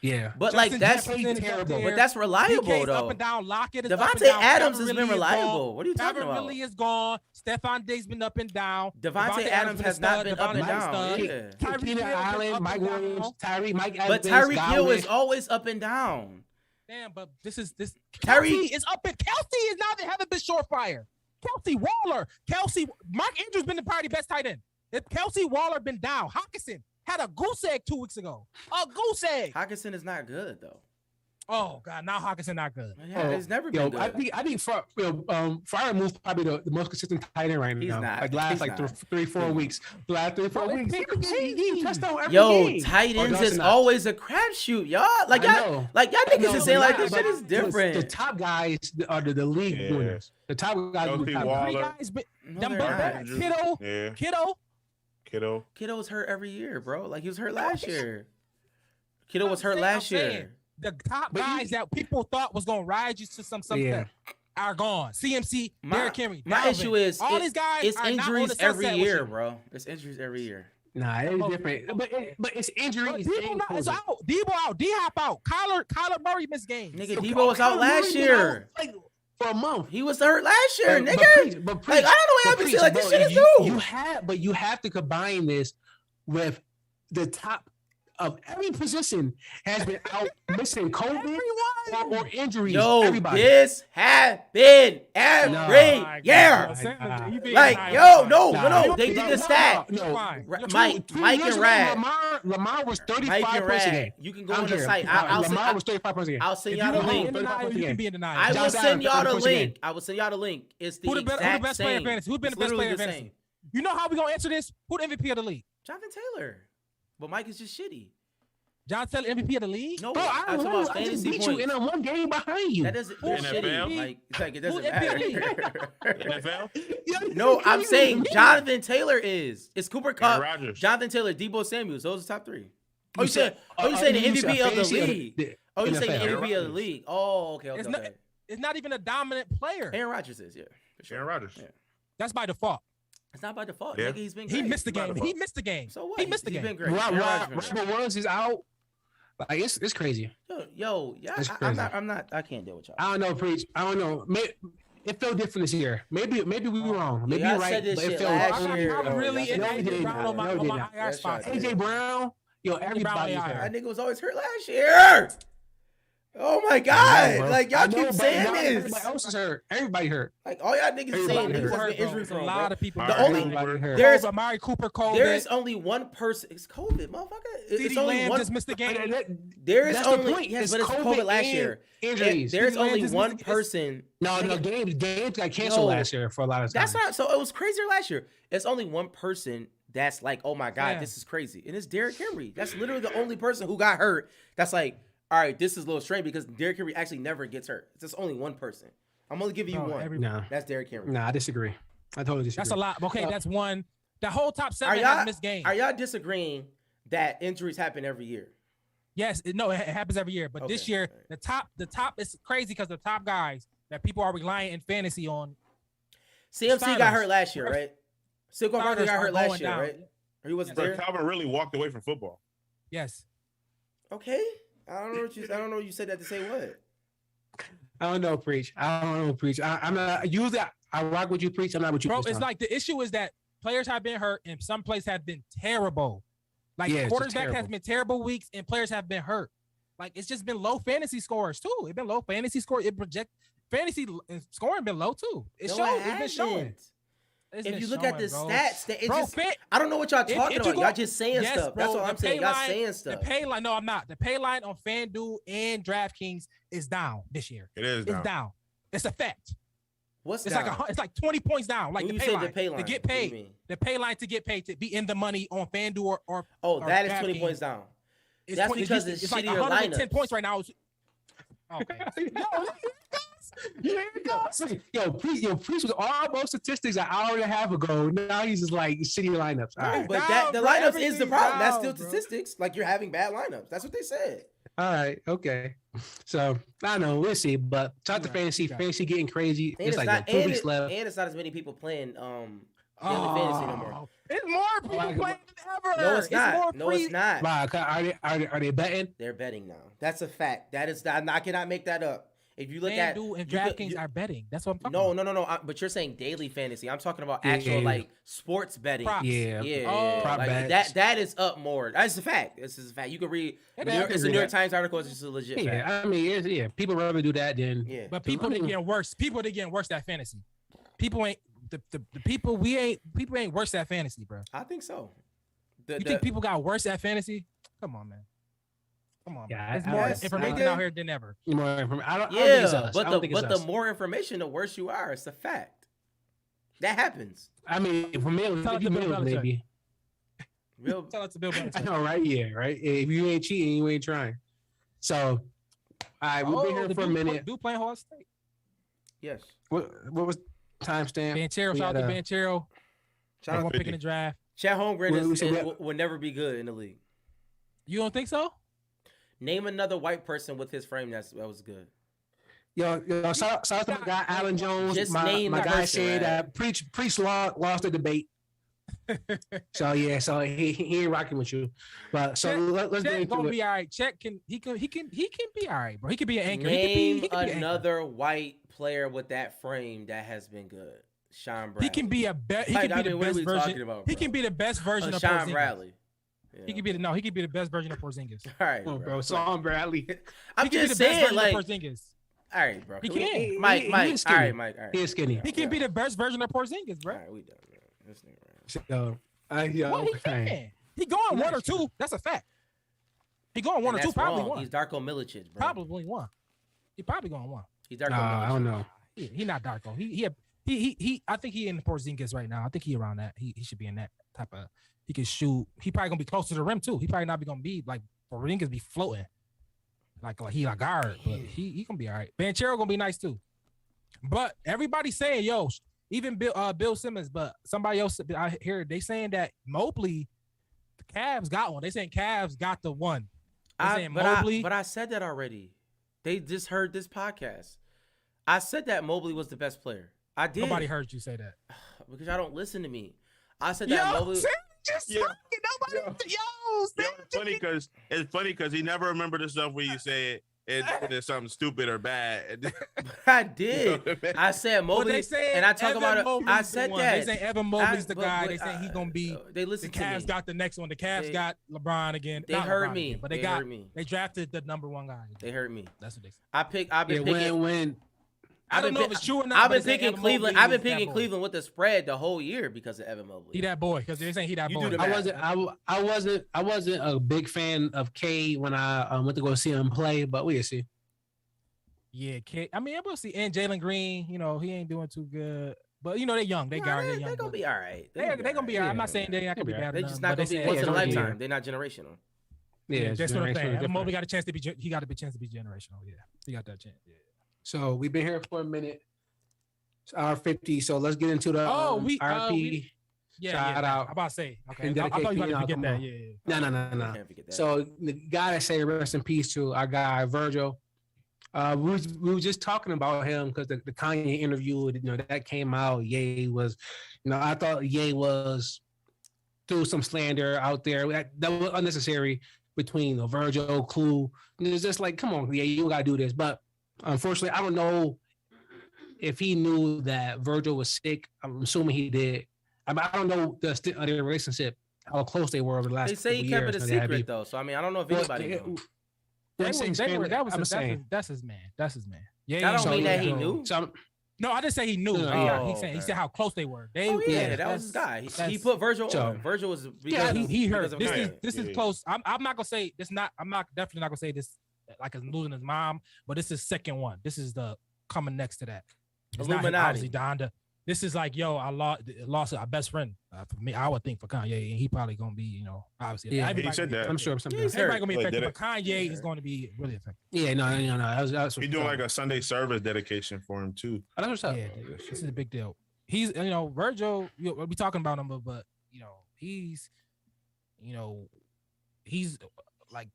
Yeah, but like that's terrible. But that's reliable though. Up and down, Lockett is Devontae Adams has been reliable. What are you talking about? Really is gone. Stephon Diggs been up and down. Devontae Adams has not been up and down. Tyreek Allen, Mike Williams, Mike Evans. But Tyreek Hill is always up and down. Damn, but this. Tyreek is up and Kelsey is now they haven't been surefire. Kelsey Waller, Mark Andrews been probably the best tight end. If Kelsey Waller been down, Hawkinson had a goose egg 2 weeks ago. A goose egg. Hawkinson is not good though. Oh God, now Hawkinson not good. Yeah, he's never been good. I think Fryer Move's probably the most consistent tight end right now. He's not. Like last 3-4 weeks. Last 3-4 weeks. He touchdown every game. Tight ends is always a crapshoot, y'all. Like y'all niggas is saying like this shit is different. The top guys are the league winners. The top guys are the top guys. Kittle was hurt every year, bro. Like he was hurt last year. Kittle was hurt last year. The top guys that people thought was gonna ride you to something are gone. CMC, Derrick Henry. My issue is all these guys. It's injuries every year, bro. It's injuries every year. Nah, it's different. But it's injuries. Debo out. Debo out. D-Hop out. Kyler Murray missed games. Nigga, Debo was out last year. For a month. He was hurt last year, nigga. Like, I don't know why I've been saying like this shit is new. You have to combine this with the top of every position has been out missing COVID or injuries. Yo, everybody. this has been every year. Like, no. They did the stat. Mike and Rad. Lamar was 35 points a game. You can go on the site. Lamar was 35 points a game. I'll send y'all the link. You can be in denial. I will send y'all the link. It's the exact same. Who's been the best player in fantasy? You know how we gonna answer this? Who the MVP of the league? Jonathan Taylor. But Mike is just shitty. John Taylor MVP of the league? No, bro, I don't know. I just beat you and I'm one game behind you. That doesn't shitty. Like, it doesn't matter. NFL? No, I'm saying Jonathan Taylor is. It's Cooper Kupp, Jonathan Taylor, Deebo Samuels. Those are the top 3. Oh, you saying the MVP of the league? Oh, you saying the MVP of the league? Oh, okay. It's not even a dominant player. Aaron Rodgers is, yeah. Sure. Aaron Rodgers. Yeah. That's by default. It's not by default. Yeah. Nigga, he's been great. He missed the game. So what? He missed the game. He's been great. Robert Woods is out. Like it's crazy. Yo, I can't deal with y'all. I don't know, preach. I don't know. It felt different this year. Maybe we were wrong. Maybe you're right. But it felt I'm really in AJ Brown on my IR spot. AJ Brown, everybody hurt. That nigga was always hurt last year. Oh my God! Like y'all keep saying this. Everybody else is hurt. Everybody hurt. Like all y'all niggas saying niggas has been injury prone. A lot of people. There's Amari Cooper COVID. There is only one person. It's COVID, motherfucker. It's only one. Just missed the game. There is only yes, but it's COVID last year. There's only one person. No, games got canceled last year for a lot of times. That's not. So it was crazier last year. It's only one person that's like, oh my God, this is crazy, and it's Derrick Henry. That's literally the only person who got hurt. That's like, all right, this is a little strange because Derrick Henry actually never gets hurt. It's just only one person. I'm only giving you one. No, that's Derrick Henry. No, I disagree. I totally disagree. That's a lot. Okay, that's one. The whole top 7 has missed games. Are y'all disagreeing that injuries happen every year? Yes, it happens every year. But this year, the top is crazy because the top guys that people are relying in fantasy on. CMC got hurt last year, right? Saquon Barkley got hurt last year, right? Or he wasn't there. Calvin really walked away from football. Yes. Okay. I don't know what you said that to say what. I don't know, preach. I'm not usually I rock with you, preach. I'm not with you. Bro, it's like the issue is that players have been hurt and some plays have been terrible. Like quarterback has been terrible weeks and players have been hurt. Like it's just been low fantasy scores too. It's been low fantasy score. It project fantasy scoring been low too. It's been showing. If you look at the stats, bro, I don't know what y'all talking about. Y'all just saying stuff. Bro, that's what I'm saying. Y'all saying stuff. The pay line, no, I'm not. The pay line on FanDuel and DraftKings is down this year. It is down. It's down. It's a fact. What's it's down? It's like 20 points down. Like when the pay line to get paid. The pay line to get paid to be in the money on FanDuel or that is 20 points down. That's because it's like shittier 110 lineups. points right now. Okay. Yo, Priest was all about statistics an hour and a half ago. Now he's just like shitty lineups. All right. But the lineups is the problem. That's still statistics. Like you're having bad lineups. That's what they said. All right. Okay. So I don't know. We'll see. But talk to fantasy getting crazy. And it's like 2 weeks left. And it's not as many people playing fantasy no more. It's more people playing than ever. No, it's not. It's not. Wow, are they betting? They're betting now. That's a fact. That is. I cannot make that up. If you look at FanDuel and DraftKings are betting. That's what I'm talking about. No. But you're saying daily fantasy. I'm talking about actual like sports betting. Props. Prop like bets. that is up more. That's a fact. This is a fact. You can read. It's a New York Times article. It's just a legit fact. Yeah, I mean, people rather do that than. Yeah. But people are getting worse. People are getting worse at fantasy. People ain't the people people ain't worse at fantasy, bro. I think so. You think people got worse at fantasy? Come on, man. Come on, yeah, there's more information out here than ever. More information. I don't think it's us. But the more information, the worse you are. It's a fact. That happens. I mean, for me, maybe. Tell us to Bill Belichick. I know, right? Yeah, right. If you ain't cheating, you ain't trying. So, all right, we'll be here for a minute. Do playing Ohio State? Yes. What was timestamp? Banchero, shout out to Banchero. Shout out to picking the draft. Chet Holmgren will never be good in the league. You don't think so? Name another white person with his frame that was good. Yo, shout out to my guy Alan Jones. Just my name the guy person, said right? Priest lost the debate. So he ain't rocking with you. But so let's get into gonna it. Be all right. Chet can be all right, bro. He could be an anchor. Name he could be another white player with that frame that has been good. Sean Bradley. He can be he can be the best version. He can be the best version of Sean Porzingis. Bradley. Yeah. He could be the best version of Porzingis. All right, bro. Sean Bradley. I'm just saying, like, Porzingis. All right, bro. He can. Mike. All right, Mike. All right. He's skinny. He can be the best version of Porzingis, bro. All right, we done. This nigga, So, he can. He going one or two. That's a fact. He going one or two. Probably one. He's Darko Milicic, bro. Probably one. He probably going one. He's Darko Milicic. I don't know. He not Darko. He I think he in Porzingis right now. I think he around that. He should be in that type of. He can shoot. He probably gonna be close to the rim too. He probably not gonna be like Porzingis be floating, like he a guard, but he gonna be all right. Banchero gonna be nice too. But everybody's saying, yo, even Bill Simmons, but somebody else I hear they saying that Mobley, the Cavs got one. They saying Cavs got the one. But I said that already. They just heard this podcast. I said that Mobley was the best player. I did. Nobody heard you say that because y'all don't listen to me. I said that Mobley. It's funny because he never remembered the stuff where you say it is something stupid or bad. I did. You know I said Mobley, and I talk about it. I said that. They say Evan Mobley's the guy. They say he's gonna be. They listen to me. The Cavs got the next one. The Cavs got LeBron again. They heard me, but they drafted the number one guy. They heard me. That's what they said. I've been picking. I don't know if it's true or not. I've been picking Cleveland. I've been picking Cleveland with the spread the whole year because of Evan Mobley. He that boy because they're saying he that boy. I wasn't a big fan of K when I went to go see him play, but we'll see. Yeah, K. I mean, we'll see. And Jalen Green, he ain't doing too good. But they're young. They're young. They're gonna be all right. They're gonna be all right. I'm not saying they're not gonna be bad. They're just not gonna be once in a lifetime. They're not generational. Yeah, that's what I'm saying. Evan Mobley got a chance to be. He got a chance to be generational. Yeah, he got that chance. Yeah. So we've been here for a minute. It's hour 50. So let's get into the RP. Shout out. I'm about to say. Okay. I thought you were going to forget that. Yeah. No. So the guy that say rest in peace to our guy Virgil. We were just talking about him because the Kanye interview, that came out. Ye was, I thought Ye was threw some slander out there that was unnecessary between Virgil, Clue. It's just like, come on, Ye, you gotta do this. But unfortunately, I don't know if he knew that Virgil was sick. I'm assuming he did. I don't know their relationship, how close they were over the last. They say he kept it a secret though, so I mean, I don't know if anybody knew. That's his man. That's his man. Yeah, I don't mean that he knew. No, I didn't say he knew. He said how close they were. That was his guy. He put Virgil on. Virgil was he heard. This is close. I'm not gonna say this. I'm definitely not gonna say this like as losing his mom, but this is second one. This is the coming next to that. It's Illuminati. Not obviously Donda. This is like, yo, I lost our best friend. For me, I would think for Kanye, and he probably gonna be, obviously. Yeah, he said that. I'm sure everybody gonna be affected, but Kanye is going to be really affected. Yeah, no. He's doing like a Sunday service dedication for him too. That's what's up. Yeah, this is a big deal. He's, Virgil. We'll be talking about him, but he's like,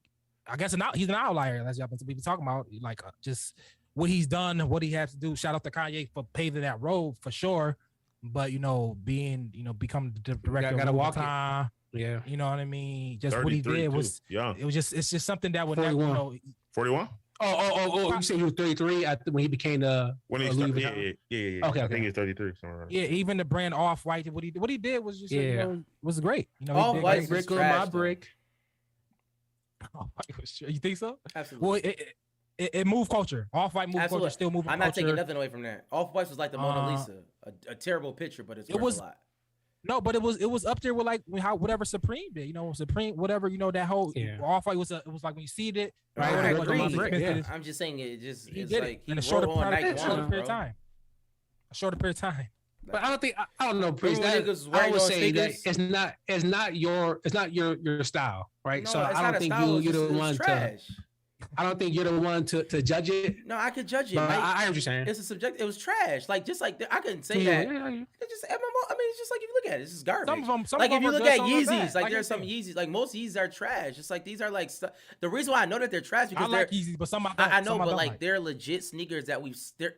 I guess he's an outlier. As y'all been talking about, like just what he's done, what he has to do. Shout out to Kanye for paving that road for sure. But becoming the director of W.T.I.A.S.S. Yeah, you know what I mean. Just what he did was it's just something that would 41. 41. Oh! You said he was 33 when he became the when he started. Yeah. Okay. I think he's 33. Yeah, even the brand Off-White. What he did was just was great. Off-White brick on my brick. You think so? Absolutely. Well, it moved culture. Off-White moved culture, still moving. I'm culture. not taking nothing away from that. Off-White was like the Mona Lisa, a terrible picture, but it was a lot. No, but it was up there with like whatever Supreme did. Supreme, whatever, that whole Off-White was. It was like when you see it, right? I agree. I'm just saying it's like he in a shorter period of time. A shorter period of time. But I don't know, Priest. I would say that it's not your style, right? No, so I don't think you're the one to. I don't think you're the one to judge it. No, I could judge it. I hear what you're saying. It's a subject. It was trash. Like just like I couldn't say that. It's just it's just like if you look at it, this is garbage. Some like of if you them look good, at Yeezys, like there's some them. Yeezys. Like most Yeezys are trash. It's like these are like the reason why I know that they're trash because I like Yeezys, but some I know, but like they're legit sneakers that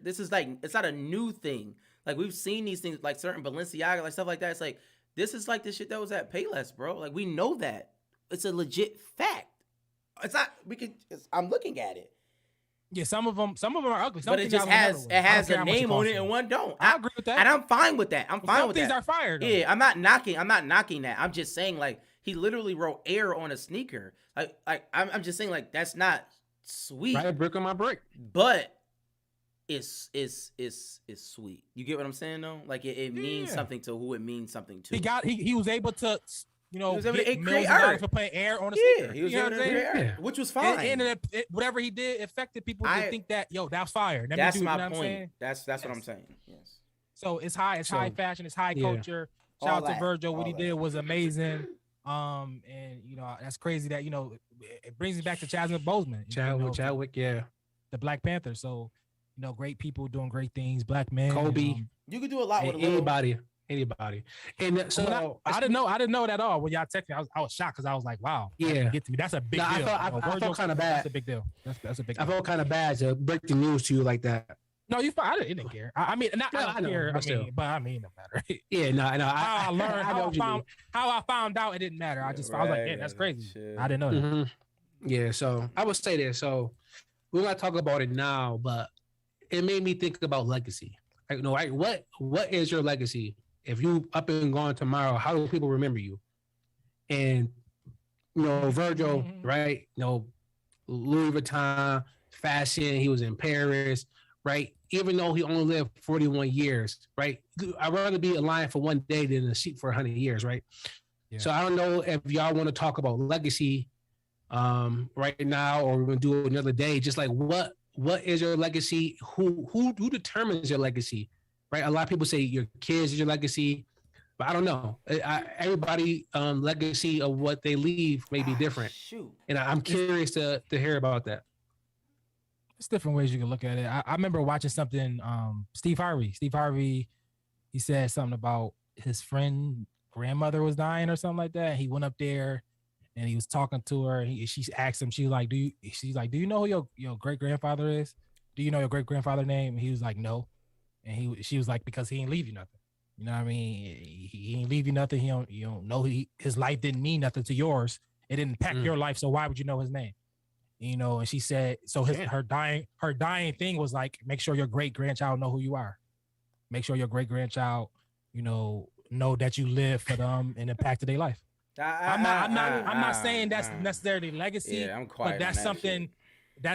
this is like it's not a new thing. Like we've seen these things like certain Balenciaga, like stuff like that. It's like this is like the shit that was at Payless, bro. Like we know that. It's a legit fact. It's not. I'm looking at it. Yeah, some of them are ugly. But it just has a name on it and one don't. I agree with that, and I'm fine with that. I'm fine with that. These are fire. Though. Yeah, I'm not knocking that. I'm just saying like he literally wrote "air" on a sneaker. I'm just saying like that's not sweet. Right, brick on my brick. But it's sweet. You get what I'm saying though? Like it means something to who it means something to. He was able to. He was able to create art for playing air on a sneaker. He was able to create art, which was fine. And whatever he did affected people to think that that's fire. That's my point. That's what I'm saying. Yes. So it's high fashion, it's high culture. Shout out to Virgil. What he did was amazing. And that's crazy that it brings me back to Chadwick Boseman. Chadwick, yeah. The Black Panther. So great people doing great things. Black men. Kobe. You could do a lot with anybody. And so I didn't know that at all. When y'all texted me, I was shocked because I was like, wow. Yeah. Get to me. That's a big deal. I felt kind of bad. That's a big deal. That's a big deal. I felt kind of bad to break the news to you like that. No, you fine. I didn't care. I mean, not I don't care. But I mean, it don't matter. Yeah, no. I learned how I found out it didn't matter. I was like, yeah, that's crazy. Shit. I didn't know that. Mm-hmm. Yeah, so I would say this. So we're gonna talk about it now, but it made me think about legacy. Like, what is your legacy? If you up and gone tomorrow, how do people remember you? And Virgil, right? Louis Vuitton, fashion. He was in Paris, right? Even though he only lived 41 years, right? I'd rather be alive for one day than a sheep for 100 years, right? Yeah. So I don't know if y'all want to talk about legacy right now, or we're gonna do it another day. Just like what is your legacy? Who determines your legacy? Right, a lot of people say your kids is your legacy, but I don't know. Everybody legacy of what they leave may be different. And I'm curious to hear about that. There's different ways you can look at it. I remember watching something. Steve Harvey, he said something about his friend grandmother was dying or something like that. He went up there and he was talking to her. She asked him, she's like, do you know who your great grandfather is? Do you know your great grandfather's name? And he was like, no. And she was like, because he ain't leave you nothing. You know what I mean? He ain't leave you nothing. You don't know his life didn't mean nothing to yours. It didn't impact your life. So why would you know his name? And she said, so her dying thing was like, make sure your great grandchild know who you are. Make sure your great grandchild, know that you live for them and impacted their life. I'm not saying that's necessarily legacy. Yeah, I'm quiet. But that's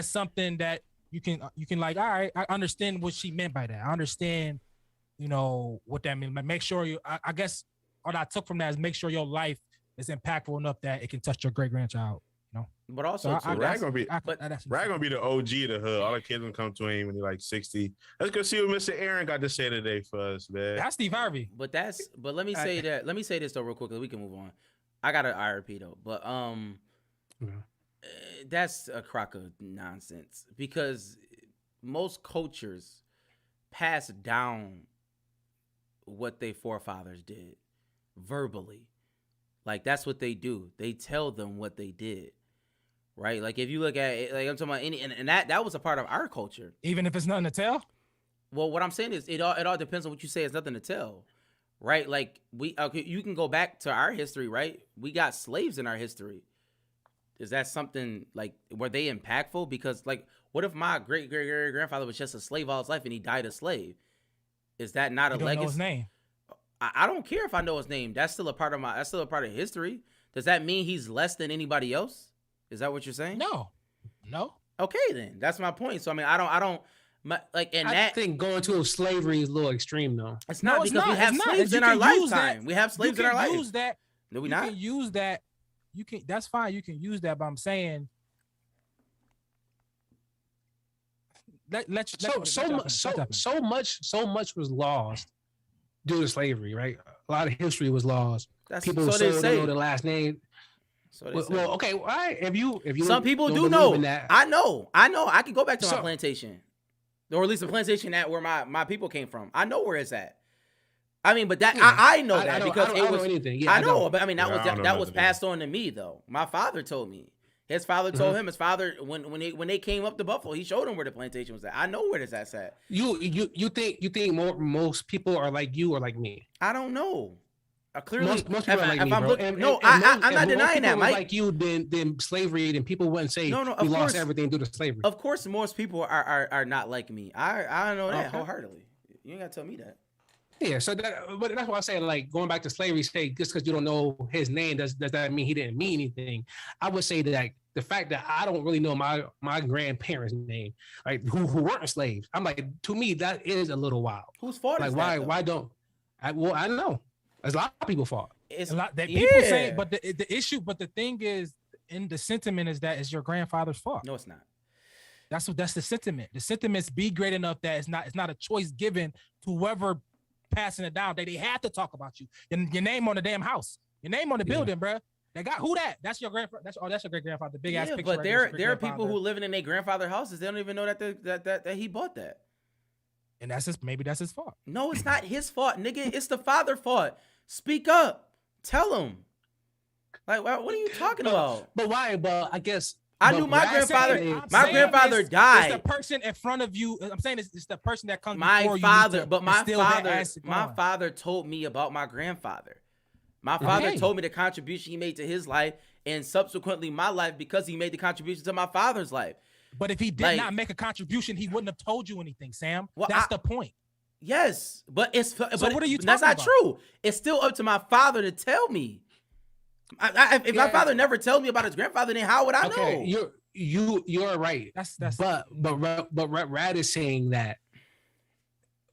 something that you can like, all right, I understand what she meant by that. I understand, what that means. But make sure I guess what I took from that is make sure your life is impactful enough that it can touch your great grandchild. But also, Rag gonna be the OG of the hood. All the kids gonna come to him when he's like 60. Let's go see what Mr. Aaron got to say today for us, man. That's Steve Harvey. But let me say that. Let me say this though, real quick, we can move on. I got an IRP though, but that's a crock of nonsense because most cultures pass down what their forefathers did verbally. Like that's what they do. They tell them what they did. Right, like if you look at it, like I'm talking about and that was a part of our culture. Even if it's nothing to tell. Well, what I'm saying is it all depends on what you say. It's nothing to tell, right? Like you can go back to our history, right? We got slaves in our history. Is that something like were they impactful? Because like, what if my great grandfather was just a slave all his life and he died a slave? Is that not a legacy? Know his name. I don't care if I know his name. That's still a part of history. Does that mean he's less than anybody else? Is that what you're saying? No. Okay, then that's my point. So I mean, I think going to slavery is a little extreme, though. It's not because we have slaves in our lifetime. We have slaves in our life. Use that. No, we not. You can use that. You can. That's fine. You can use that. But I'm saying, so much was lost due to slavery, right? A lot of history was lost. People so don't know the last name. So well, okay, all right. If you some people do know. I know. I can go back to my plantation, or at least the plantation where my people came from. I know where it's at. I mean, but that I know that because it was. I know, but I mean that was passed on to me though. My father told me. His father told him. His father when they came up to Buffalo, he showed him where the plantation was at. I know where this at. You think most people are like you or like me? I don't know. Clearly, most people are like me, bro. I'm not denying that, Mike. Like you, then slavery, then people wouldn't say we lost everything due to slavery. Of course, most people are not like me. I know that wholeheartedly. You ain't gotta tell me that. Yeah, so but that's why I say, like, going back to slavery, say just because you don't know his name does that mean he didn't mean anything? I would say that the fact that I don't really know my grandparents' name, like who weren't slaves, I'm like, to me that is a little wild. Whose fault is that? Why don't I don't know. There's a lot of people fault. It's a lot that people say, but the thing is, in the sentiment is that it's your grandfather's fault. No, it's not. That's the sentiment. The sentiments be great enough that it's not a choice given to whoever passing it down. They have to talk about you. Your name on the damn house. Your name on the building, bro. They got who that? That's your grandfather. That's your great grandfather. The big ass picture. But there are people who living in their grandfather's houses. They don't even know that he bought that. And maybe that's his fault. No, it's not his fault, nigga. It's the father's fault. Speak up. Tell him. Like, what are you talking about? But why? But I guess I knew my grandfather. My grandfather died. It's the person in front of you. I'm saying it's the person that comes my before father. You. But my father told me about my grandfather. My father told me the contribution he made to his life, and subsequently my life, because he made the contribution to my father's life. But if he did not make a contribution, he wouldn't have told you anything, Sam. Well, that's the point. Yes, but what are you talking that's not about? true. It's still up to my father to tell me. If my father never told me about his grandfather, then how would I know? You're right. That's but Rad is saying that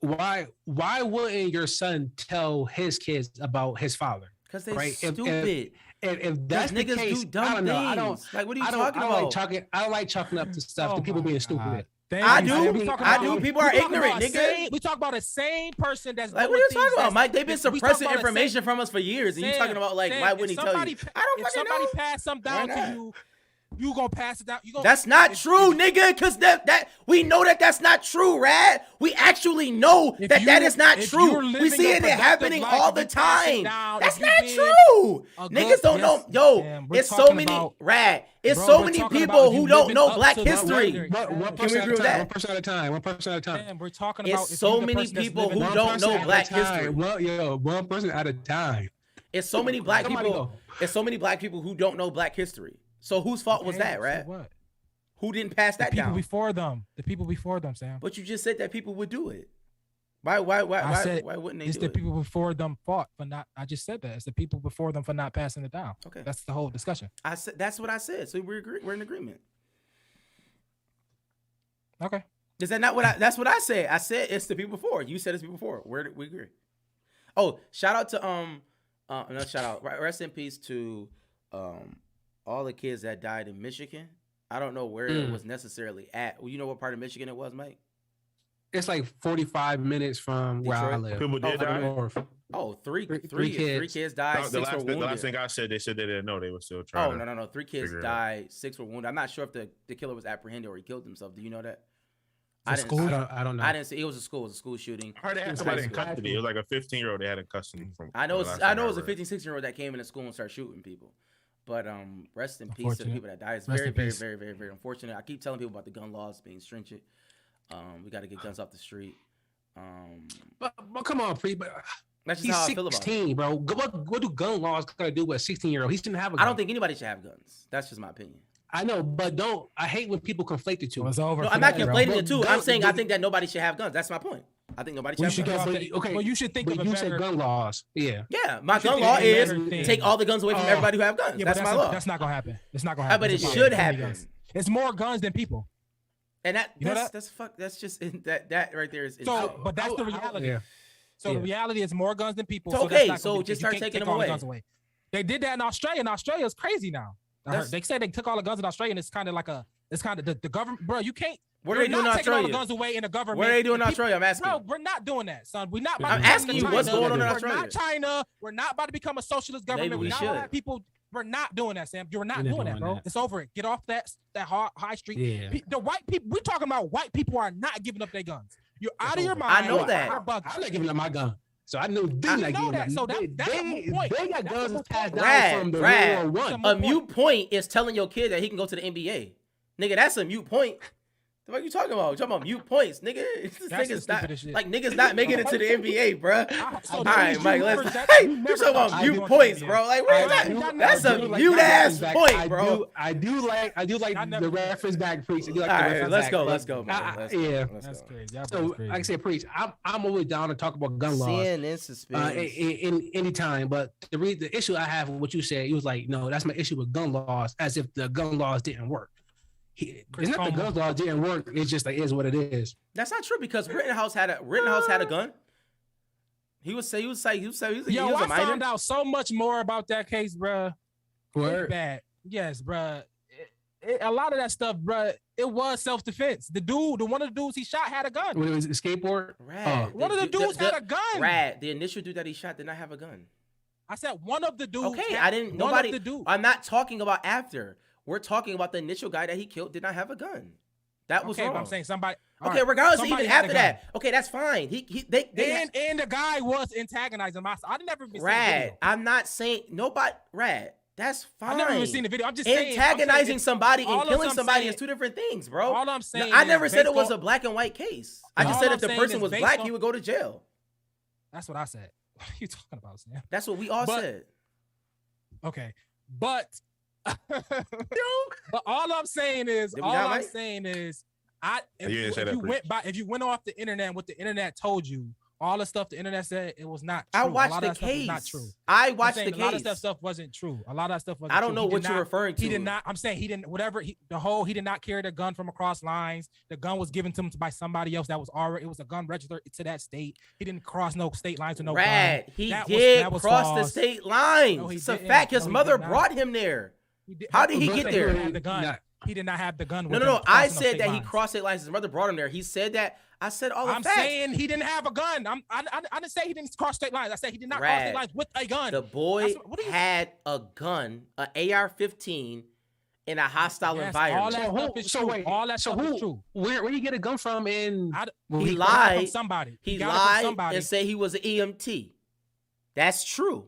why wouldn't your son tell his kids about his father? Because they're stupid. If that's the case, I don't know. I don't like. What are you talking about? I don't like chalking up to stuff to people being stupid. I do. People are ignorant, nigga. We talk about the same person that's like, what are you talking about, Mike? They've been suppressing information from us for years, and you talking about like, why wouldn't he tell you? I don't fucking know. If somebody pass something down to you, you gonna pass it down. That's not true, nigga. Because that we know that's not true, Rad. We actually know that is not true. We see it happening all the time. That's not true. Niggas don't know. Yo, it's so many Rad. It's so many people who don't know Black history. Can we agree with that? One person at a time. One person at a time. We're talking about it's so many people who don't know Black history. One person at a time. It's so many Black people. It's so many Black people who don't know Black history. So whose fault was that, right? What? Who didn't pass that down? The people before them, Sam. But you just said that people would do it. Why wouldn't they it's do it? The people before them fought for not. I just said that. It's the people before them for not passing it down. Okay. That's the whole discussion. I said that's what I said. So we're in agreement. Okay. Is that not what I? That's what I said. I said it's the people before. You said it's the people before. Where did we agree? Oh, shout out to no shout out. Rest in peace to all the kids that died in Michigan. I don't know where it was necessarily at. Well, you know what part of Michigan it was, Mike? It's like 45 minutes from where I live. People did die. Three kids died. The last thing I said, they said they didn't know. They were still trying. Oh no! 3 kids died. 6 were wounded. I'm not sure if the killer was apprehended or he killed himself. Do you know that? I don't know. I didn't see. It was a school. It was a school shooting. I heard they had somebody in custody. It was like a 15-year-old they had in custody. I know. It was a 15, 16-year-old that came into school and started shooting people. But rest in peace to the people that died. It's very, very, very, very, very unfortunate. I keep telling people about the gun laws being stringent. We got to get guns off the street. But come on, Pre. But that's just how I feel about it. 16, bro. What do gun laws got to do with a 16-year-old? He shouldn't have a gun. I don't think anybody should have guns. That's just my opinion. I know, but I hate when people conflate the two. It's over. No, I'm not conflating the two. I'm saying I think that nobody should have guns. That's my point. I think nobody should have guns. Okay, well, you should think of a better... said gun laws. Yeah. Yeah, my gun law is take all the guns away from everybody who have guns. Yeah, that's my law. That's not going to happen. It's not going to happen. But it should happen. It's more guns than people. And that's just that right there is. But that's the reality. Yeah. So the reality is more guns than people. So just start taking them away. They did that in Australia. And Australia is crazy now. They say they took all the guns in Australia, and it's kind of the government, bro. You can't. What are they doing in Australia? All the guns away in the government. What are they doing in Australia? I'm asking. Bro, we're not doing that, son. We're not. I'm asking you what's going on in Australia. We're not China. We're not about to become a socialist government. Maybe we should. People. We're not doing that, Sam. You're not doing that, bro. It's over. Get off that high street. Yeah. The white people. We're talking about white people are not giving up their guns. You're out of your mind. I know that. I'm not giving up my gun. So I knew they're not giving that. So that's a moot point. They got guns passed down from the World War I. A mute point is telling your kid that he can go to the NBA. Nigga, that's a mute point. What are you talking about? You're talking about mute points, nigga. Niggas not making it to the NBA, bro. All right, Mike, let's. You're talking about mute points, bro. Like, what is that? That's a mute ass point, bro. I do like the reference back, Preach. All right, let's go, man. Yeah, that's crazy. So, like I said, Preach, I'm always down to talk about gun laws. CNN suspense. In any time, but the issue I have with what you said, you was like, no, that's my issue with gun laws, as if the gun laws didn't work. It's not the gun law didn't work. It's just like is what it is. That's not true because Rittenhouse had a gun. He was a minor. I found out so much more about that case, bro. Word. Bad. Yes, bro. A lot of that stuff, bro. It was self-defense. One of the dudes he shot had a gun. When it was a skateboard. One of the dudes had a gun. The initial dude that he shot did not have a gun. I said one of the dudes. Okay, I didn't. Nobody. I'm not talking about after. We're talking about the initial guy that he killed did not have a gun. That was wrong. But I'm saying somebody. Okay, regardless, even after that. Okay, that's fine. And the guy was antagonizing myself. I never even seen the video. I'm not saying nobody. Rad, that's fine. I never even seen the video. I'm just saying antagonizing somebody and killing somebody is two different things, bro. All I'm saying. I never said it was a black and white case. I just said if the person was black, he would go to jail. That's what I said. What are you talking about, Sam? That's what we all said. Okay, but. But all I'm saying is, if you went off the internet and what the internet told you, all the stuff the internet said, it was not true. I watched the case. Not true. I watched the case. A lot of that stuff wasn't true. A lot of that stuff wasn't true. I don't know what you're referring to. He did not. I'm saying he didn't. Whatever. He did not carry the gun from across lines. The gun was given to him by somebody else that was already. It was a gun registered to that state. He didn't cross no state lines with no gun. He did cross the state lines. No, it's a fact. His mother brought him there. How did he get there? He did not have the gun. No. I said that he crossed state lines. His mother brought him there. He said that. I said all the facts. I'm saying he didn't have a gun. I didn't say he didn't cross state lines. I said he did not cross state lines with a gun. The boy had a gun, an AR-15, in a hostile environment. All that stuff is true. All that stuff is true. Where you get a gun from? He lied. Somebody. He lied and said he was an EMT. That's true.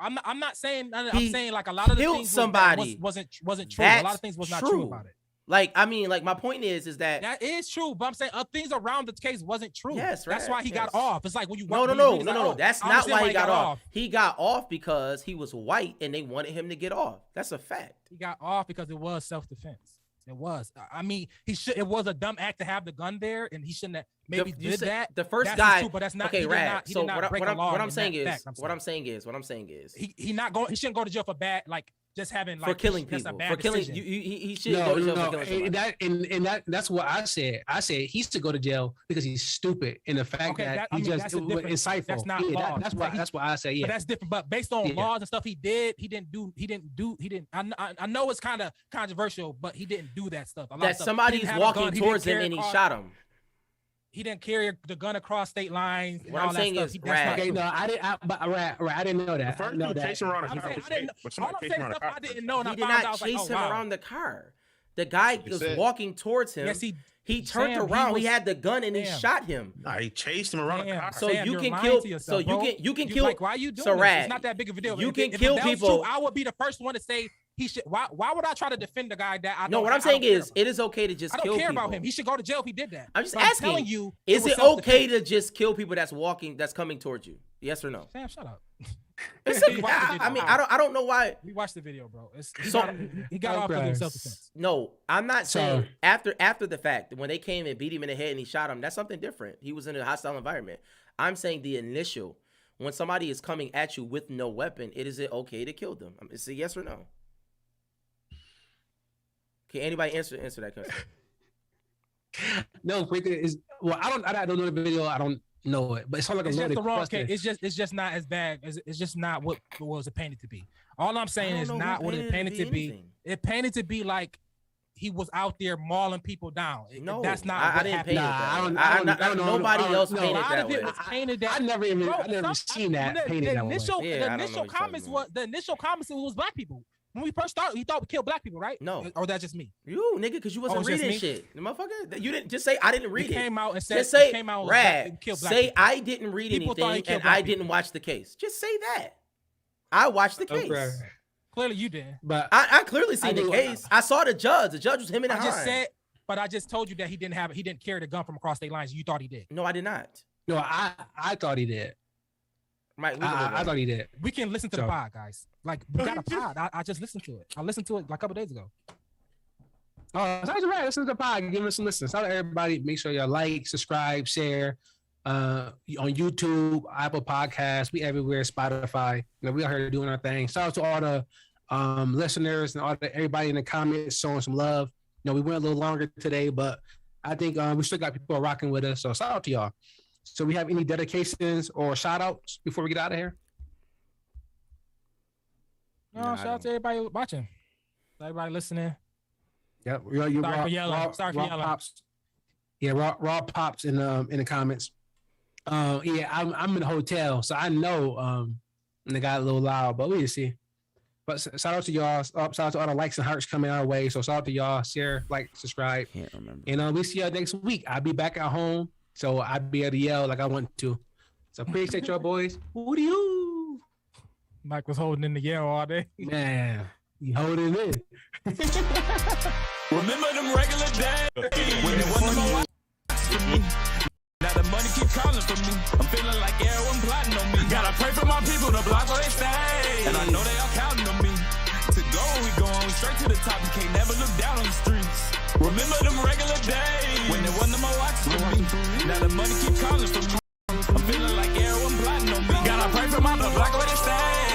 I'm not saying. I'm saying like a lot of the things wasn't true. A lot of things was not true about it. Like my point is that is true, but I'm saying things around the case wasn't true. Yes, right. That's why he got off. It's like when you no. That's not why he got off. He got off because he was white and they wanted him to get off. That's a fact. He got off because it was self-defense. It was. I mean, it was a dumb act to have the gun there, and he shouldn't have maybe did that. The first guy, true, but that's not okay. Right. So what I'm saying is, he shouldn't go to jail for bad. Like just having like for killing people. For killing, he should go to jail for killing somebody. That's what I said. I said he should go to jail because he's stupid, and the fact that he just insightful. That's not law. That's what I say. Yeah, but that's different. But based on laws and stuff, he didn't. I know it's kind of controversial, but he didn't do that stuff. That somebody's walking towards him and he shot him. He didn't carry the gun across state lines. What I'm saying is, okay, no, I didn't know that. First, he chased him around the car. I didn't know. He did not chase him around the car. The guy was walking towards him. Yes, he turned around. He had the gun and he shot him. Nah, he chased him around the car. So you can kill. So you can kill. Like, why are you doing this? It's not that big of a deal. You can kill people. I would be the first one to say. He should. Why would I try to defend the guy that I don't? No, what I'm saying is, it is okay to just kill people. I don't care about him. He should go to jail if he did that. I'm just asking. I'm telling you, is it okay to just kill people that's coming towards you? Yes or no? Sam, shut up. I mean, I don't know why. We watched the video, bro. He got off because of self-defense. No, I'm not saying after the fact when they came and beat him in the head and he shot him. That's something different. He was in a hostile environment. I'm saying the initial when somebody is coming at you with no weapon, is it okay to kill them? It's a yes or no. Can anybody answer that question? No, I don't know the video. I don't know it, but it's like just the wrong case. It's just not as bad. It's just not what was it painted to be. All I'm saying is not what it painted to be. It painted to be like he was out there mauling people down. No, that's not. I didn't paint it that way. Nobody else painted it that way. I never seen that painted that way. The initial comments was black people. When we first started, he thought we killed black people, right? No. Or that's just me? You, nigga, because you wasn't reading shit. Motherfucker, you didn't just say I didn't read it. Came out and said, just say, Rad, say I didn't read anything and I didn't watch the case. Just say that. I watched the case. Okay. Clearly you didn't. But I clearly seen the case. I saw the judge. The judge was him and I just told you that he didn't carry the gun from across state lines. You thought he did. No, I did not. No, I thought he did. Right, I thought he did. We can listen to the pod, guys. Like, we got a pod. I just listened to it. I listened to it like a couple days ago. Oh, sounds right. Listen to the pod. Give us some listens. Shout out to everybody. Make sure you like, subscribe, share. On YouTube, Apple Podcasts, we everywhere. Spotify. We out here doing our thing. Shout out to all the listeners and everybody in the comments showing some love. We went a little longer today, but I think we still got people rocking with us. So shout out to y'all. So we have any dedications or shout outs before we get out of here? No, shout out to everybody watching. Everybody listening. Yep. Sorry for yelling. Pops. Yeah, raw pops in the comments. Yeah, I'm in the hotel, so I know and they got a little loud, but we'll see. But shout out to y'all. Shout out to all the likes and hearts coming our way. So shout out to y'all. Share, like, subscribe. Can't remember. And we see y'all next week. I'll be back at home. So I'd be able to yell like I want to. So appreciate y'all, boys. What do you? Mike was holding in the yell all day. Man, he holding in. Remember them regular days when it wasn't no watch for me. Now the money keep calling for me. I'm feeling like everyone plotting on me. Gotta pray for my people to block where they stay. And I know they all counting on me. To go, we going straight to the top. You can't never look down on the streets. Remember them regular days when there wasn't no watch for me. Now the money keep calling for me.